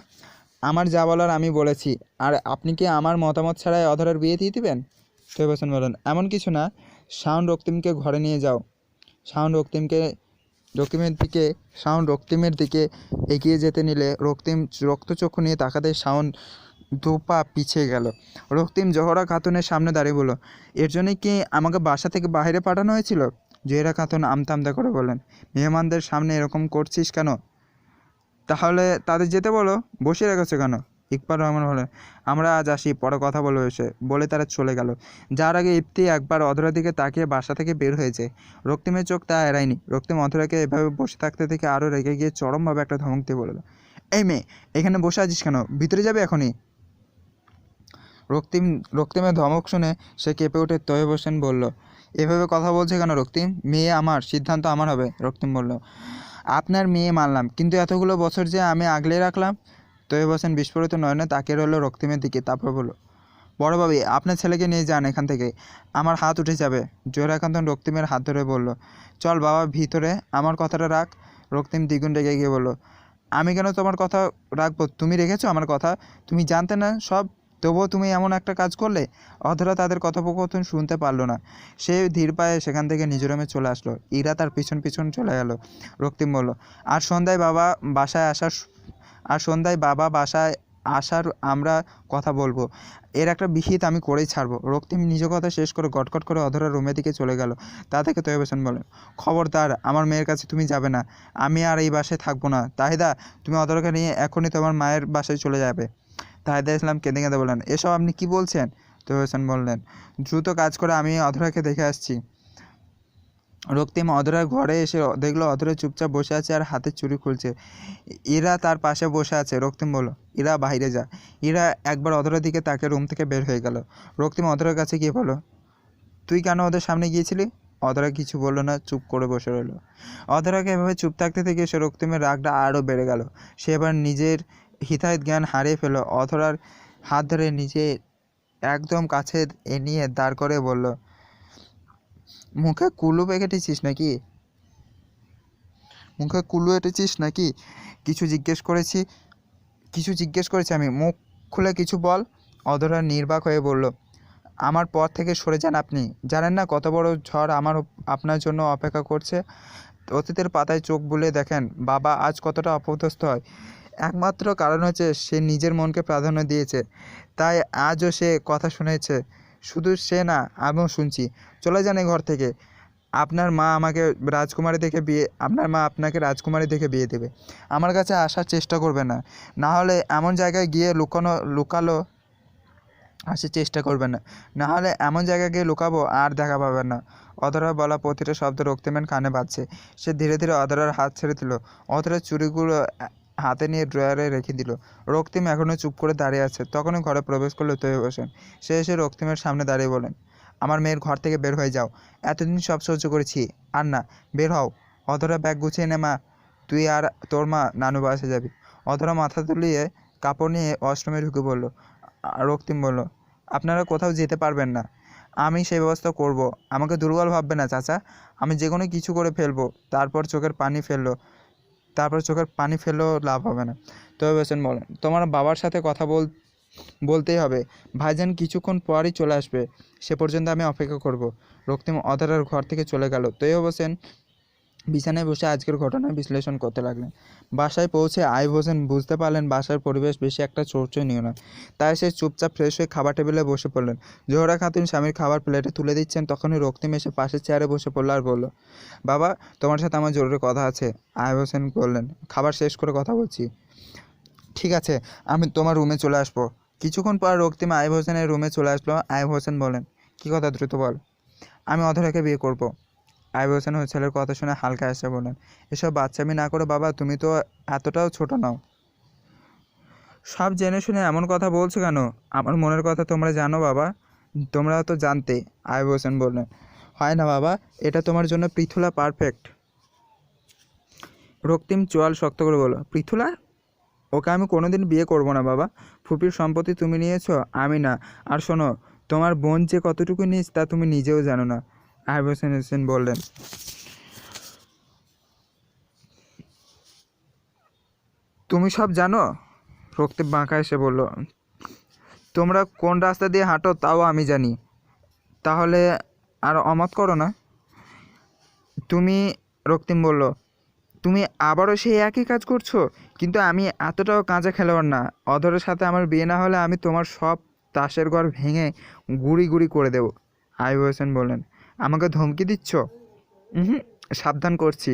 আমার যা বলার আমি বলেছি, আর আপনি কি আমার মতামত ছাড়াই অধরার বিয়ে দিয়ে দিবেন? তৈয়ব হোসেন বললেন, এমন কিছু না, শাওন রক্তিমকে ঘরে নিয়ে যাও। শাওন রক্তিমের দিকে এগিয়ে যেতে নিলে রক্তিম রক্তচক্ষু নিয়ে তাকাতে শাওন দু পা পিছিয়ে গেল। রক্তিম জোহরা খাতুনের সামনে দাঁড়িয়ে বলল, এর জন্যই কি আমাকে বাসা থেকে বাইরে পাঠানো হয়েছিল? জোহরা খাতুন আমতা আমতা করে বললেন, মেহমানদের সামনে এরকম করছিস কেন? তাহলে তাদের যেতে বলো, বসিয়ে রেখেছো কেন? ইকবাল রহমান বলেন, আমরা আজ আসি, পরে কথা বলবো এসে, বলে তারা চলে গেল। যার আগে ইফতি একবার অধরার দিকে তাকিয়ে বাসা থেকে বের হয়েছে। রক্তিমের চোখ তা এড়ায়নি। রক্তিম অধরাকে এভাবে বসে থাকতে থেকে আরও রেগে গিয়ে চরমভাবে একটা ধমক দিয়ে বলল, এই মেয়ে এখানে বসে আছিস কেন? ভিতরে যাবে এখনই। রক্তিমের ধমক শুনে সে কেঁপে উঠে তৈয়ব হোসেন বলল, এভাবে কথা বলছে কেন রক্তিম? মেয়ে আমার, সিদ্ধান্ত আমার হবে। রক্তিম বলল, আপনার মেয়ে মানলাম, কিন্তু এতগুলো বছর যে আমি আগলে রাখলাম। তৈয়ব হোসেন বিস্ফোরিত নয়নে তাকিয়ে রইল রক্তিমের দিকে, তারপর বলল, বড় ভাবি আপনার ছেলেকে নিয়ে যান এখান থেকে, আমার হাত উঠে যাবে। জোহরা খাতুন রক্তিমের হাত ধরে বলল, চল বাবা ভিতরে, আমার কথাটা রাখ। রক্তিম দ্বিগুণ রেগে গিয়ে বলল, আমি কেন তোমার কথা রাখবো? তুমি রেখেছো আমার কথা, তুমি জানতে না সব, তবুও তুমি এমন একটা কাজ করলে। অধরা তাদের কথোপকথন শুনতে পারলো না। সে ধীর পায়ে সেখান থেকে নিজ রুমে চলে আসলো। ইরা তার পিছন পিছন চলে গেল। রক্তিম বলল, আর সন্ধ্যায় বাবা বাসায় আসার আমরা কথা বলবো, এর একটা বিহিত আমি করেই ছাড়বো। রক্তিম নিজ কথা শেষ করে গটগট করে অধরার রুমের দিকে চলে গেল। তা থেকে তৈয়ব হোসেন বলেন, খবরদার আমার মেয়ের কাছে তুমি যাবে না, আমি আর এই বাসায় থাকবো না। তাহিদা তুমি অধরাকে নিয়ে এখনই তোমার মায়ের বাসায় চলে যাবে। তাহিদা ইসলাম কেঁদে কেঁদে বললেন, এসব আপনি কি বলছেন? তৈয়ব হোসেন বললেন, দ্রুত কাজ করে আমি অধরাকে দেখে আসছি। রক্তিম অধরার ঘরে এসে দেখলো অধরা চুপচাপ বসে আছে আর হাতে চুড়ি খুলছে। ইরা তার পাশে বসে আছে। রক্তিম বলল, ইরা বাইরে যা। ইরা একবার অধরার দিকে তাকে রুম থেকে বের হয়ে গেল। রক্তিম অধরার কাছে গিয়ে বলল, তুই কেন ওদের সামনে গিয়েছিলি? অধরা কিছু বলল না, চুপ করে বসে রইল। অধরাকে এভাবে চুপ থাকতে থেকে সে রক্তিমের রাগটা আরও বেড়ে গেল। সে এবার নিজের হিতাহিত জ্ঞান হারিয়ে ফেলল। অধরার হাত ধরে নিজে একদম কাছে নিয়ে দাঁড় করে বলল, মুখে কুলু এঁটেছিস নাকি? কিছু জিজ্ঞেস করেছি আমি, মুখ খুলে কিছু বল। অধরা নির্বাক হয়ে বলল, আমার পথ থেকে সরে যান আপনি, জানেন না কত বড় ঝড় আপনার জন্য অপেক্ষা করছে? অতীতের পাতায় চোখ বুলিয়ে দেখেন বাবা আজ কতটা অপদস্থ হয়। একমাত্র কারণ হচ্ছে সে নিজের মনকে প্রাধান্য দিয়েছে, তাই আজও সে কথা শুনেছে। শুধু সে না, আমিও শুনছি। চলে যান এই ঘর থেকে। আপনার মা আপনাকে রাজকুমারী দেখে বিয়ে দেবে। আমার কাছে আসার চেষ্টা করবে না, না হলে এমন জায়গায় গিয়ে লুকাবো আর দেখা পাবেন না। অধরার বলা প্রতিটা শব্দ রক্তিমের কানে বাজছে। সে ধীরে ধীরে অধরার হাত ছেড়ে দিল। অধরার চুড়িগুলো হাতে নিয়ে ড্রয়ারে রেখে দিল। রক্তিম এখনও চুপ করে দাঁড়িয়ে আছে। তখনই ঘরে প্রবেশ করলো তৈয়ব হোসেন। সে এসে রক্তিমের সামনে দাঁড়িয়ে বলেন, আমার মেয়ের ঘর থেকে বের হয়ে যাও। এতদিন সব সহ্য করেছি, আর না, বের হও। অধরা ব্যাগ গুছিয়ে নে মা, তুই আর তোর মা নানু বাসে যাবি। অধরা মাথা তুলিয়ে কাপড় নিয়ে ওয়াশরুমে ঢুকে বলল। রক্তিম বলল, আপনারা কোথাও যেতে পারবেন না, আমি সেই ব্যবস্থা করব। আমাকে দুর্বল ভাববে না চাচা, আমি যে কোনো কিছু করে ফেলবো। তারপর চোখের পানি ফেললেও লাভ হবে না। তৈয়ব হোসেন বলেন, তোমার বাবার সাথে কথা বলতেই হবে। ভাইজান কিছুক্ষণ পরই চলে আসবে, সে পর্যন্ত আমি অপেক্ষা করব। রক্তিম অধরার ঘর থেকে চলে গেল। তৈয়ব হোসেন বিছানায় বসে আজকের ঘটনা বিশ্লেষণ করতে লাগলেন। বাসায় পৌঁছে আইয়ুব হোসেন বুঝতে পারলেন বাসার পরিবেশ বেশি একটা চর্চনীয় নয়। তাই সে চুপচাপ ফ্রেশ হয়ে খাবার টেবিলে বসে পড়লেন। জোহরা খাতুন স্বামীর খাবার প্লেটে তুলে দিচ্ছেন, তখনই রক্তিম এসে পাশের চেয়ারে বসে পড়ল আর বলল, বাবা, তোমার সাথে আমার জরুরি কথা আছে। আইয়ুব হোসেন বললেন, খাবার শেষ করে কথা বলছি। ঠিক আছে, আমি তোমার রুমে চলে আসবো। কিছুক্ষণ পর রক্তিম আইয়ুব হোসেনের রুমে চলে আসলো। আইয়ুব হোসেন বলেন, কী কথা, দ্রুত বল। আমি অধরাকে বিয়ে করব। আইয়ুব হোসেন ওই ছেলের কথা শুনে হালকা হেসে বললেন, এসব বাচ্চামি না করে বাবা, তুমি তো এতটাও ছোট নাও। সব জেনে শুনে এমন কথা বলছো কেন? আমার মনের কথা তোমরা জানো বাবা, তোমরা তো জানতে। আইয়ুব হোসেন বললেন, হয় না বাবা, এটা তোমার জন্য পৃথুলা পারফেক্ট। রক্তিম চোয়াল শক্ত করে বলল, পৃথুলা? ওকে আমি কোনোদিন বিয়ে করব না বাবা। ফুপির সম্পত্তি তুমি নিয়েছো, আমি না। আর শোনো, তোমার বোন যে কতটুকু নিস তা তুমি নিজেও জানো না। আইয়ুব হোসেন বললেন, তুমি সব জানো? রক্তিম বাঁকা এসে বলল, তোমরা কোন রাস্তা দিয়ে হাঁটো তাও আমি জানি। তাহলে আর অমত করো না। তুমি, রক্তিম বলল, তুমি আবারও সেই একই কাজ করছো। কিন্তু আমি এতটাও কাঁচা খেলোয়াড় না। অধরের সাথে আমার বিয়ে না হলে আমি তোমার সব তাসের ঘর ভেঙে গুঁড়ি গুঁড়ি করে দেব। আইয়ুব হোসেন বললেন, আমাকে ধমকি দিচ্ছ? হুম, সাবধান করছি।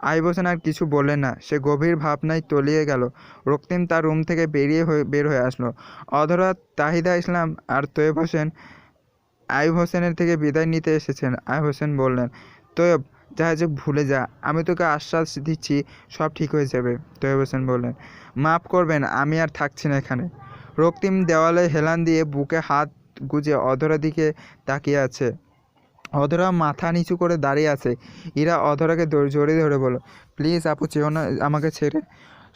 আইয়ুব হোসেন আর কিছু বললেন না, সে গভীর ভাবনায় তলিয়ে গেল। রক্তিম তার রুম থেকে বের হয়ে আসলো। অধরা, তাহিদা ইসলাম আর তৈয়ব হোসেন আইয়ুব হোসেনের থেকে বিদায় নিতে এসেছেন। আইয়ুব হোসেন বললেন, তৈয়ব, যা যে ভুলে যা, আমি তোকে আশ্বাস দিচ্ছি সব ঠিক হয়ে যাবে। তৈয়ব হোসেন বললেন, মাফ করবেন, আমি আর থাকছি না এখানে। রক্তিম দেওয়ালে হেলান দিয়ে বুকে হাত গুজে অধরার দিকে তাকিয়ে আছে। অধরা মাথা নিচু করে দাঁড়িয়ে আছে। ইরা অধরাকে জড়িয়ে ধরে বলল, প্লিজ আপু, চেও না আমাকে ছেড়ে।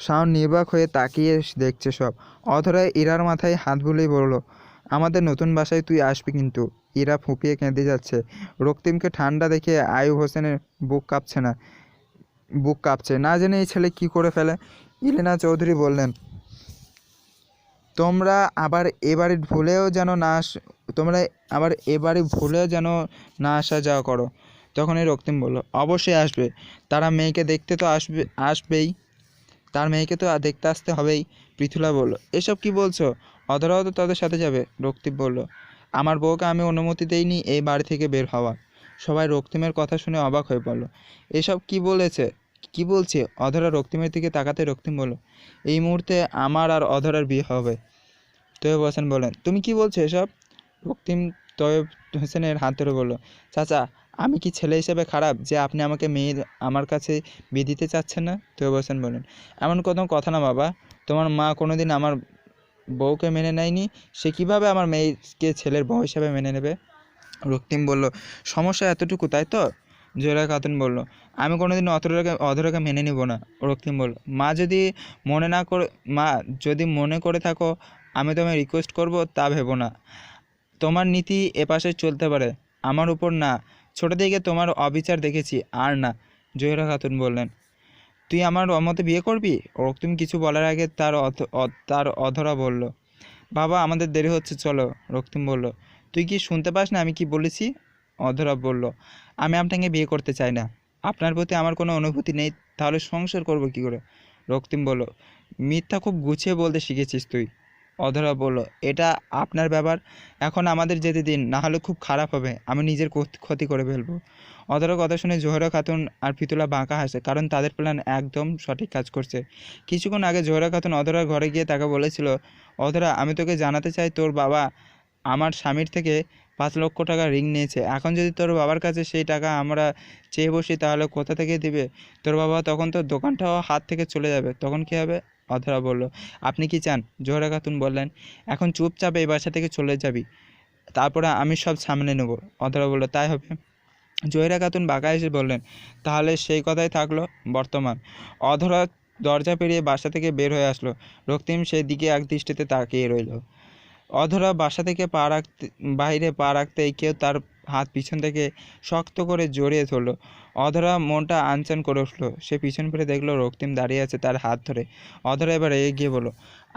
শাওন নির্বাক হয়ে তাকিয়ে দেখছে সব। অধরা ইরার মাথায় হাত বুলিয়ে বলল, আমাদের নতুন বাসায় তুই আসবি কিন্তু। ইরা ফুঁপিয়ে কেঁদে যাচ্ছে। রক্তিমকে ঠান্ডা দেখে আইয়ুব হোসেনের বুক কাঁপছে, না জেনে এই ছেলে কি করে ফেলে। ইলেনা চৌধুরী বললেন, তোমরা আবার এবারে ভুলেও যেন না তোমরা আবার এবারে ভুলেও যেন না আসা যাওয়া করো। তখনই রক্তিম বলল, অবশ্যই আসবে। তারা মেয়েকে দেখতে তো আসবেই, তার মেয়েকে তো দেখতে আসতে হবেই। পৃথুলা বলল, এসব কি বলছো? অধরাও তো তাদের সাথে যাবে। রক্তিম বলল, আমার বউকে আমি অনুমতি দেইনি এই বাড়ি থেকে বের হওয়ার। সবাই রক্তিমের কথা শুনে অবাক হয়ে পড়ল। এসব কি বলছে? অধরা রক্তিমের দিকে তাকাতে রক্তিম বলল, এই মুহূর্তে আমার আর অধরার বিয়ে হবে। তৈয়ব হোসেন বললেন, তুমি কি বলছো এসব? রক্তিম তৈয়ব হোসেনের হাত ধরে বলল, চাচা, আমি কি ছেলে হিসেবে খারাপ যে আপনি আমাকে মেয়ে আমার কাছে বিয়ে দিতে চাচ্ছেন না? তৈয়ব হোসেন বললেন, এমন কোনো কথা না বাবা। তোমার মা কোনোদিন আমার বউকে মেনে নেয়নি, সে কিভাবে আমার মেয়েকে ছেলের বউ হিসেবে মেনে নেবে? রক্তিম বলল, সমস্যা এতটুকু, তাই তো? জোহরা খাতুন বলল, আমি কোনোদিন অধরাকে মেনে নিব না। রক্তিম বলল, মা যদি মনে করে থাকো আমি তোমায় রিকোয়েস্ট করব, তা ভেবো না। তোমার নীতি এপাশে চলতে পারে, আমার উপর না। ছোটো থেকে তোমার অবিচার দেখেছি, আর না। জোহরা খাতুন বললেন, তুই আমার অমতে বিয়ে করবি? রক্তিম কিছু বলার আগে তার অধরা বলল, বাবা, আমাদের দেরি হচ্ছে, চলো। রক্তিম বলল, তুই কি শুনতে পাস না আমি কি বলেছি? অধরা বলল, আমি আপনাকে বিয়ে করতে চাই না। আপনার প্রতি আমার কোনো অনুভূতি নেই, তাহলে সংসার করব কি করে? রক্তিম বলল, মিথ্যা খুব গুছিয়ে বলতে শিখেছিস তুই। অধরা বলল, এটা আপনার ব্যাপার, এখন আমাদের যেতে দিন, না হলে খুব খারাপ হবে, আমি নিজের ক্ষতি করে ফেলবো। অধরার কথা শুনে জোহরা খাতুন আর ফিতুলা বাঁকা হাসে, কারণ তাদের প্ল্যান একদম সঠিক কাজ করছে। কিছুক্ষণ আগে জোহরা খাতুন অধরার ঘরে গিয়ে তাকে বলেছিল, অধরা, আমি তোকে জানাতে চাই তোর বাবা আমার স্বামীর থেকে 5 লক্ষ টাকা ঋণ নিয়েছে। এখন যদি তোর বাবার কাছে সেই টাকা আমরা চেয়ে বসি তাহলে কোথা থেকে দিবে? তোর বাবা তখন তোর দোকানটাও হাত থেকে চলে যাবে, তখন কী হবে? অধরা বলল, আপনি কি চান? জোহরা খাতুন বললেন, এখন চুপচাপ এই বাসা থেকে চলে যাবি, তারপরে আমি সব সামনে নেব। অধরা বলল, তাই হবে। জোহরা খাতুন বাঁকা এসে বললেন, তাহলে সেই কথাই থাকলো। বর্তমান। অধরা দরজা পেরিয়ে বাসা থেকে বের হয়ে আসলো। রক্তিম সেই দিকে একদৃষ্টিতে তাকিয়ে রইল। অধরা বাসা থেকে বাইরে পা রাখতেই কেউ তার হাত পিছন থেকে শক্ত করে জড়িয়ে ধরলো। অধরা মনটা আনচান করে উঠলো। সে পিছন ফিরে দেখলো রক্তিম দাঁড়িয়ে আছে তার হাত ধরে। অধরা এবার এগিয়ে বলল,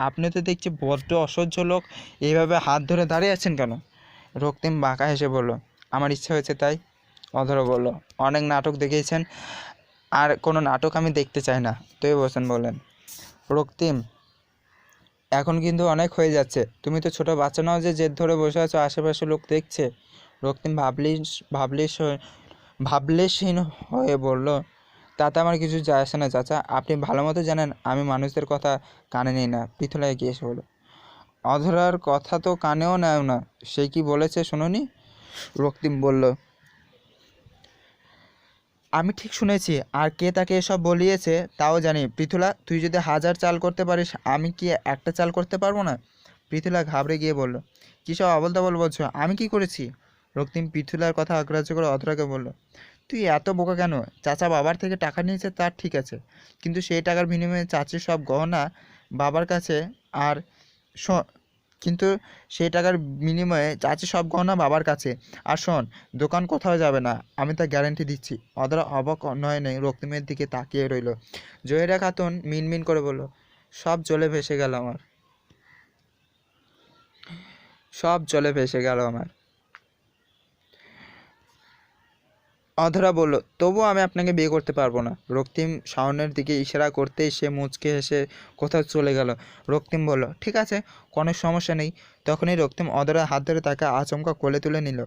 আপনি তো দেখছি বড্ড অসহ্য লোক, এইভাবে হাত ধরে দাঁড়িয়ে আছেন কেন? রক্তিম বাঁকা হেসে বলল, আমার ইচ্ছা হয়েছে তাই। অধরা বলল, অনেক নাটক দেখিয়েছেন, আর কোনো নাটক আমি দেখতে চাই না। তুই বসেন বললেন। রক্তিম, এখন কিন্তু অনেক হয়ে যাচ্ছে। তুমি তো ছোট বাচ্চা নাও যে জেদ ধরে বসে আছো, আশেপাশে লোক দেখছে। রক্তিম ভাবলেশহীন হয়ে বলল, তাতে আমার কিছু যায় আসে না চাচা। আপনি ভালো মতো জানেন আমি মানুষদের কথা কানে নিই না। পৃথুলা এগিয়ে এসে বলল, অধরার কথা তো কানেও নেও না, সে কি বলেছে শোনোনি? রক্তিম বলল, আমি ঠিক শুনেছি, আর কে তাকে এসব বলিয়েছে তাও জানি। পৃথুলা, তুই যদি 1000 চাল করতে পারিস, আমি কি একটা চাল করতে পারবো না? পৃথুলা ঘাবড়ে গিয়ে বলল, কী সব আবোল তাবোল বলছো? আমি কি করেছি? রক্তিম পৃথুলার কথা অগ্রাহ্য করে অধরাকে বলল, তুই এত বোকা কেন? চাচা বাবার থেকে টাকা নিয়েছে তার ঠিক আছে, কিন্তু সেই টাকার বিনিময়ে চাচির সব গহনা বাবার কাছে, আর শোন, কিন্তু সেই টাকার বিনিময়ে চাচি সব গহনা বাবার কাছে। আর শোন, দোকান কোথাও যাবে না, আমি তা গ্যারান্টি দিচ্ছি। অধরা অবাক নয়নে রক্তিমের দিকে তাকিয়ে রইল। জহিরা খাতুন মিনমিন করে বলল, সব জলে ভেসে গেল আমার, সব জলে ভেসে গেল আমার। অধরা বলল, তবুও আমি আপনাকে বিয়ে করতে পারবো না। রক্তিম শাওনের দিকে ইশারা করতেই সে মুচকে হেসে কোথাও চলে গেল। রক্তিম বলল, ঠিক আছে, কোনো সমস্যা নেই। তখনই রক্তিম অধরার হাত ধরে তাকে আচমকা কোলে তুলে নিল।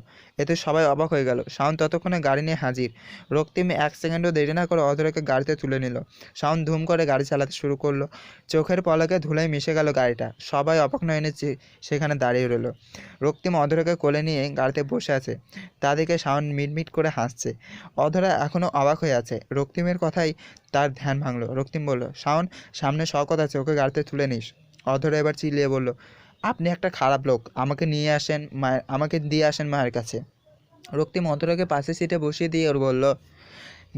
এতে সবাই অবাক হয়ে গেল। শাওন ততক্ষণে গাড়ি নিয়ে হাজির। রক্তিম 1 সেকেন্ডও দেরি না করে অধরাকে গাড়িতে তুলে নিল। শাওন ধুম করে গাড়ি চালাতে শুরু করলো। চোখের পলকে ধুলায় মিশে গেল গাড়িটা। সবাই অবাক নয়নে সেখানে দাঁড়িয়ে রইল। রক্তিম অধরাকে কোলে নিয়ে গাড়িতে বসে আছে। তাদেরকে শাওন মিটমিট করে হাসছে। অধরা এখনও অবাক হয়ে আছে। রক্তিমের কথাই তার ধ্যান ভাঙল। রক্তিম বলল, শাওন, সামনে শওকত আছে, ওকে গাড়িতে তুলে নিস। অধরা এবার চিল্লিয়ে বলল, আপনি একটা খারাপ লোক, আমাকে দিয়ে আসেন মায়ের কাছে। রক্তিম অধরাকে পাশের সিটে বসিয়ে দিয়ে ওর বলল,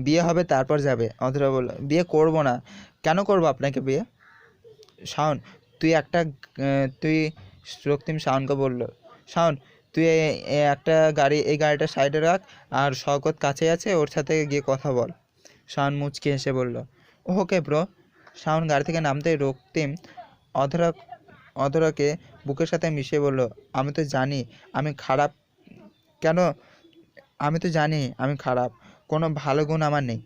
বিয়ে হবে তারপর যাবে। অধরা বলল, বিয়ে করব না। কেন করবো আপনাকে বিয়ে? শাওন, তুই একটা তুই রক্তিম শাওনকে বলল, শাওন, তুই একটা এই গাড়িটা সাইডে রাখ, আর শওকত কাছে আছে, ওর সাথে গিয়ে কথা বল। শাওন মুচকি হেসে বলল, ওকে ব্রো। শাওন গাড়ি থেকে নামতেই রক্তিম অধরা অধরাকে বুকের সাথে মিশিয়ে বলল, আমি তো জানি আমি খারাপ। কেন? আমি তো জানি আমি খারাপ, কোনো ভালো গুণ আমার নেই।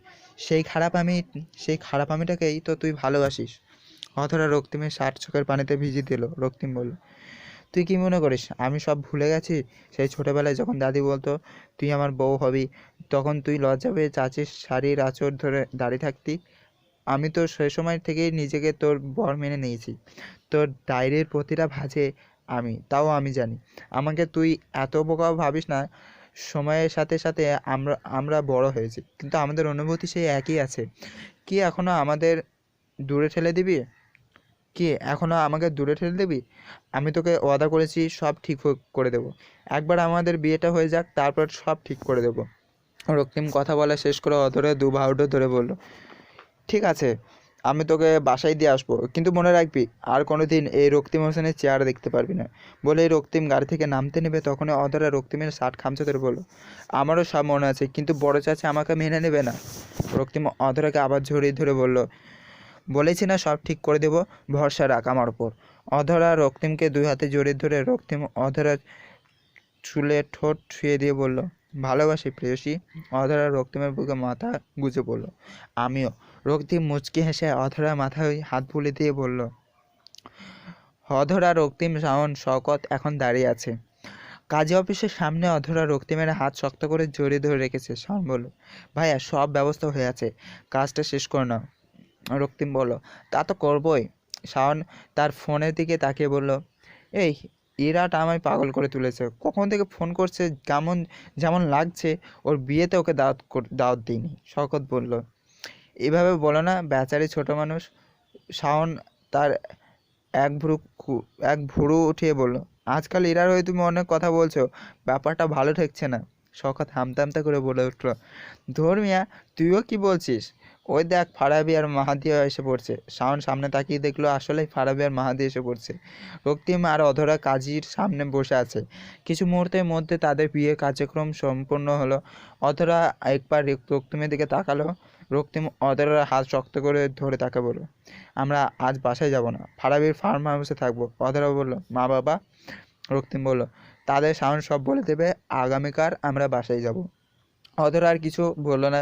সেই খারাপ আমিটাকেই তো তুই ভালোবাসিস। অধরা রক্তিমের শার্ট চোখের পানিতে ভিজিয়ে দিল। রক্তিম বলল, তুই কি মনে করিস আমি সব ভুলে গেছি? সেই ছোটোবেলায় যখন দাদি বলতো তুই আমার বউ হবি, তখন তুই লজ্জা পেয়ে চাচির শাড়ির আঁচড় ধরে দাঁড়িয়ে থাকতি? আমি তো সে সময় থেকেই নিজেকে তোর বর মেনে নিয়েছি। তোর ডায়েরির প্রতিটা ভাঁজে তাও আমি জানি। আমাকে তুই এত বোকা ভাবিস না। সময়ের সাথে সাথে আমরা আমরা বড় হয়েছি, কিন্তু আমাদের অনুভূতি সেই একই আছে। কি এখনও আমাদের দূরে ঠেলে দিবি? কি এখনও আমাকে দূরে ঠেলে দিবি? আমি তোকে ওয়াদা করেছি সব ঠিক করে দেবো। একবার আমাদের বিয়েটা হয়ে যাক, তারপর সব ঠিক করে দেবো। রক্তিম কথা বলা শেষ করে অধরে 2 বাহুটা ধরে বলল, ঠিক আছে, আমি তোকে বাসায় দিয়ে আসবো, কিন্তু মনে রাখবি আর কোনো দিন এই রক্তিম হোসেনের চেহারা দেখতে পারবি না। বলে রক্তিম গাড়ি থেকে নামতে নেবে তখনই অধরা রক্তিমের শার্ট খামচে ধরে বলল, আমারও সব মনে আছে, কিন্তু বড় চাচা আমাকে মেনে নেবে না। রক্তিম অধরাকে আবার জড়িয়ে ধরে বলল, বলেছি না সব ঠিক করে দেবো, ভরসা রাখ আমার ওপর। অধরা রক্তিমকে 2 হাতে জড়িয়ে ধরে রক্তিম অধরার চুলে ঠোঁট ছুঁয়ে দিয়ে বলল, ভালোবাসি প্রেয়সী। অধরা রক্তিমের বুকে মাথা গুজে বলল, আমিও। রক্তিম মুচকি হেসে অধরার মাথায় হাত বুলিয়ে দিয়ে বলল, অধরা, রক্তিম, শাওন, শওকত এখন দাঁড়িয়ে আছে। কাজী অফিসের সামনে অধরা রক্তিমের হাত শক্ত করে জড়িয়ে ধরে রেখেছে। শাওন বলল, ভাইয়া সব ব্যবস্থা হয়ে আছে, কাজটা শেষ করে নাও। রক্তিম বলল, তা তো করবই। শাওন তার ফোনের দিকে তাকিয়ে বলল, এই ইরাট আমায় পাগল করে তুলেছে, কখন থেকে ফোন করছে, কেমন যেমন লাগছে, ওর বিয়েতে ওকে দাওয়াত দিইনি। শওকত বলল, এভাবে বলো না, বেচারি ছোট মানুষ। শাওন তার এক ভুরু উঠিয়ে বলল, আজকাল ইরার হয়ে তুমি অনেক কথা বলছো, ব্যাপারটা ভালো ঠেকছে না। শওকত হামতা হামতা করে বলে উঠল, ধর মিয়া, তুইও কি বলছিস? ওই দেখ ফারাবি আর মাহাদিও এসে পড়ছে। শাওন সামনে তাকিয়ে দেখলো আসলেই ফারাবি আর মাহাদি এসে পড়ছে। রক্তিম আর অধরা কাজীর সামনে বসে আছে। কিছু মুহূর্তের মধ্যে তাদের বিয়ের কার্যক্রম সম্পন্ন হলো। অধরা একবার রক্তিমের দিকে তাকালো। রক্তিম অধরার হাত শক্ত করে ধরে তাকে বলল, আমরা আজ বাসায় যাব না, ফারাবির ফার্ম হাউসে থাকবো। অধরা বলল, মা বাবা? রক্তিম বলল, তাদের শাওন সব বলে দেবে, আগামীকাল আমরা বাসায় যাব। অধরা আর কিছু বলল না,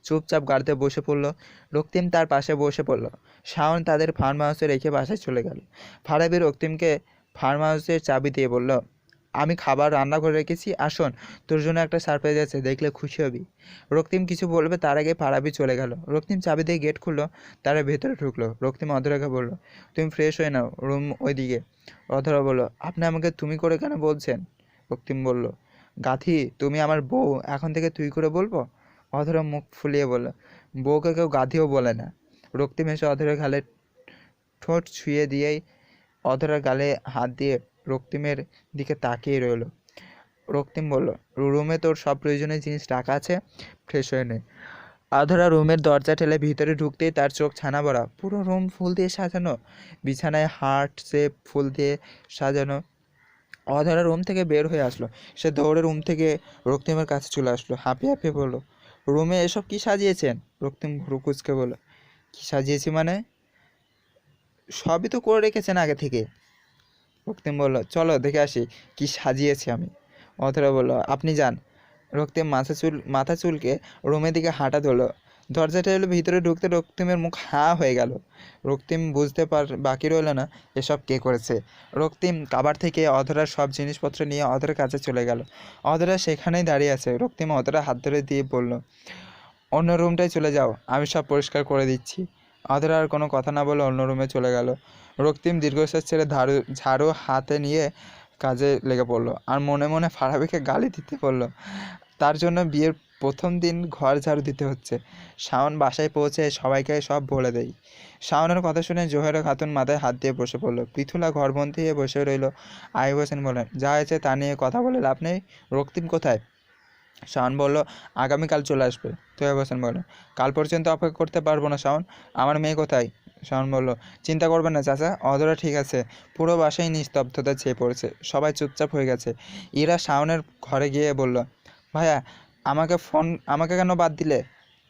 চুপচাপ গাড়িতে বসে পড়লো। রক্তিম তার পাশে বসে পড়লো। শাওন তাদের ফার্ম হাউসে রেখে বাসায় চলে গেল। ফারাবি রক্তিমকে ফার্ম হাউসের চাবি দিয়ে বলল, আমি খাবার রান্না করে রেখেছি, আসুন, তোর জন্য একটা সারপ্রাইজ আছে, দেখলে খুশি হবি। রক্তিম কিছু বলবে তার আগে ফারাবি চলে গেল। রক্তিম চাবি দিয়ে গেট খুললো, তারা ভেতরে ঢুকলো। রক্তিম অধরাকে বলল, তুমি ফ্রেশ হয়ে নাও, রুম ওইদিকে। অধরা বলল, আপনি আমাকে তুমি করে কেন বলছেন? রক্তিম বলল, গাথি, তুমি আমার বউ, এখন থেকে তুই করে বলবো? অধরা মুখ ফুলিয়ে বলল, বউকে কেউ গাধিও বলে না। রক্তিম এসে অধরার গালে ঠোঁট ছুঁয়ে দিয়েই অধরার গালে হাত দিয়ে রক্তিমের দিকে তাকিয়ে রইল। রক্তিম বলল, রুমে তোর সব প্রয়োজনীয় জিনিস রাখা আছে, ফ্রেশ হয়ে নে। অধরা রুমের দরজা ঠেলে ভিতরে ঢুকতেই তার চোখ ছানা ভরা। পুরো রুম ফুল দিয়ে সাজানো, বিছানায় হার্ট শেপ ফুল দিয়ে সাজানো। অধরা রুম থেকে বের হয়ে আসলো। সে দৌড়ে রুম থেকে রক্তিমের কাছে চলে আসলো, হাঁপিয়ে হাঁপিয়ে বলল, রুমে এসব কি সাজিয়েছেন? রক্তিম ভ্রু কুঁচকে বলল, কি সাজিয়েছি মানে? সবই তো করে রেখেছেন আগে থেকে। রক্তিম বলল, চলো দেখে আসি কি সাজিয়েছি আমি। অধরা বলল, আপনি যান। রক্তিম মাথা চুলকে রুমের দিকে হাঁটা ধরলো। দরজা ঠেলে ভিতরে ঢুকতে রক্তিমের মুখ হাঁ হয়ে গেল। রক্তিম বুঝতে বাকি রইল না এসব কে করেছে। রক্তিম কাবার থেকে অধরার সব জিনিসপত্র নিয়ে অধরার কাছে চলে গেল। অধরা সেখানেই দাঁড়িয়ে আছে। রক্তিম অধরা হাত ধরে দিয়ে বলল, অন্য রুমটায় চলে যাও, আমি সব পরিষ্কার করে দিচ্ছি। অধরা আর কোনো কথা না বলে অন্য রুমে চলে গেল। রক্তিম দীর্ঘশ্বাস ছেড়ে ঝাড়ু হাতে নিয়ে কাজে লেগে পড়লো আর মনে মনে ফারাবিকে গালি দিতে পড়লো। তার জন্য বিয়ের প্রথম দিন ঘর ঝাড়ু দিতে হচ্ছে। শাওন বাসায় পৌঁছে সবাইকে সব বলে দেয়। শাওনের কথা শুনে জোহেরা খাতুন মাথায় হাত দিয়ে বসে পড়লো। পৃথুলা ঘরবন্দি হয়ে বসে রইল। আইয়ুব হোসেন বলেন, যা হয়েছে তা নিয়ে কথা বলে লাভ নেই। রক্তিম কোথায়? শাওন বলল, আগামীকাল চলে আসবে। তৈয়ব হোসেন বলল, কাল পর্যন্ত অপেক্ষা করতে পারবো না শাওন, আমার মেয়ে কোথায়? শাওন বলল, চিন্তা করবেন না চাচা, অধরা ঠিক আছে। পুরো বাসায় নিস্তব্ধতা ছেয়ে পড়েছে, সবাই চুপচাপ হয়ে গেছে। ইরা শাওনের ঘরে গিয়ে বলল, ভাইয়া, আমাকে কেন বাদ দিলে?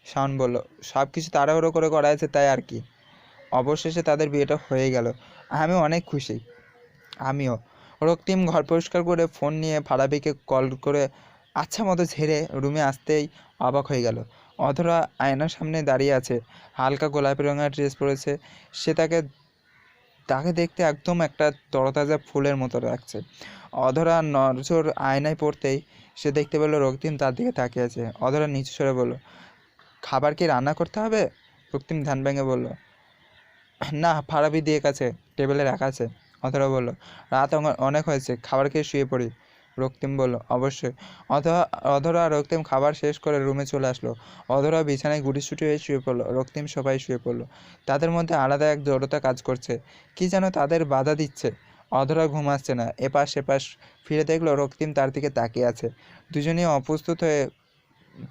শাওন বলল, সব কিছু তাড়াহুড়ো করে করা হয়েছে, তাই আর কি। অবশেষে তাদের বিয়েটা হয়ে গেল। আমি অনেক খুশি। আমিও। রক্তিম ঘর পরিষ্কার করে ফোন নিয়ে ফারাবিকে কল করে আচ্ছা মতো ঝেড়ে রুমে আসতেই অবাক হয়ে গেল। অধরা আয়নার সামনে দাঁড়িয়ে আছে, হালকা গোলাপি রঙের ড্রেস পরেছে। সে তাকে তাকে দেখতে একদম একটা তরতাজা ফুলের মতো লাগছে। অধরা নজর আয়নায় পড়তেই সে দেখতে পেল রক্তিম তার দিকে তাকিয়ে আছে। অধরা নিচু স্বরে বলল, খাবার কি রান্না করতে হবে? রক্তিম ধ্যান ভেঙে বলল, না, ফারাবি দিয়ে কাছে টেবিলে রাখা আছে। অধরা বলল, রাত অনেক হয়েছে, খাবার খেয়ে শুয়ে পড়ি। রক্তিম বলল, অবশ্যই। অধরা আর রক্তিম খাবার শেষ করে রুমে চলে আসলো। অধরা বিছানায় গুটিসুটি হয়ে শুয়ে পড়লো। রক্তিম সবাই শুয়ে পড়লো। তাদের মধ্যে আলাদা এক জড়তা কাজ করছে, কি যেন তাদের বাধা দিচ্ছে। অধরা ঘুমাচ্ছে না, এপাশ সেপাশ ফিরে দেখলো রক্তিম তার দিকে তাকিয়ে আছে। দুজনেই অপ্রস্তুত হয়ে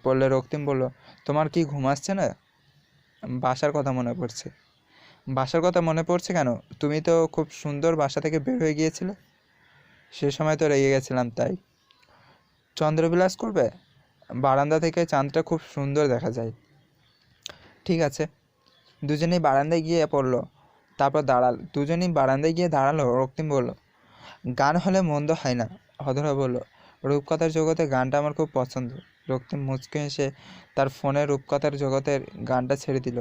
পড়লে। রক্তিম বলল, তোমার কি ঘুমাচ্ছে না? বাসার কথা মনে পড়ছে। বাসার কথা মনে পড়ছে কেন? তুমি তো খুব সুন্দর বাসা থেকে বের হয়ে গিয়েছিলে। সে সময় তো রেগে গেছিলাম, তাই। চন্দ্রবিলাস করবে? বারান্দা থেকে চাঁদটা খুব সুন্দর দেখা যায়। ঠিক আছে। দুজনেই বারান্দায় গিয়ে পড়লো। তারপর দুজনেই বারান্দায় গিয়ে দাঁড়ালো। রক্তিম বলল, গান হলে মন্দ হয় না। অধরা বলল, রূপকথার জগতে গানটা আমার খুব পছন্দ। রক্তিম মুচকে হেসে তার ফোনে রূপকথার জগতের গানটা ছেড়ে দিল।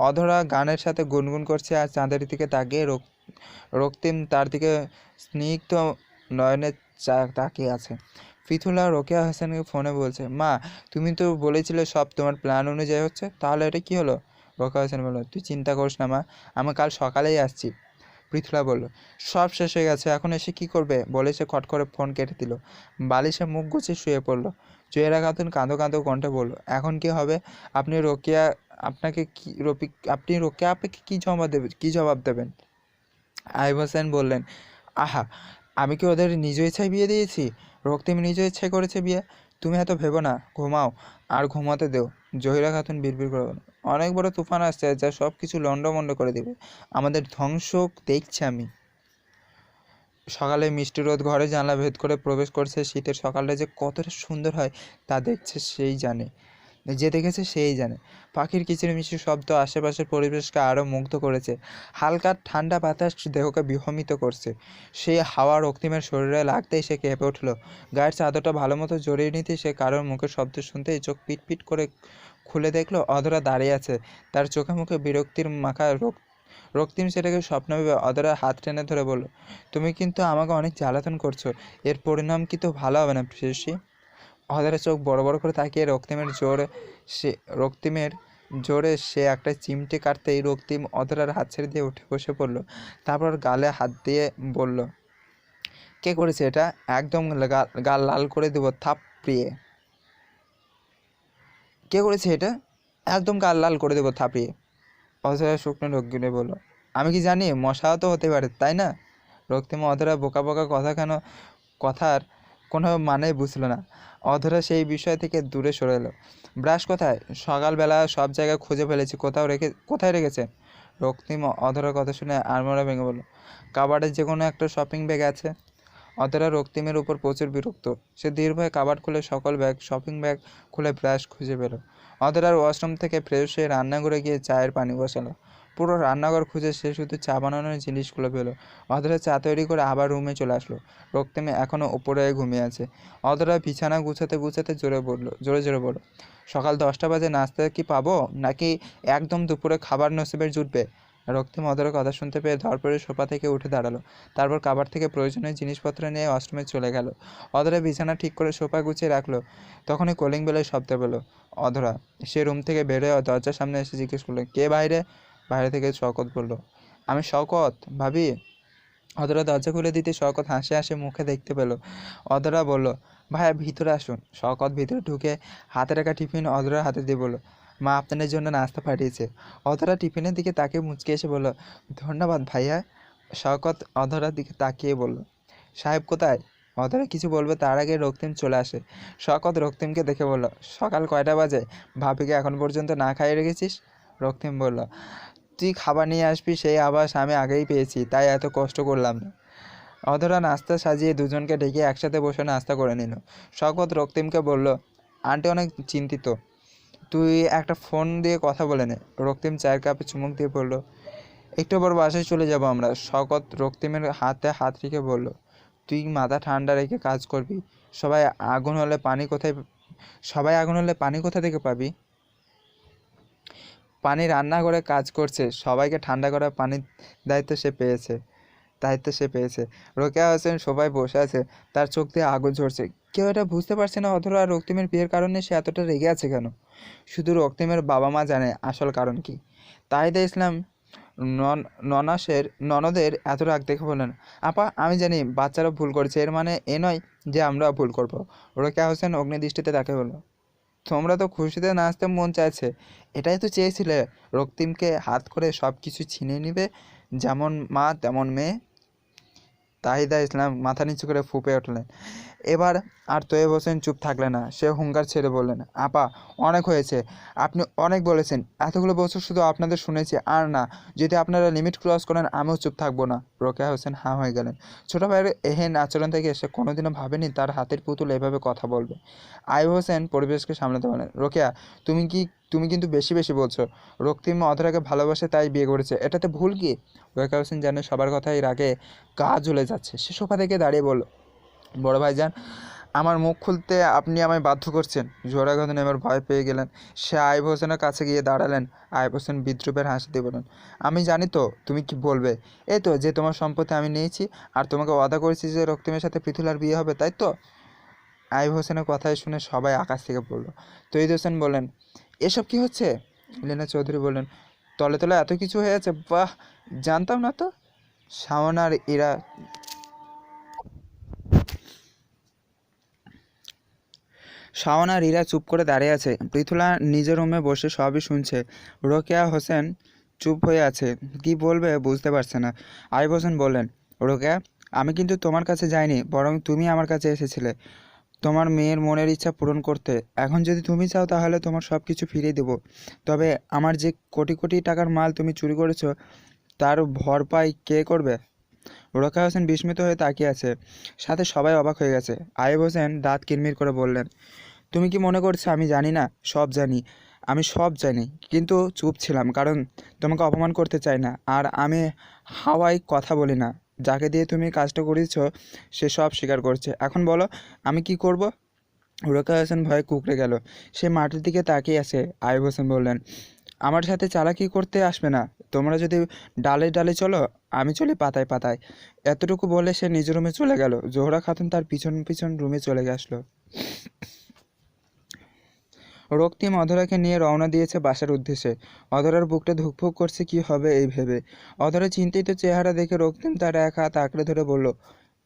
অধরা গানের সাথে গুনগুন করছে আর চাঁদের দিকে তাকিয়ে রক্তিম তার দিকে স্নিগ্ধ নয়নে তাকিয়ে আছে। পৃথুলা রোকেয়া হাসানকে ফোনে বলছে, মা, তুমি তো বলেছিলে সব তোমার প্ল্যান অনুযায়ী হচ্ছে, তাহলে এটা কি হলো? রোকেয়া হাসান বলল, তুই চিন্তা করিস না মা, আমি কাল সকালেই আসছি। পৃথুলা বলল, সব শেষ হয়ে গেছে, এখন এসে কি করবে? বলে সে খট করে ফোন কেটে দিল। বালিশে মুখ গুছিয়ে শুয়ে পড়ল। জয়েরা খাতুন কাঁদো কাঁদো কণ্ঠে বলল, এখন কি হবে? আপনি রোকেয়া আপনি রোকেয়া আপাকে কি জবাব দেবেন? আইব হোসেন বললেন, আহা, আমি কি ওদের নিজ ইচ্ছায় বিয়ে দিয়েছি? রক্তিম নিজ ইচ্ছায় করেছে বিয়ে। তুমি এত ভেবো না, ঘুমাও আর ঘুমাতে দেও। জহিরা খাতুন বিড়বিড় করে বলল, অনেক বড় তুফান আসছে যা সব কিছু লণ্ডভণ্ড করে দেবে। আমাদের ধ্বংস দেখছি আমি। সকালে মিষ্টি রোদ ঘরে জানলা ভেদ করে প্রবেশ করছে। শীতের সকালটা যে কতটা সুন্দর হয় তা যে দেখেছে সেই জানে। পাখির কিচিরমিচির শব্দ আশেপাশের পরিবেশকে আরও মুগ্ধ করেছে। হালকা ঠান্ডা বাতাস দেহকে বিহমিত করছে। সেই হাওয়া রক্তিমের শরীরে লাগতেই সে কেঁপে উঠল। গায়ের চাদরটা ভালো মতো জড়িয়ে নিতেই সে কারোর মুখের শব্দ শুনতেই চোখ পিটপিট করে খুলে দেখলো অধরা দাঁড়িয়ে আছে। তার চোখে মুখে বিরক্তির মাখা রক্তিম সেটাকে স্বপ্ন ভেবে অধরার হাত টেনে ধরে বলল, তুমি কিন্তু আমাকে অনেক জ্বালাতন করছো। এর পরিণাম কিন্তু ভালো হবে না প্রেয়সী। অধরা চোখ বড় বড় করে তাকিয়ে রক্তিমের জোরে সে একটা চিমটে কাটতেই রক্তিম অধরার হাত ছেড়ে দিয়ে উঠে বসে পড়ল। তারপর গালে হাত দিয়ে বলল, কে করেছে এটা? একদম গাল লাল করে দেব থাপড়িয়ে। কে করেছে এটা? একদম গাল লাল করে দেবো থাপিয়ে। অধরা শুকনো ঢোক গিলে বলল, আমি কি জানি? মশাও তো হতে পারে, তাই না? রক্তিম অধরা বোকা বোকা কথার কোনো মানেই বুঝলো না। অধরা সেই বিষয় থেকে দূরে সরে এলো। ব্রাশ কোথায়? সকালবেলা সব জায়গায় খুঁজে ফেলেছি, কোথায় রেখেছে? রক্তিম অধরার কথা শুনে আড়মোড়া ভেঙে বলল, কাবার্ডে যে কোনো একটা শপিং ব্যাগ আছে। অধরা রক্তিমের উপর প্রচুর বিরক্ত। সে দীর্ঘয় কাবার্ড খুলে সকল শপিং ব্যাগ খুলে ব্রাশ খুঁজে পেল। অধরার ওয়াশরুম থেকে ফ্রেশ হয়ে রান্নাঘরে গিয়ে চায়ের পানি বসালো। পুরো রান্নাঘর খুঁজে সে শুধু চা বানানোর জিনিসগুলো পেল। অধরা চা তৈরি করে আবার রুমে চলে আসলো। রক্তিমে এখনও উপরে ঘুমিয়ে আছে। অধরা বিছানা গুছাতে গুছাতে জোরে জোরে বলল, সকাল 10টা বাজে নাস্তা কি পাবো, নাকি একদম দুপুরে খাবার নসিবের জুটবে? রক্তিম অধরার কথা শুনতে পেয়ে ধরপড়ে সোফা থেকে উঠে দাঁড়ালো। তারপর কাবার্ড থেকে প্রয়োজনীয় জিনিসপত্র নিয়ে ওয়াশরুমে চলে গেল। অধরা বিছানা ঠিক করে সোফা গুছিয়ে রাখলো। তখনই কলিং বেলের শব্দ পেল। অধরা সে রুম থেকে বেরোয় দরজার সামনে এসে জিজ্ঞেস করলো, কে বাইরে? বাইরে থেকে শওকত বলল, আমি শওকত ভাবি। অধরা দরজা খুলে দিতে শওকত হাসি হাসি মুখে দেখতে পেল। অধরা বলল, ভাইয়া ভিতরে আসুন। শওকত ভিতরে ঢুকে হাতে রাখা টিফিন অধরার হাতে দিয়ে বলল, মা আপনাদের জন্য নাস্তা পাঠিয়েছে। অধরা টিফিনের দিকে তাকিয়ে মুচকে এসে বলল, ধন্যবাদ ভাইয়া। শওকত অধরার দিকে তাকিয়ে বলল, সাহেব কোথায়? অধরা কিছু বলবে তার আগে রক্তিম চলে আসে। শওকত রক্তিমকে দেখে বলল, সকাল কয়টা বাজে? ভাবিকে এখন পর্যন্ত না খাইয়ে রেখেছিস? রক্তিম বলল, তুই খাবার নিয়ে আসবি সেই আভাস আমি আগেই পেয়েছি, তাই এত কষ্ট করলাম না। অধরা নাস্তা সাজিয়ে দুজনকে ডেকে একসাথে বসে নাস্তা করে নিল। শওকত রক্তিমকে বলল, আন্টি অনেক চিন্তিত, তুই একটা ফোন দিয়ে কথা বলে নে। রক্তিম চায়ের কাপে চুমুক দিয়ে বলল, একটু পর বাসায় চলে যাব আমরা। শওকত রক্তিমের হাতে হাত রেখে বলল, তুই মাথা ঠান্ডা রেখে কাজ করবি। সবাই আগুন হলে পানি কোথা থেকে পাবি? পানি রান্না করে কাজ করছে, সবাইকে ঠান্ডা করা পানির দায়িত্ব সে পেয়েছে। রোকেয়া হোসেন সবাই বসে আছে, তার চোখ দিয়ে আগুন ঝরছে। কেউ এটা বুঝতে পারছে না অধরা আর রক্তিমের বিয়ের কারণে সে এতটা রেগে আছে কেন। শুধু রক্তিমের বাবা মা জানে আসল কারণ কি। তাহিদা ইসলাম ননদের এত রাগ দেখে বললেন, আপা আমি জানি বাচ্চারা ভুল করেছে, এর মানে এ নয় যে আমরাও ভুল করব। রোকেয়া হোসেন অগ্নিদৃষ্টিতে তাকে বলল, তোমরা তো খুশিতে নাচতে মন চাইছে, এটাই তো চেয়েছিলে রক্তিমকে হাত করে সব কিছু ছিনিয়ে নিবে, যেমন মা তেমন মেয়ে। তাহিদা ইসলাম মাথা নিচু করে ফুঁপে উঠলেন। এবার আর তৈয়ব হোসেন চুপ থাকলেন না, সে হুঙ্কার ছেড়ে বললেন, আপা অনেক হয়েছে, আপনি অনেক বলেছেন, এতগুলো বছর শুধু আপনাদের শুনেছি আর না, যদি আপনারা লিমিট ক্রস করেন আমিও চুপ থাকবো না। রোকেয়া হোসেন হাঁ হয়ে গেলেন। ছোটো ভাইয়ের এহেন আচরণ থেকে সে কোনোদিনও ভাবেনি তার হাতের পুতুল এভাবে কথা বলবে। আইয়ুব হোসেন পরিবেশকে সামলাতে বলেন, রোকেয়া তুমি কিন্তু বেশি বেশি বলছো। রক্তিম অধরাকে ভালোবাসে তাই বিয়ে করেছে, এটাতে ভুল কি? রোকেয়া হোসেন জানে সবার কথাই রাগে গা জ্বলে যাচ্ছে। সে সোফা থেকে দাঁড়িয়ে বলল, বড় ভাইজান, আমার মুখ খুলতে আপনি আমায় বাধ্য করছেন। জোড়া খাতুন এবার ভয় পেয়ে গেলেন। সে আইয়ুব হোসেনের কাছে গিয়ে দাঁড়ালেন। আইয়ুব হোসেন বিদ্রুপের হাসি দিয়ে বলেন, আমি জানি তো তুমি কি বলবে। এই তো যে তোমার সম্পত্তি আমি নিয়েছি আর তোমাকে ওয়াদা করেছি যে রক্তিমের সাথে পৃথুলার বিয়ে হবে, তাই তো? আইয়ুব হোসেনের কথাই শুনে সবাই আকাশ থেকে পড়ল। তৈয়দ হোসেন বললেন, এসব কি হচ্ছে? লীনা চৌধুরী বললেন, তলে তলে এত কিছু হয়েছে, বাহ, জানতাম না তো। শাওন আর ইরা চুপ করে দাঁড়িয়ে আছে। পৃথুলা নিজের রুমে বসে সবই শুনছে। রোকেয়া হোসেন চুপ হয়ে আছে, কি বলবে বুঝতে পারছে না। আইয়ুব হোসেন বললেন, রোকেয়া, আমি কিন্তু তোমার কাছে যাইনি, বরং তুমি আমার কাছে এসেছিলে। তোমার মেয়ের মনের ইচ্ছা পূরণ করতে। এখন যদি তুমি চাও তাহলে তোমার সব কিছু ফিরিয়ে দেবো, তবে আমার যে কোটি কোটি টাকার মাল তুমি চুরি করেছো তার ভরপাই কে করবে? রোকেয়া হোসেন বিস্মিত হয়ে তাকিয়ে আছে, সাথে সবাই অবাক হয়ে গেছে। আইয়ুব হোসেন দাঁত কিরমির করে বললেন, তুমি কি মনে করছো আমি জানি না? সব জানি, আমি সব জানি, কিন্তু চুপ ছিলাম কারণ তোমাকে অপমান করতে চাই না। আর আমি হাওয়ায় কথা বলি না। যাকে দিয়ে তুমি কাজটা করেছো সে সব স্বীকার করছে। এখন বলো আমি কি করব? রোকেয়া হোসেন ভয়ে কুঁকড়ে গেল। সে মাটির দিকে তাকিয়ে আছে। আইয়ুব হোসেন বললেন, আমার সাথে চালাকি করতে আসবে না। তোমরা যদি ডালে ডালে চলো, আমি চলি পাতায় পাতায়। এতটুকু বলে সে নিজ রুমে চলে গেল। জোহরা খাতুন তার পিছন পিছন রুমে চলে আসলো। রক্তিম অধরাকে নিয়ে রওনা দিয়েছে বাসার উদ্দেশ্যে। অধরার বুকটা ধুকপুক করছে কি হবে এই ভেবে। অধরার চিন্তিত চেহারা দেখে রক্তিম তার এক হাত আঁকড়ে ধরে বলল,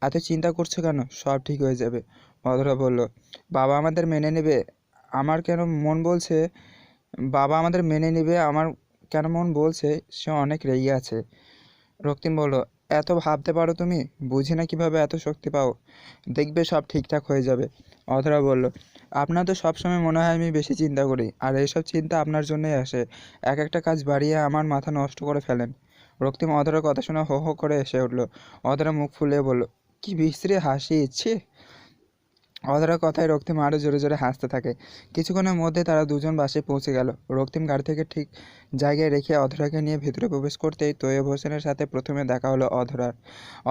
এত চিন্তা করছো কেন? সব ঠিক হয়ে যাবে। অধরা বলল, বাবা আমাদের মেনে নেবে। আমার কেন মন বলছে বাবা আমাদের মেনে নেবে, আমার কেন মন বলছে সে অনেক রেগে আছে। রক্তিম বলল, এত ভাবতে পারো তুমি? বুঝি না কিভাবে এত শক্তি পাও। দেখবে সব ঠিকঠাক হয়ে যাবে। অধরা বলল, আপনার তো সবসময় মনে হয় আমি বেশি চিন্তা করি, আর এইসব চিন্তা আপনার জন্যই আসে। এক একটা কাজ বাড়িয়ে আমার মাথা নষ্ট করে ফেলেন। রক্তিম অধরার কথা শুনে হো হো করে এসে উঠল। অধরা মুখ ফুলিয়ে বলল, কি বিশ্রী হাসি ইচ্ছে। অধরার কথায় রক্তিম আরও জোরে জোরে হাসতে থাকে। কিছুক্ষণের মধ্যে তারা দুজন বাসায় পৌঁছে গেল। রক্তিম গাড়ি থেকে ঠিক জায়গায় রেখে অধরাকে নিয়ে ভেতরে প্রবেশ করতেই তৈয়ব হোসেনের সাথে প্রথমে দেখা হলো অধরার।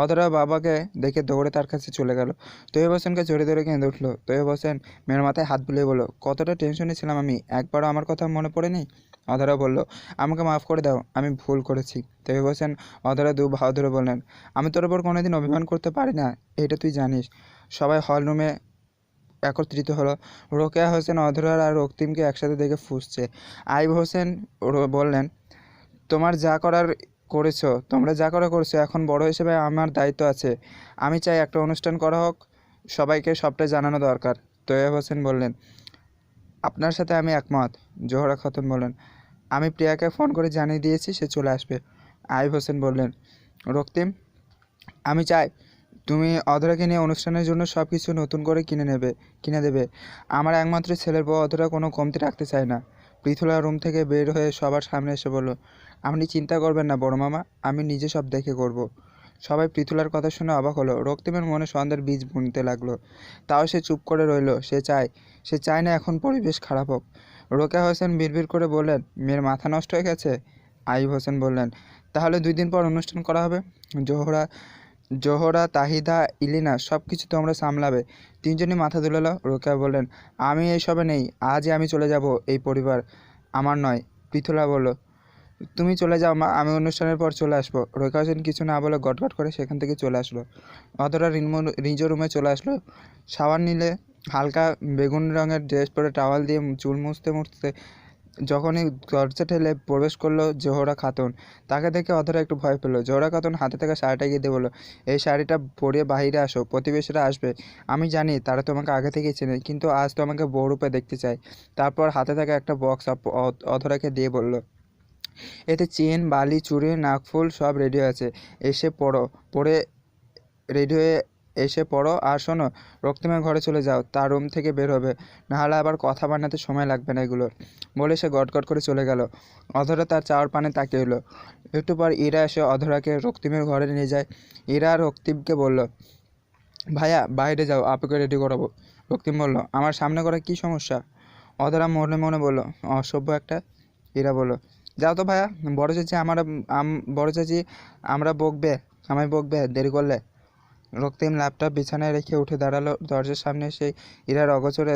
অধরা বাবাকে দেখে দৌড়ে তার কাছে চলে গেল। তৈয়ব হোসেনকে জড়িয়ে ধরে কেঁদে উঠল। তৈয়ব হোসেন মেয়ের মাথায় হাত বুলিয়ে বলল, কতটা টেনশনে ছিলাম আমি, একবারও আমার কথা মনে পড়েনি? অধরা বলল, আমাকে মাফ করে দাও, আমি ভুল করেছি। তৈয়ব হোসেন অধরা দু বাহু ধরে বললেন, আমি তোর ওপর কোনোদিন অভিমান করতে পারি না, এটা তুই জানিস। সবাই হল রুমে একত্রিত হলো। রোকেয়া হোসেন অধরার আর রক্তিমকে একসাথে দেখে ফুঁসছে। আইয়ুব হোসেন বললেন, তোমার যা করার করেছো, তোমরা যা করার করেছো, এখন বড় হিসেবে আমার দায়িত্ব আছে। আমি চাই একটা অনুষ্ঠান করা হোক, সবাইকে সবটাই জানানো দরকার। তৈয়ব হোসেন বললেন, আপনার সাথে আমি একমত। জোহরা খাতুন বললেন, আমি প্রিয়াকে ফোন করে জানিয়ে দিয়েছি, সে চলে আসবে। আইয়ুব হোসেন বললেন, রক্তিম, আমি চাই তুমি অধরাকে নিয়ে অনুষ্ঠানের জন্য সব কিছু নতুন করে কিনে দেবে। আমার একমাত্র ছেলের বউ অধরা কোনো কমতি রাখতে চায় না। পৃথুলা রুম থেকে বের হয়ে সবার সামনে এসে বলল, আপনি চিন্তা করবেন না বড় মামা, আমি নিজে সব দেখে করব। সবাই পৃথুলার কথা শুনে অবাক হলো। রক্তিমের মনে সন্দেহের বীজ বুনতে লাগলো। তাও সে চুপ করে রইল। সে চায় না এখন পরিবেশ খারাপ হোক। রোকেয়া হোসেন বিড়বিড় করে বললেন, মেয়ের মাথা নষ্ট হয়ে গেছে? আইয়ুব হোসেন বললেন, তাহলে 2 দিন পর অনুষ্ঠান করা হবে। জোহরা জোহরা, তাহিদা, ইলিনা সব কিছু তোমরা সামলাবে। তিনজনই মাথা দুলালো। রোকেয়া বললেন, আমি এইসবে নেই, আজই আমি চলে যাব। এই পরিবার আমার নয়। পৃথুলা বলল, তুমি চলে যাও মা, আমি অনুষ্ঠানের পর চলে আসবো। রোকেয়া হোসেন কিছু না বলে গটগট করে সেখান থেকে চলে আসলো। অধরা নিজ রুমে চলে আসলো। শাওয়ার নিলে হালকা বেগুন রঙের ড্রেস পরে টাওয়াল দিয়ে চুল মুছতে মুছতে যখনই দরজা ঠেলে প্রবেশ করলো জোহরা খাতুন, তাকে দেখে অধরা একটু ভয় পেল। জোহরা খাতুন হাতে থাকা শাড়িটা গিয়ে দিয়ে বলল, এই শাড়িটা পরিয়ে বাইরে আসো, প্রতিবেশীরা আসবে। আমি জানি তারা তোমাকে আগে থেকেই চেনে, কিন্তু আজ তোমাকে বউ রূপে দেখতে চাই। তারপর হাতে থাকা একটা বক্স অধরাকে দিয়ে বলল, এতে চেন, বালি, চুড়ি, নাকফুল সব রেডি আছে। এসে পড়ো, পরে রেডি হয়ে এসে পড়ো। আর শোনো, রক্তিমের ঘরে চলে যাও, তার রুম থেকে বের হবে, নাহলে আবার কথা বানাতে সময় লাগবে না এগুলোর। বলে সে গটগট করে চলে গেল। অধরা তার চাওয়ার পানে তাকিয়ে এলো। একটু পর ইরা এসে অধরাকে রক্তিমের ঘরে নিয়ে যায়। ইরা রক্তিমকে বলল, ভাইয়া বাইরে যাও, আপুকে রেডি করাবো। রক্তিম বলল, আমার সামনে করা কী সমস্যা? অধরা মনে মনে বলল, অসভ্য একটা। ইরা বলল, যাও তো ভাইয়া, বড় চাচি আমরা বকবে, আমায় বকবে দেরি করলে। রক্তিম ল্যাপটপ বিছানায় রেখে উঠে দাঁড়ালো। দরজার সামনে সেই ইরার অগোচরে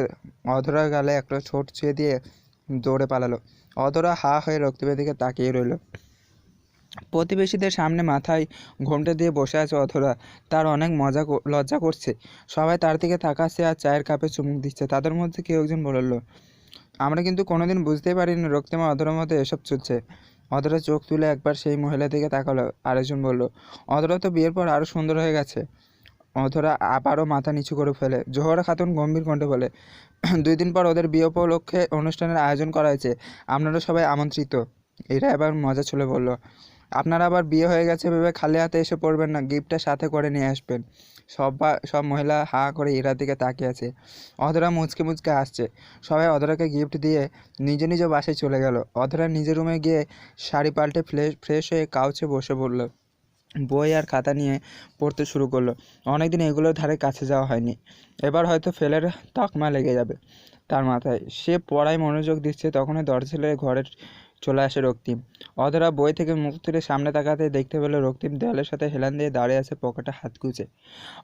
অধরার গালে একটা ছোট ছুঁয়ে দিয়ে দৌড়ে পালালো। অধরা হা হয়ে রক্তিমের দিকে তাকিয়ে রইল। প্রতিবেশীদের সামনে মাথায় ঘোমটা দিয়ে বসে আছে অধরা। তার অনেক লজ্জা করছে। সবাই তার দিকে তাকাচ্ছে আর চায়ের কাপে চুমুক দিচ্ছে। তাদের মধ্যে কেউ একজন বলল, আমরা কিন্তু কোনোদিন বুঝতেই পারিনি রক্তিমা অধরার মধ্যে এসব চলছে। অধরা চোখ তুলে একবার সেই মহিলার দিকে তাকালো। আরেকজন বলল, অধরা তো বিয়ের পর আরও সুন্দর হয়ে গেছে। অধরা আবারও মাথা নিচু করে ফেলে। জোহরা খাতুন গম্ভীর কণ্ঠে বলে, 2 দিন পর ওদের বিয়ে উপলক্ষে অনুষ্ঠানের আয়োজন করা হয়েছে, আপনারা সবাই আমন্ত্রিত। এরা এবার মজা ছলে বলল, আপনার আবার বিয়ে হয়ে গেছে ভেবে খালি হাতে এসে পড়বেন না, গিফটটা সাথে করে নিয়ে আসবেন। সব মহিলা হাঁ করে ইরার দিকে তাকিয়ে আছে। অধরা মুচকে মুচকে আসছে। সবাই অধরাকে গিফট দিয়ে নিজ নিজ বাসায় চলে গেল। অধরা নিজের রুমে গিয়ে শাড়ি পাল্টে ফ্রেশ হয়ে কাউচে বসে পড়ল। বই আর খাতা নিয়ে পড়তে শুরু করলো। অনেকদিন এগুলোর ধারে কাছে যাওয়া হয়নি। এবার হয়তো ফেলের তকমা লেগে যাবে তার মাথায়। সে পড়ায় মনোযোগ দিচ্ছে, তখনই দরজা ঠেলে ঘরে চলে আসে রক্তিম। অধরা বই থেকে মুখ তুলে সামনে তাকাতে দেখতে পেল রক্তিম দেওয়ালের সাথে হেলান দিয়ে দাঁড়িয়ে আছে, পকেটে হাত গুজে।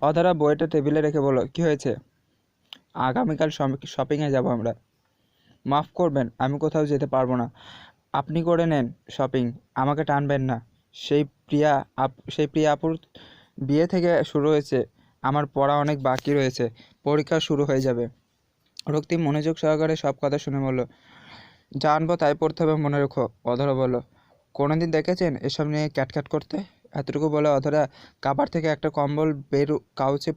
অধরা বইটা টেবিলে রেখে বলল, কী হয়েছে? আগামীকাল শপিংয়ে যাব আমরা। মাফ করবেন, আমি কোথাও যেতে পারবো না। আপনি করে নেন শপিং, আমাকে টানবেন না। সেই প্রিয়া আপুর বিয়ে থেকে শুরু হয়েছে, আমার পড়া অনেক বাকি রয়েছে, পরীক্ষা শুরু হয়ে যাবে। রক্তিম মনোযোগ সহকারে সব কথা শুনে বলল, জানবো তাই পড়তে হবে মনে রেখো। অধরা বলল, কোনোদিন দেখেছেন এসব নিয়ে ক্যাটক্যাট করতে? এতটুকু বলে অধরা কাবার থেকে একটা কম্বল কাউচে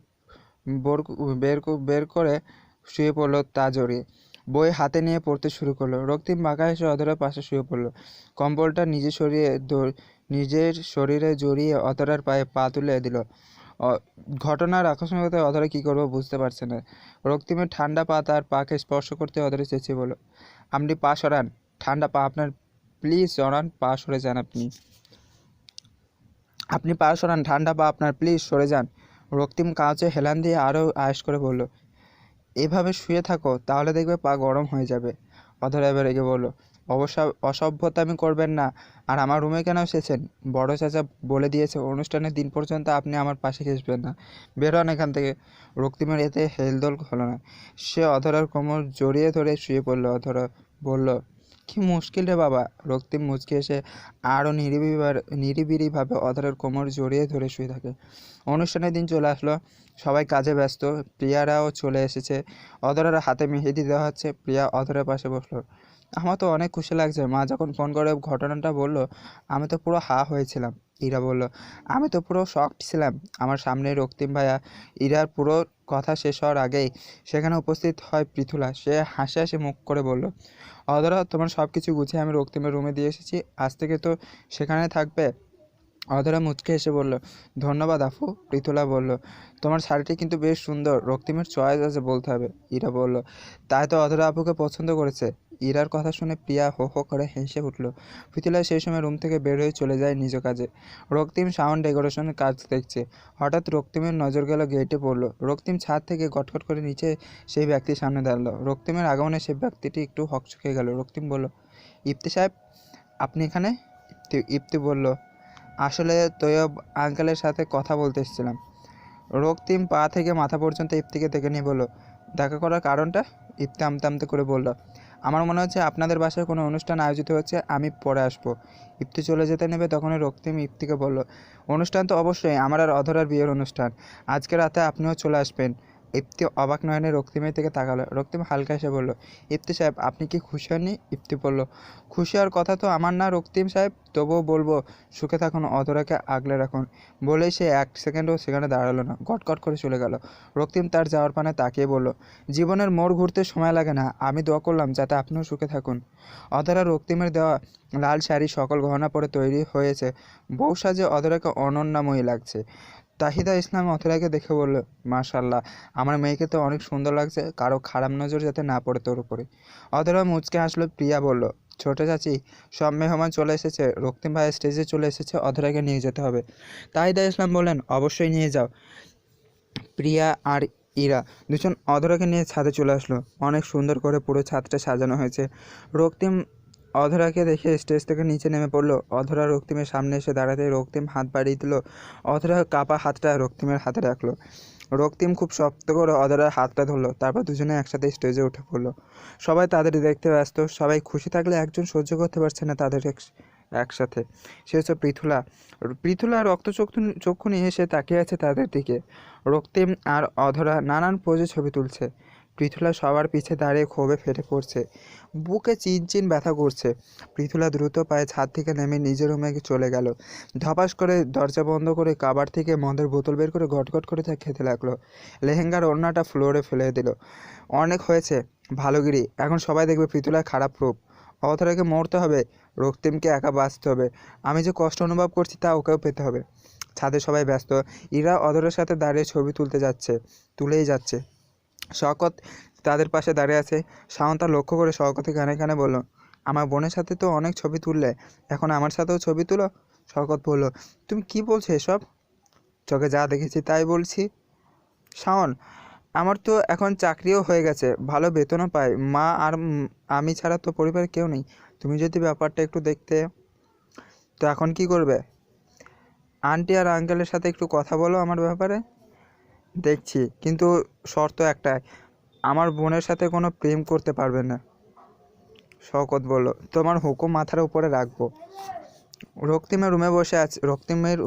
বের করে শুয়ে পড়লো তা জড়িয়ে। বই হাতে নিয়ে পড়তে শুরু করলো। রক্তিম বাঁকা এসে অধরার পাশে শুয়ে পড়লো। কম্বলটা নিজের শরীরে জড়িয়ে অধরার পায়ে পা তুলে দিল। ঘটনার আকস্মিকতায় অধরা কী করবো বুঝতে পারছে না। রক্তিমের ঠান্ডা পা তার পাকে স্পর্শ করতে অধরা চেঁচিয়ে বলল, আপনি পা সরান, ঠান্ডা পা আপনার, প্লিজ সরান, পা সরে যান। আপনি পা সরান, ঠান্ডা পা আপনার, প্লিজ সরে যান। রক্তিম কাঁচে হেলান দিয়ে আরও আয়েশ করে বলল, এভাবে শুয়ে থাকো, তাহলে দেখবে পা গরম হয়ে যাবে। অধরা এবার রেগে বলল, অসভ্যতামি করবেন না। আর আমার রুমে কেন এসেছেন? বড় চাচা বলে দিয়েছে অনুষ্ঠানের দিন পর্যন্ত আপনি আমার পাশে ঘেঁষবেন না। বের হন এখান থেকে। রক্তিমের এতে হেলদোল হলো না। সে অধরার কোমর জড়িয়ে ধরে শুয়ে পড়ল। অধরা বলল, কি মুশকিল রে বাবা। রক্তিম মুচকে এসে আরও নিরিবিলিভাবে অধরার কোমর জড়িয়ে ধরে শুয়ে থাকে। অনুষ্ঠানের দিন চলে আসলো। সবাই কাজে ব্যস্ত। প্রিয়ারাও চলে এসেছে। অধরার হাতে মেহেদি দেওয়া হচ্ছে। প্রিয়া অধরার পাশে বসলো। আমার তো অনেক খুশি লাগছে। মা যখন ফোন করে ঘটনাটা বলল, আমি তো পুরো হা হয়েছিলাম। ইরা বলল, আমি তো পুরো শকড ছিলাম। আমার সামনে রক্তিম ভাইয়া। ইরার পুরো কথা শেষ হওয়ার আগেই সেখানে উপস্থিত হয় পৃথুলা। সে হাসি হাসি মুখ করে বলল, অধরা, তোমার সব কিছু গুছিয়ে আমি রক্তিমের রুমে দিয়ে এসেছি, আজ থেকে তো সেখানে থাকবে। অধরা মুচকে এসে বলল, ধন্যবাদ আফু। পৃথুলা বলল, তোমার শাড়িটি কিন্তু বেশ সুন্দর, রক্তিমের চয়েস আছে বলতে হবে। ইরা বলল, তাই তো অধরা আপুকে পছন্দ করেছে। ইরার কথা শুনে প্রিয়া হো হো করে হেসে উঠল। পৃথুলা সেই সময় রুম থেকে বের হয়ে চলে যায় নিজ কাজে। রক্তিম সাউন্ড ডেকোরেশনের কাজ দেখছে। হঠাৎ রক্তিমের নজর গেল গেটে পড়লো। রক্তিম ছাদ থেকে গটগট করে নিচে সেই ব্যক্তির সামনে দাঁড়ালো। রক্তিমের আগমনে সেই ব্যক্তিটি একটু হকচকে গেল। রক্তিম বলল, ইফতি সাহেব, আপনি এখানে? ইফতি বলল, আসলে তৈয়ব আঙ্কেলের সাথে কথা বলতে এসেছিলাম। রক্তিম পা থেকে মাথা পর্যন্ত ইফতিকে দেখে নিয়ে বলল, দেখা করার কারণটা? ইফতি আমতে আমতে করে বলল, আমার মনে হচ্ছে আপনাদের বাসায় কোনো অনুষ্ঠান আয়োজিত হচ্ছে, আমি পরে আসবো। ইফতি চলে যেতে নেবে তখনই রক্তিম ইফতিকে বলল, অনুষ্ঠান তো অবশ্যই, আমার আর অধরার বিয়ের অনুষ্ঠান। আজকে রাতে আপনিও চলে আসবেন। ইফতি অবাক নয়নে রক্তিমের দিকে তাকালো। রক্তিম হালকা এসে বলল, ইফতি সাহেব, আপনি কি খুশি হননি? ইফতি বলল, খুশি হওয়ার কথা তো আমার না রক্তিম সাহেব, তবুও বলবো, সুখে থাকুন, অধরাকে আগলে রাখুন। বলেই সে এক সেকেন্ডও সেখানে দাঁড়ালো না, গটগট করে চলে গেল। রক্তিম তার যাওয়ার পানে তাকিয়ে বলল, জীবনের মোড় ঘুরতে সময় লাগে না, আমি দোয়া করলাম যাতে আপনিও সুখে থাকুন। অধরা রক্তিমের দেওয়া লাল শাড়ি সকল গহনা পরে তৈরি হয়েছে। বউ সাজে অধরাকে অনন্যাময়ী লাগছে। তাহিদা ইসলাম অথরাকে দেখে বলল, মাশাল্লাহ, আমার মেয়েকে তো অনেক সুন্দর লাগছে, কারো খারাপ নজর যাতে না পড়ে তোর উপরে। অধরা মুচকে হাসলো। প্রিয়া বলল, ছোট চাচি, সব মেহমান চলে এসেছে, রক্তিম ভাই স্টেজে চলে এসেছে, অধরাকে নিয়ে যেতে হবে। তাহিদা ইসলাম বললেন, অবশ্যই নিয়ে যাও। প্রিয়া আর ইরা দুজন অধরাকে নিয়ে ছাদে চলে আসলো। অনেক সুন্দর করে পুরো ছাদটা সাজানো হয়েছে। রক্তিম অধরাকে দেখে স্টেজ থেকে নিচে নেমে পড়লো। অধরা রক্তিমের সামনে এসে দাঁড়াতে রক্তিম হাত বাড়িয়ে দিল। অধরা কাপা হাতটা রক্তিমের হাতে রাখলো। রক্তিম খুব শক্ত করে অধরার হাতটা ধরলো। তারপর দুজনে একসাথে স্টেজে উঠে পড়লো। সবাই তাদের দেখতে ব্যস্ত। সবাই খুশি থাকলে একজন সহ্য করতে পারছে না তাদের একসাথে। সে হচ্ছে পৃথুলা। পৃথুলা চক্ষু নিয়ে এসে তাকিয়ে আছে তাদের দিকে। রক্তিম আর অধরা নানান পোজে ছবি তুলছে। পৃথুলা সবার পিছে দাঁড়িয়ে ক্ষোভে ফেটে পড়ছে। বুকে চিনচিন ব্যথা করছে। পৃথুলা দ্রুত পায়ে ছাদ থেকে নেমে নিজের রুমে চলে গেল। ধপাস করে দরজা বন্ধ করে কাবার থেকে মদের বোতল বের করে গটগট করে তা খেতে লাগলো। লেহেঙ্গার ওড়নাটা ফ্লোরে ফেলে দিল। অনেক হয়েছে ভালোগিরি, এখন সবাই দেখবে পৃথুলার খারাপ রূপ। অধরাকে মরতে হবে, রক্তিমকে একা বাঁচতে হবে। আমি যে কষ্ট অনুভব করছি তা ওকেও পেতে হবে। ছাদে সবাই ব্যস্ত। ইরা অধরের সাথে দাঁড়িয়ে ছবি তুলেই যাচ্ছে। শওকত তাদের পাশে দাঁড়িয়ে আছে। শাওন তা লক্ষ্য করে শওকতকে কানে কানে বলল, আমার বোনের সাথে তো অনেক ছবি তুললে, এখন আমার সাথেও ছবি তুলো। শওকত বলল, তুমি কি বলছো এসব? চোখে যা দেখেছি তাই বলছি। শাওন, আমার তো এখন চাকরিও হয়ে গেছে, ভালো বেতনও পাই, মা আর আমি ছাড়া তো পরিবারে কেউ নেই। তুমি যদি ব্যাপারটা একটু দেখতে। তো এখন কি করবে? আন্টি আর আঙ্কেলের সাথে একটু কথা বলো আমার ব্যাপারে। দেখছি, কিন্তু শর্ত একটাই, আমার বোনের সাথে কোনো প্রেম করতে পারবে না। শওকত বলল, তোমার হুকুম মাথার উপরে রাখবো। রক্তিমের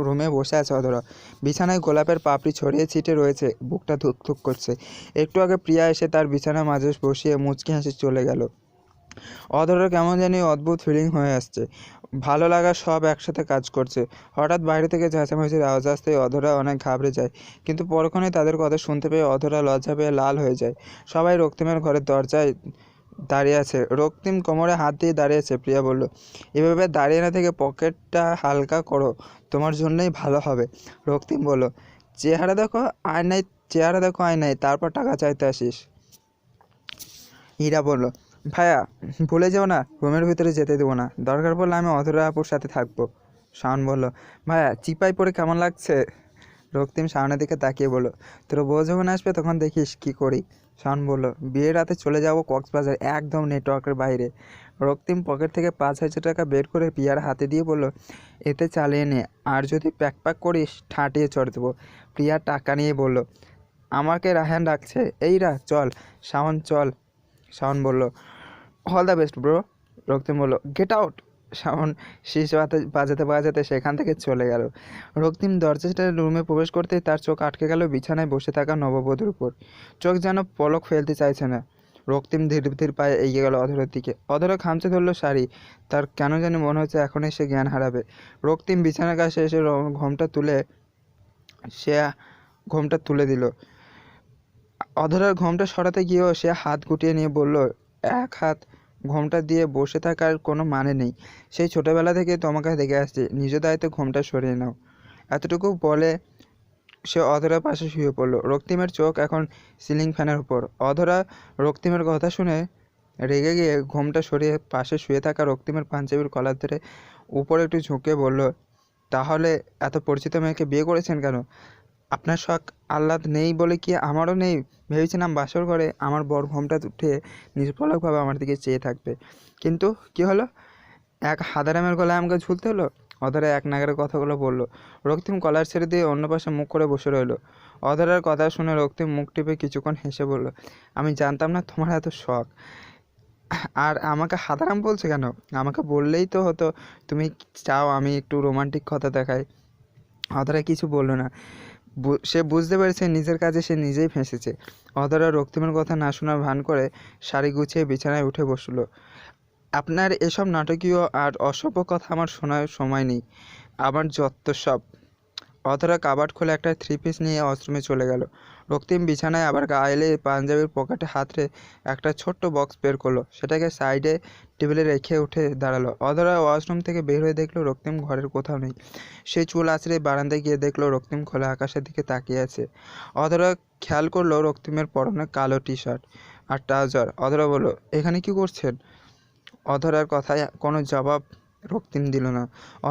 রুমে বসে আছে অধরা। বিছানায় গোলাপের পাপড়ি ছড়িয়ে ছিটে রয়েছে, বুকটা ধুকধুক করছে। একটু আগে প্রিয়া এসে তার বিছানার মাঝে বসিয়ে মুচকি হাসি চলে গেল। অধরার কেমন জানি অদ্ভুত ফিলিং হয়ে আসছে, ভালো লাগা সব একসাথে কাজ করছে। হঠাৎ বাইরে থেকে চেঁচামেচির আওয়াজ আসতেই অধরা অনেক ঘাবড়ে যায়, কিন্তু পরক্ষণেই তাদের কথা শুনতে পেয়ে অধরা লজ্জা পেয়ে লাল হয়ে যায়। সবাই রক্তিমের ঘরের দরজায় দাঁড়িয়ে আছে। রক্তিম কোমরে হাত দিয়ে দাঁড়িয়ে আছে। প্রিয়া বলল, এভাবে দাঁড়িয়ে না থেকে পকেটটা হালকা করো, তোমার জন্যই ভালো হবে। রক্তিম বলল, চেহারা দেখো আয়নায়, তারপর টাকা চাইতে আসিস। হীরা বলল, ভাইয়া ভুলে যাও না, রুমের ভিতরে যেতে দেবো না, দরকার পড়লে আমি অধরা আপুর সাথে থাকবো। শাওন বলল, ভাইয়া চিপাই পরে কেমন লাগছে? রক্তিম শাওনের দিকে তাকিয়ে বলল, তোর বউ যখন আসবে তখন দেখিস কি করি। শাওন বলল, বিয়ের রাতে চলে যাব কক্সবাজার, একদম নেটওয়ার্কের বাইরে। রক্তিম পকেট থেকে 5,000 টাকা বের করে প্রিয়ার হাতে দিয়ে বলল, এতে চালিয়ে নে, আর যদি প্যাক করিস ঠাঁটিয়ে চড় দেবো। প্রিয়া টাকা নিয়ে বলল, আমাকে রাহান রাখছে, চল শাওন চল। শাওন বলল, অল দ্য বেস্ট ব্রো। রক্তিম বলল, গেট আউট। শাওন শীষ বাজাতে সেখান থেকে চলে গেল। রক্তিম দরজাটা রুমে প্রবেশ করতেই তার চোখ আটকে গেল বিছানায় বসে থাকা নববধূর উপর। চোখ যেন পলক ফেলতে চাইছে না। রক্তিম ধীর ধীর পায়ে এগিয়ে গেল অধরার দিকে। অধরা খামচে ধরল শাড়ি। তার কেন জানি মনে হচ্ছে এখনই সে জ্ঞান হারাবে। রক্তিম বিছানার কাছে এসে সে ঘোমটা তুলে দিল। অধরার ঘোমটা সরাতে গিয়েও সে হাত গুটিয়ে নিয়ে বলল, এক হাত ঘোমটা দিয়ে বসে থাকার কোনো মানে নেই। সেই ছোটবেলা থেকে তোমাকে দেখে আসছি, নিজ দায়িত্বে ঘোমটা সরিয়ে নাও। এতটুকু বলে সে অধরার পাশে শুয়ে পড়ল। রক্তিমের চোখ এখন সিলিং ফ্যানের উপর। অধরা রক্তিমের কথা শুনে রেগে গিয়ে ঘোমটা সরিয়ে পাশে শুয়ে থাকা রক্তিমের পাঞ্জাবির কলার ধরে উপরে একটু ঝুঁকে বলল, তাহলে এত পরিচিত মেয়েকে বিয়ে করেছেন কেন? আপনার শখ আহ্লাদ নেই বলে কি আমারও নেই? ভেবেছিলাম বাসর ঘরে আমার বর ঘোমটা উঠে নিষ্পলকভাবে আমার দিকে চেয়ে থাকবে, কিন্তু কি হলো? এক হাঁদারামের গলায় আমাকে ঝুলতে হলো। অধরা এক নাগারে কথাগুলো বলল। রক্তিম কলার ছেড়ে দিয়ে অন্য পাশে মুখ করে বসে রইল। অধরার কথা শুনে রক্তিম মুখ টিপে কিছুক্ষণ হেসে বলল, আমি জানতাম না তোমার এত শখ। আর আমাকে হাঁদারাম বলছে কেন? আমাকে বললেই তো হতো তুমি চাও আমি একটু রোমান্টিক কথা দেখাই। অধরা কিছু বলল না। সে বুঝতে পেরেছে নিজের কাজে সে নিজেই ফেঁসেছে। অধরা রক্তিমের কথা না শোনার ভান করে শাড়ি গুছিয়ে বিছানায় উঠে বসল। আপনার এসব নাটকীয় আর অসভ্য কথা আমার শোনার সময় নেই, আমার যত্ত সব। অধরা কাবার্ড খুলে একটা 3 পিস নিয়ে ওয়াশরুমে চলে গেল। রক্তিম বিছানায় আবার গায়ে পাঞ্জাবির পকেটে হাত রে একটা ছোট্ট বক্স বের করলো, সেটাকে সাইডে টেবিলে রেখে উঠে দাঁড়ালো। অধরা ওয়াশরুম থেকে বের হয়ে দেখলো রক্তিম ঘরের কোথাও নেই। সে চুল আঁচড়ে বারান্দায় গিয়ে দেখলো রক্তিম খোলা আকাশের দিকে তাকিয়ে আছে। অধরা খেয়াল করলো রক্তিমের পরনে কালো টি শার্ট আর ট্রাউজার। অধরা বলল, এখানে কি করছেন? অধরার কথায় কোনো জবাব রক্তিম দিল না।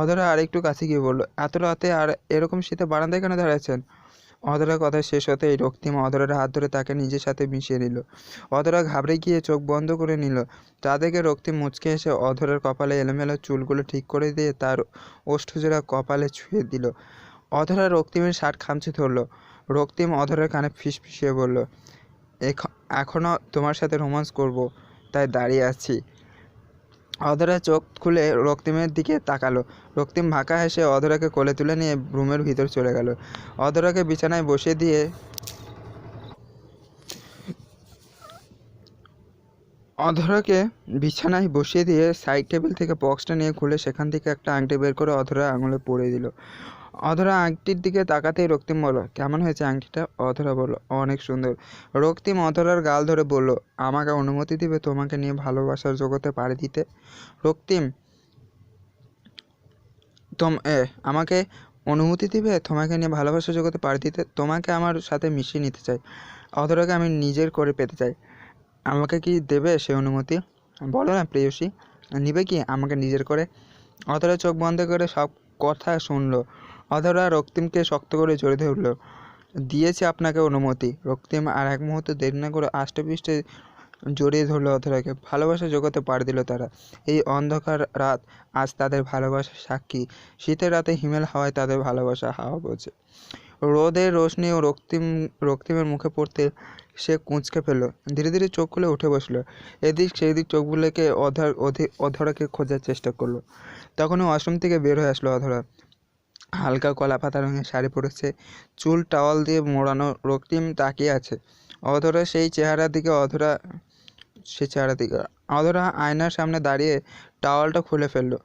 অধরা আরেকটু কাছে গিয়ে বলল, এত রাতে আর এরকম শীতে বারান্দায় কেন দাঁড়াচ্ছেন? অধরার কথা শেষ হতেই রক্তিম অধরার হাত ধরে তাকে নিজের সাথে মিশিয়ে নিল। অধরা ঘাবড়ে গিয়ে চোখ বন্ধ করে নিল। তা দেখে রক্তিম মুচকে এসে অধরার কপালে এলোমেলো চুলগুলো ঠিক করে দিয়ে তার ওষ্ঠজোড়া কপালে ছুঁয়ে দিল। অধরা রক্তিমের শার্ট খামচে ধরল। রক্তিম অধরার কানে ফিসফিসিয়ে বলল, এখনও তোমার সাথে রোম্যান্স করব, তাই দাঁড়িয়ে আছি। অধরা চোখ খুলে রক্তিমের দিকে তাকালো। রক্তিম ভাঁকা হেসে অধরাকে কোলে তুলে নিয়ে রুমের ভিতর চলে গেল। অধরাকে বিছানায় বসিয়ে দিয়ে সাইড টেবিল থেকে বক্সটা নিয়ে খুলে সেখান থেকে একটা আংটি বের করে অধরা আঙুলে পরিয়ে দিল। অধরা আংটির দিকে তাকাতেই রক্তিম বলল, কেমন হয়েছে আংটিটা? অধরা বলল, অনেক সুন্দর। রক্তিম অধরার গাল ধরে বলল, আমাকে অনুমতি দিবে তোমাকে নিয়ে ভালোবাসার জগতে পাড়ি দিতে? রক্তিম আমাকে অনুমতি দিবে তোমাকে নিয়ে ভালোবাসার জগতে পাড়ি দিতে? তোমাকে আমার সাথে মিশিয়ে নিতে চাই, অধরাকে আমি নিজের করে পেতে চাই। আমাকে কি দেবে সে অনুমতি? বলো না প্রেয়সী, নিবে কি আমাকে নিজের করে? অধরা চোখ বন্ধ করে সব কথা শুনলো। অধরা রক্তিমকে শক্ত করে জড়িয়ে ধরল। দিয়েছে আপনাকে অনুমতি। রক্তিম আর এক মুহূর্ত দেরি না করে আষ্টেপৃষ্ঠে জড়িয়ে ধরলো অধরাকে। ভালোবাসার জগতে পাড়ি দিল তারা। এই অন্ধকার রাত আজ তাদের ভালোবাসার সাক্ষী। শীতের রাতে হিমেল হাওয়ায় তাদের ভালোবাসা হাওয়া বোঝে। রোদের রোশনি ও রক্তিমের মুখে পড়তে সে কুঁচকে ফেলল। ধীরে ধীরে চোখ খুলে উঠে বসলো। এদিক সেদিক চোখ বুলেকে অধরাকে খোঁজার চেষ্টা করলো। তখনই ওয়াশরুম থেকে বের হয়ে আসলো অধরা। হালকা কলা পাতা রঙের শাড়ি পরেছে, চুল টাওয়াল দিয়ে মোড়ানো। রক্তিম তাকিয়ে আছে অধরা সেই চেহারার দিকে। অধরা আয়নার সামনে দাঁড়িয়ে টাওয়ালটা খুলে ফেললো।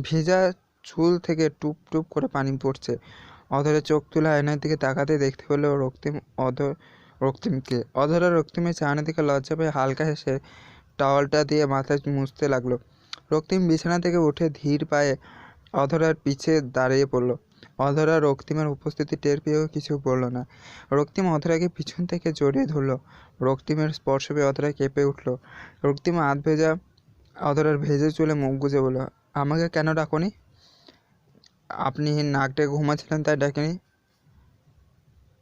ভিজা চুল থেকে টুপ টুপ করে পানি পড়ছে। অধরা চোখ তুলে আয়নার দিকে তাকাতে দেখতে পেল রক্তিমকে। অধরা রক্তিমের চাহনির দিকে লজ্জা পেয়ে হালকা হেসে টাওয়ালটা দিয়ে মাথায় মুছতে লাগলো। রক্তিম বিছানা থেকে উঠে ধীর পায়ে অধরার পিছে দাঁড়িয়ে পড়ল। অধরা রক্তিমের উপস্থিতি টের পেয়েও কিছু বলল না। রক্তিম অধরাকে পিছন থেকে জড়িয়ে ধরল। রক্তিমের স্পর্শ পেয়ে অধরা কেঁপে উঠল। রক্তিম অধরার ভেজে চুলে মুখ গুজে বলল, আমাকে কেন ডাকনি? আপনি নাক ডেকে ঘুমাচ্ছিলেন তাই ডাকেনি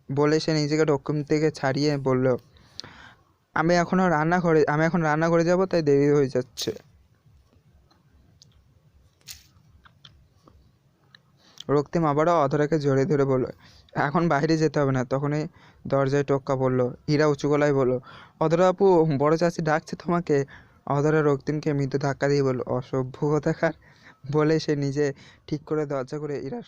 বলে সে নিজেকে রক্তিম থেকে ছাড়িয়ে বলল, আমি এখন রান্নাঘরে যাব, তাই দেরি হয়ে যাচ্ছে। রক্তিম আবারও অধরাকে জড়িয়ে ধরে বলল, এখন বাইরে যেতে হবে না। তখনই দরজায় টোক্কা পড়ল। হীরা উঁচু গলায় বলল, অধরা আপু, বড় চাচি ডাকছে তোমাকে। অধরা রক্তিমকে মৃদু ধাক্কা দিয়ে বলল, অসভ্য কোথাকার, বলে সে নিজে ঠিক করে দরজা করে ইরার